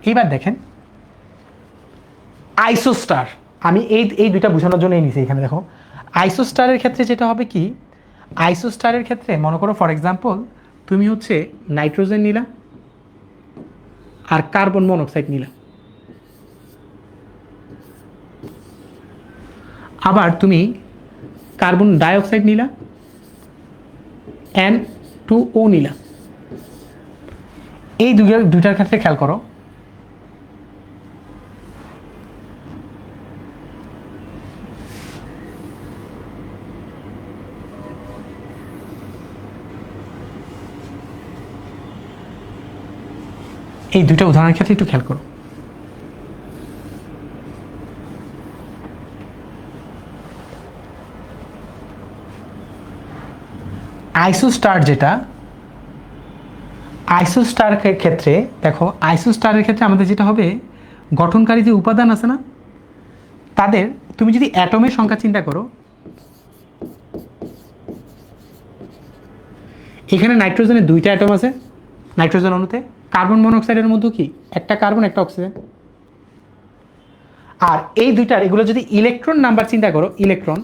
এইবার দেখেন আইসোস্টার, আমি এই দুইটা বোঝানোর জন্য নিয়েছি। এখানে দেখো আইসোস্টারের ক্ষেত্রে যেটা হবে কি, আইসোস্টারের ক্ষেত্রে মনে করো ফর এক্সাম্পল তুমি হচ্ছে নাইট্রোজেন নিলা আর কার্বন মনোক্সাইড নিলা, আবার তুমি কার্বন ডাইঅক্সাইড নিলা, N2O নিলা। এই দুইটার ক্ষেত্রে খেয়াল করো এই দুইটা উদাহরণের ক্ষেত্রে একটু খেয়াল করো। আইসোস্টার যেটা, আইসোস্টারের ক্ষেত্রে দেখো আইসোস্টারের ক্ষেত্রে আমাদের যেটা হবে, গঠনকারী যে উপাদান আছে না তাদের, তুমি যদি অ্যাটমের সংখ্যা চিন্তা করো, এখানে নাইট্রোজেনের দুইটা অ্যাটম আছে নাইট্রোজেন অণুতে, কার্বন মনোক্সাইডের মধ্যে কি একটা কার্বন একটা অক্সিজেন। আর এই দুইটার এগুলো যদি ইলেকট্রন নাম্বার চিন্তা করো, ইলেকট্রন,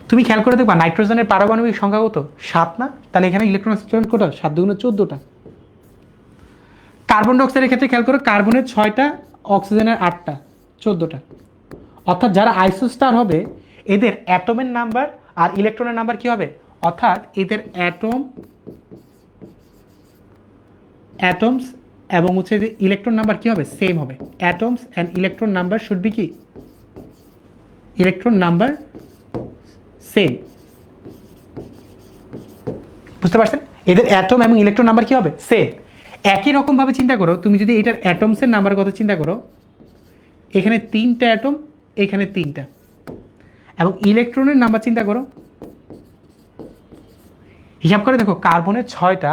তুমি খেয়াল করে দেখবা নাইট্রোজেনের পারমাণবিক সংখ্যা কত? 7 না? তাহলে এখানে ইলেকট্রন কত? 7 দুগুণে 14টা। কার্বন ডাইঅক্সাইডের ক্ষেত্রে খেয়াল করো, কার্বনের 6টা, অক্সিজেনের 8টা, 14টা। অর্থাৎ যারা আইসোস্টার হবে এদের অ্যাটমের নাম্বার আর ইলেকট্রনের নাম্বার কি হবে? অর্থাৎ এদের অ্যাটমস এবং হচ্ছে যে ইলেকট্রন নাম্বার কি হবে? সেম হবে। Atoms and electron number should be কি? Electron number same. বুঝতে পারছেন? এদের অ্যাটম এবং ইলেকট্রন নাম্বার কি হবে? সেম। একই রকমভাবে চিন্তা করো, তুমি যদি এটার অ্যাটমসের নাম্বার কথা চিন্তা করো, এখানে 3টা অ্যাটম, এখানে 3টা, এবং ইলেকট্রনের নাম্বার চিন্তা করো, হিসাব করে দেখো কার্বনের 6টা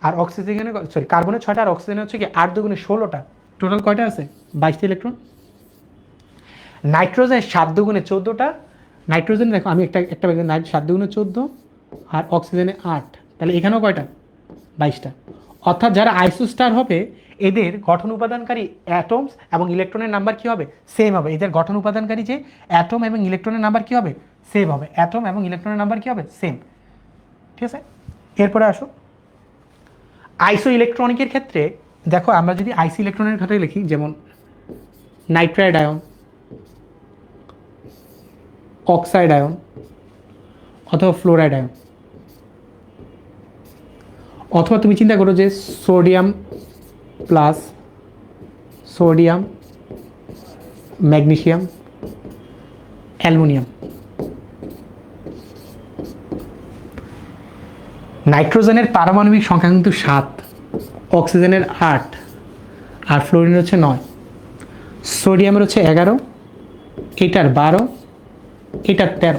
আর অক্সিজেনের কার্বনের 6টা আর অক্সিজেনের হচ্ছে কি 8 দুগুণে 16টা, টোটাল কয়টা আছে? 22টা ইলেকট্রন। নাইট্রোজেন 7 দুগুণে 14টা, নাইট্রোজেন দেখো আমি একটা 7 দুগুণে 14 আর অক্সিজেনে 8, তাহলে এখানেও কয়টা? 22টা। অর্থাৎ যারা আইসোস্টার হবে এদের গঠন উপাদানকারী অ্যাটমস এবং ইলেকট্রনের নাম্বার কি হবে? সেম হবে। এদের গঠন উপাদানকারী যে অ্যাটম এবং ইলেকট্রনের নাম্বার কি হবে? সেম হবে। অ্যাটম এবং ইলেকট্রনের নাম্বার কি হবে? সেম। ঠিক আছে, এরপরে আসো আইসো ইলেকট্রনিকের ক্ষেত্রে। দেখো আমরা যদি আইসো ইলেকট্রনের ক্ষেত্রে লিখি, যেমন নাইট্রাইড আয়ন, অক্সাইড আয়ন অথবা ফ্লোরাইড আয়ন, অথবা তুমি চিন্তা করো যে sodium plus sodium, magnesium, aluminium. নাইট্রোজেনের পারমাণবিক সংখ্যা কিন্তু 7, অক্সিজেনের 8 আর ফ্লোরিনের হচ্ছে 9, সোডিয়ামের হচ্ছে 11, এটার 12, এটার 13।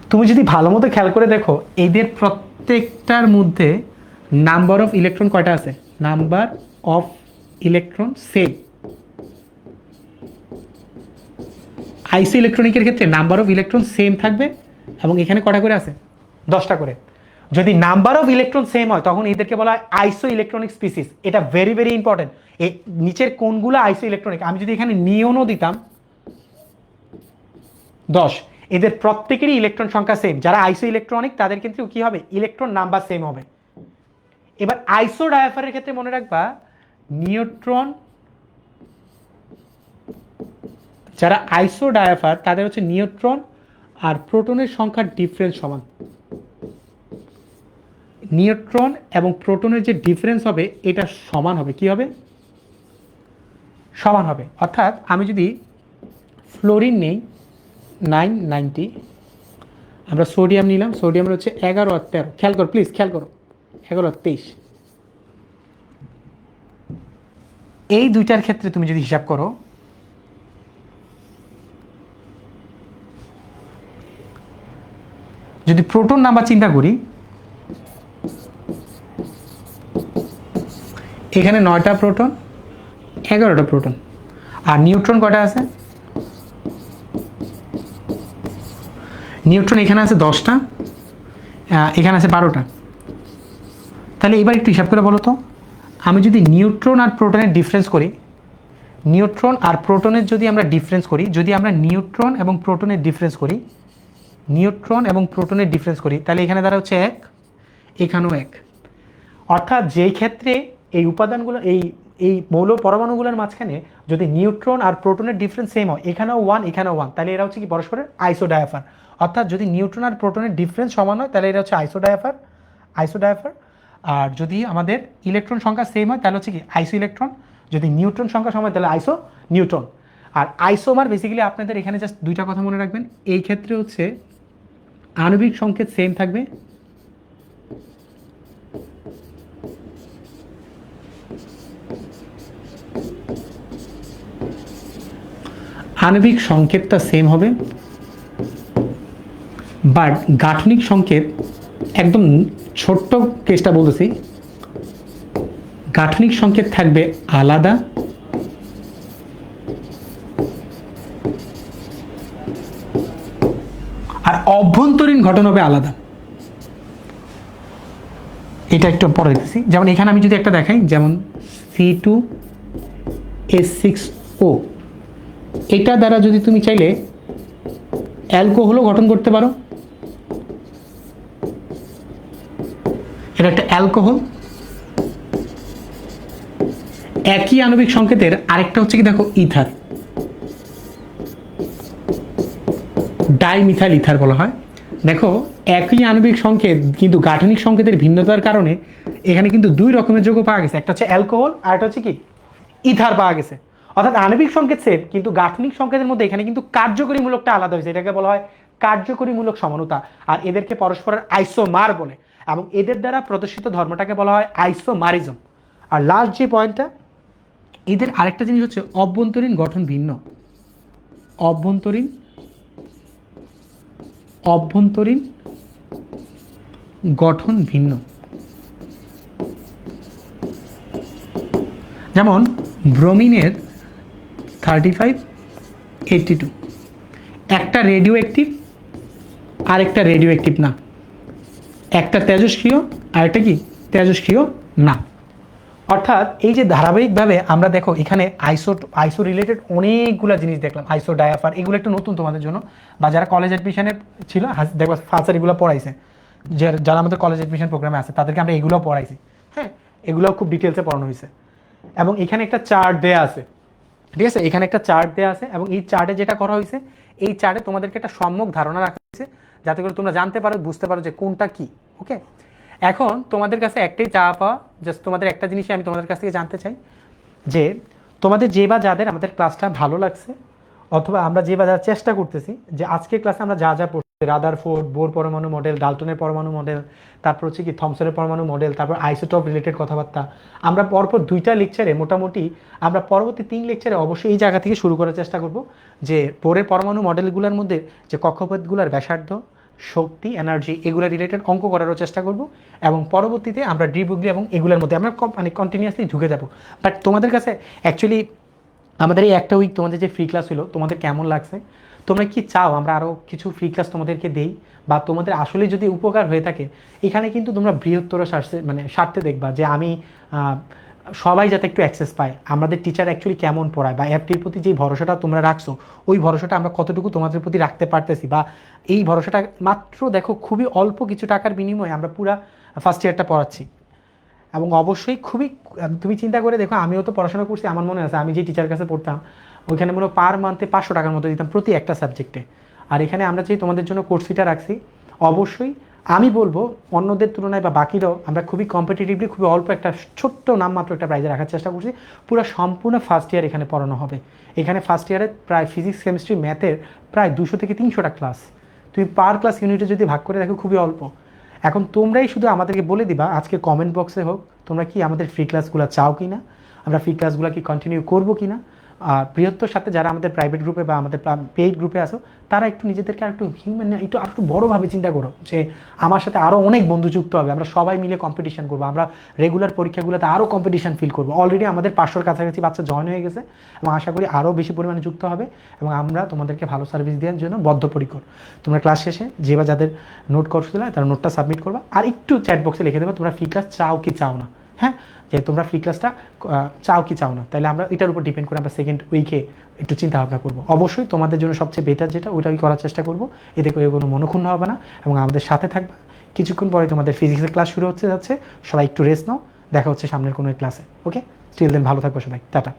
তুমি যদি ভালো মতো খেয়াল করে দেখো এদের প্রত্যেকটার মধ্যে নাম্বার অফ ইলেকট্রন কয়টা আছে? Number of electron same. আইসো ইলেকট্রনিকের ক্ষেত্রে নাম্বার অফ ইলেকট্রন সেম থাকবে এবং এখানে কটা করে আছে? 10টা করে। যদি নাম্বার অফ ইলেকট্রন সেম হয় তখন এদেরকে বলা হয় আইসো ইলেকট্রনিক স্পিসিস। এটা ভেরি ভেরি ইম্পর্টেন্ট। এই নিচের কোনগুলো আইসো ইলেকট্রনিক, আমি যদি এখানে নিয়নও দিতাম 10, এদের প্রত্যেকেরই ইলেকট্রন সংখ্যা সেম। যারা আইসো ইলেকট্রনিক তাদের কিন্তু কি হবে? ইলেকট্রন নাম্বার সেম হবে। এবার আইসো ডায়াফারের ক্ষেত্রে মনে রাখবা নিউট্রন, যারা আইসো ডায়াফার তাদের হচ্ছে নিউট্রন আর প্রোটনের সংখ্যার ডিফারেন্স সমান। নিউট্রন এবং প্রোটনের যে ডিফারেন্স হবে এটা সমান হবে। কি হবে? সমান হবে। অর্থাৎ আমি যদি ফ্লোরিন নেই 990, আমরা সোডিয়াম নিলাম, সোডিয়ামের হচ্ছে 11 আর 13, খেয়াল করো প্লিজ, খেয়াল করো 11 আর 23, এই দুইটার ক্ষেত্রে তুমি যদি হিসাব করো, যদি প্রোটন নাম্বার চিন্তা করি, এখানে 9টা প্রোটন, 11টা প্রোটন, আর নিউট্রন কটা আছে? নিউট্রন এখানে আছে 10টা, এখানে আছে 12টা। তাহলে এবার একটু হিসাব করে বলো তো, আমি যদি নিউট্রন আর প্রোটনের ডিফারেন্স করি, নিউট্রন আর প্রোটনের যদি আমরা ডিফারেন্স করি, যদি আমরা নিউট্রন এবং প্রোটনের ডিফারেন্স করি, নিউট্রন এবং প্রোটনের ডিফারেন্স করি, তাহলে এখানে দ্বারা হচ্ছে 1, এখানেও 1। অর্থাৎ যেই ক্ষেত্রে এই উপাদানগুলো এই মৌল পরমাণুগুলোর মাঝখানে যদি নিউট্রন আর প্রোটনের ডিফারেন্স সেম হয়, এখানেও 1 এখানেও 1, তাহলে এরা হচ্ছে কি পরস্পরের আইসোডায়াফার। অর্থাৎ যদি নিউট্রন আর প্রোটনের ডিফারেন্স সমান হয় তাহলে এরা হচ্ছে আইসোডায়াফার। আর যদি আমাদের ইলেকট্রন সংখ্যা সেম হয় তাহলে হচ্ছে কি আইসো ইলেকট্রন। যদি নিউট্রন সংখ্যা সমান হয় তাহলে আইসো নিউট্রন। আর আইসোমার বেসিক্যালি আপনাদের এখানে জাস্ট দুইটা কথা মনে রাখবেন, এই ক্ষেত্রে হচ্ছে আণবিক সংকেত সেম থাকবে, আণবিক সংকেতটা সেম হবে, বাট গাঠনিক সংকেত, একদম ছোট্ট কেসটা বলতেছি, গাঠনিক সংকেত থাকবে আলাদা, আর অভ্যন্তরীণ ঘটনা হবে আলাদা। এটা একটু পরে দেখতেছি। যেমন এখানে আমি যদি একটা দেখাই, যেমন C2H6O, এটা দ্বারা যদি তুমি চাইলে অ্যালকোহলও গঠন করতে পারো, এটা একটা অ্যালকোহল। একই আণবিক সংকেতের আরেকটা হচ্ছে কি দেখো, ইথার, ডাইমিথাইল ইথার বলা হয়। দেখো একই আণবিক সংকেত কিন্তু গাঠনিক সংকেতের ভিন্নতার কারণে এখানে কিন্তু দুই রকমের যৌগ পাওয়া গেছে, একটা হচ্ছে অ্যালকোহল আর একটা হচ্ছে কি ইথার পাওয়া গেছে। অর্থাৎ আণবিক সংকেত সেম কিন্তু গাঠনিক সংকেতের মধ্যে এখানে কিন্তু কার্যকরীমূলকটা আলাদা হয়েছে, এটাকে বলা হয় কার্যকরীমূলক সমানতা। আর এদেরকে পরস্পরের আইসোমার বলে, এবং এদের দ্বারা প্রদর্শিত ধর্মটাকে বলা হয় আইসোমারিজম। আর লাস্ট যে পয়েন্টটা, এদের আরেকটা জিনিস হচ্ছে অভ্যন্তরীণ গঠন ভিন্ন, অভ্যন্তরীণ গঠন ভিন্ন। যেমন ব্রোমিনের 3582, একটা রেডিও অ্যাক্টিভ আর একটা রেডিও অ্যাক্টিভ না, একটা তেজস্ক্রিয় আর একটা কি তেজস্ক্রিয় না। অর্থাৎ এই যে ধারাবাহিকভাবে আমরা দেখো এখানে আইসো রিলেটেড অনেকগুলো জিনিস দেখলাম, আইসো ডায়াফার, এগুলো একটু নতুন তোমাদের জন্য, বা যারা কলেজ অ্যাডমিশনে ছিল দেখবা ফার্স্ট এগুলো পড়াইছে, যারা আমাদের কলেজ অ্যাডমিশন প্রোগ্রামে আছে তাদেরকে আমরা এগুলো পড়াইছি। হ্যাঁ, এগুলো খুব ডিটেলসে পড়ানো হয়েছে। এবং এখানে একটা চার্ট দেয়া আছে, ঠিক আছে, এখানে একটা চার্ট দেয়া আছে, এবং এই চার্টে যেটা করা হয়েছে, এই চার্টে তোমাদেরকে একটা সম্যক ধারণা রাখা হয়েছে যাতে করে তোমরা জানতে পারো, বুঝতে পারো যে কোনটা কি। ওকে, এখন তোমাদের কাছে একটাই চাওয়া পাওয়া, জাস্ট তোমাদের একটা জিনিসই আমি তোমাদের কাছ থেকে জানতে চাই, যে তোমাদের যে বা যাদের আমাদের ক্লাসটা ভালো লাগছে, অথবা আমরা যে বা যারা চেষ্টা করতেছি যে আজকের ক্লাসে আমরা যা যা পড়ছি, রাদারফোর্ড, বোর পরমাণু মডেল, ডাল্টনের পরমাণু মডেল, তারপর হচ্ছে কি থমসনের পরমাণু মডেল, তারপর আইসোটপ রিলেটেড কথাবার্তা, আমরা পরপর 2টা লেকচারে মোটামুটি, আমরা পরবর্তী 3 লেকচারে অবশ্যই এই জায়গা থেকে শুরু করার চেষ্টা করব, যে বোরের পরমাণু মডেলগুলোর মধ্যে যে কক্ষপথগুলোর ব্যাসার্ধ, শক্তি, এনার্জি, এগুলো রিলেটেড অঙ্ক করারও চেষ্টা করব, এবং পরবর্তীতে আমরা ডিবুগলি এবং এগুলোর মধ্যে আমরা মানে কন্টিনিউয়াসলি ঢুকে যাব। বাট তোমাদের কাছে অ্যাকচুয়ালি আমাদের এই একটা উইক তোমাদের যে ফ্রি ক্লাস হলো তোমাদের কেমন লাগছে, তোমরা কি চাও আমরা আরও কিছু ফ্রি ক্লাস তোমাদেরকে দেই, বা তোমাদের আসলে যদি উপকার হয়ে থাকে, এখানে কিন্তু তোমরা বৃহত্তর স্বার্থে দেখবা যে আমি সবাই যাতে একটু অ্যাক্সেস পায়, আমাদের টিচার অ্যাকচুয়ালি কেমন পড়ায়, বা অ্যাপটির প্রতি যে ভরসাটা তোমরা রাখছো ওই ভরসাটা আমরা কতটুকু তোমাদের প্রতি রাখতে পারতেছি, বা এই ভরসাটা মাত্র দেখো খুবই অল্প কিছু টাকার বিনিময়ে আমরা পুরা ফার্স্ট ইয়ারটা পড়াচ্ছি। এবং অবশ্যই খুবই, তুমি চিন্তা করে দেখো, আমিও তো পড়াশোনা করছি, আমার মনে আছে আমি যে টিচার কাছে পড়তাম ওইখানে মনে পার মান্থে 500 টাকার মতো দিতাম প্রতি একটা সাবজেক্টে। আর এখানে আমরা যে তোমাদের জন্য কোর্স ফিটা রাখছি, অবশ্যই আমি বলবো অন্যদের তুলনায় বা বাকিরাও আমরা খুবই কম্পিটিটিভলি খুবই অল্প একটা ছোট্ট নামমাত্র একটা প্রাইজে রাখার চেষ্টা করছি। পুরো সম্পূর্ণ ফার্স্ট ইয়ার এখানে পড়ানো হবে। এখানে ফার্স্ট ইয়ারে প্রায় ফিজিক্স, কেমিস্ট্রি, ম্যাথের প্রায় 200 থেকে 300টা ক্লাস, তুমি পার ক্লাস ইউনিটে যদি ভাগ করে দেখো খুবই অল্প। এখন তোমরাই শুধু আমাদেরকে বলে দিবা আজকে কমেন্ট বক্সে হোক তোমরা কি আমাদের ফ্রি ক্লাসগুলো চাও কি না, আমরা ফ্রি ক্লাসগুলো কি কন্টিনিউ করবো কি না। বৃহত্তর সাথে যারা আমাদের প্রাইভেট গ্রুপে বা আমাদের পেইড গ্রুপে আসো, তারা একটু নিজেদেরকে আর একটু হিউম্যান, একটু বড়োভাবে চিন্তা করো যে আমার সাথে আরও অনেক বন্ধু যুক্ত হবে, আমরা সবাই মিলে কম্পিটিশন করবো, আমরা রেগুলার পরীক্ষাগুলোতে আরও কম্পিটিশন ফিল করবো। অলরেডি আমাদের 500-র কাছাকাছি বাচ্চা জয়েন হয়ে গেছে এবং আশা করি আরও বেশি পরিমাণে যুক্ত হবে এবং আমরা তোমাদেরকে ভালো সার্ভিস দেওয়ার জন্য বদ্ধপরিকর। তোমরা ক্লাস শেষে বা যাদের নোট করছিল তারা নোটটা সাবমিট করবা, আর একটু চ্যাট বক্সে লিখে দেবে তোমরা ফ্রি ক্লাস চাও কি চাও না। হ্যাঁ, যে তোমরা ফ্রি ক্লাসটা চাও কি চাও না, তাহলে আমরা এটার উপর ডিপেন্ড করে আমরা সেকেন্ড উইকে একটু চিন্তা ভাবনা করবো। অবশ্যই তোমাদের জন্য সবচেয়ে বেটার যেটা ওইটাই করার চেষ্টা করবো, এতে করে কোনো মনক্ষুণ্ণ হবে না এবং আমাদের সাথে থাকবে। কিছুক্ষণ পরে তোমাদের ফিজিক্সের ক্লাস শুরু হচ্ছে যাচ্ছে, সবাই একটু রেস্ট নাও, দেখা হচ্ছে সামনের কোনো ক্লাসে। ওকে, স্টিল দেন ভালো থাকবো সবাই, টাটা।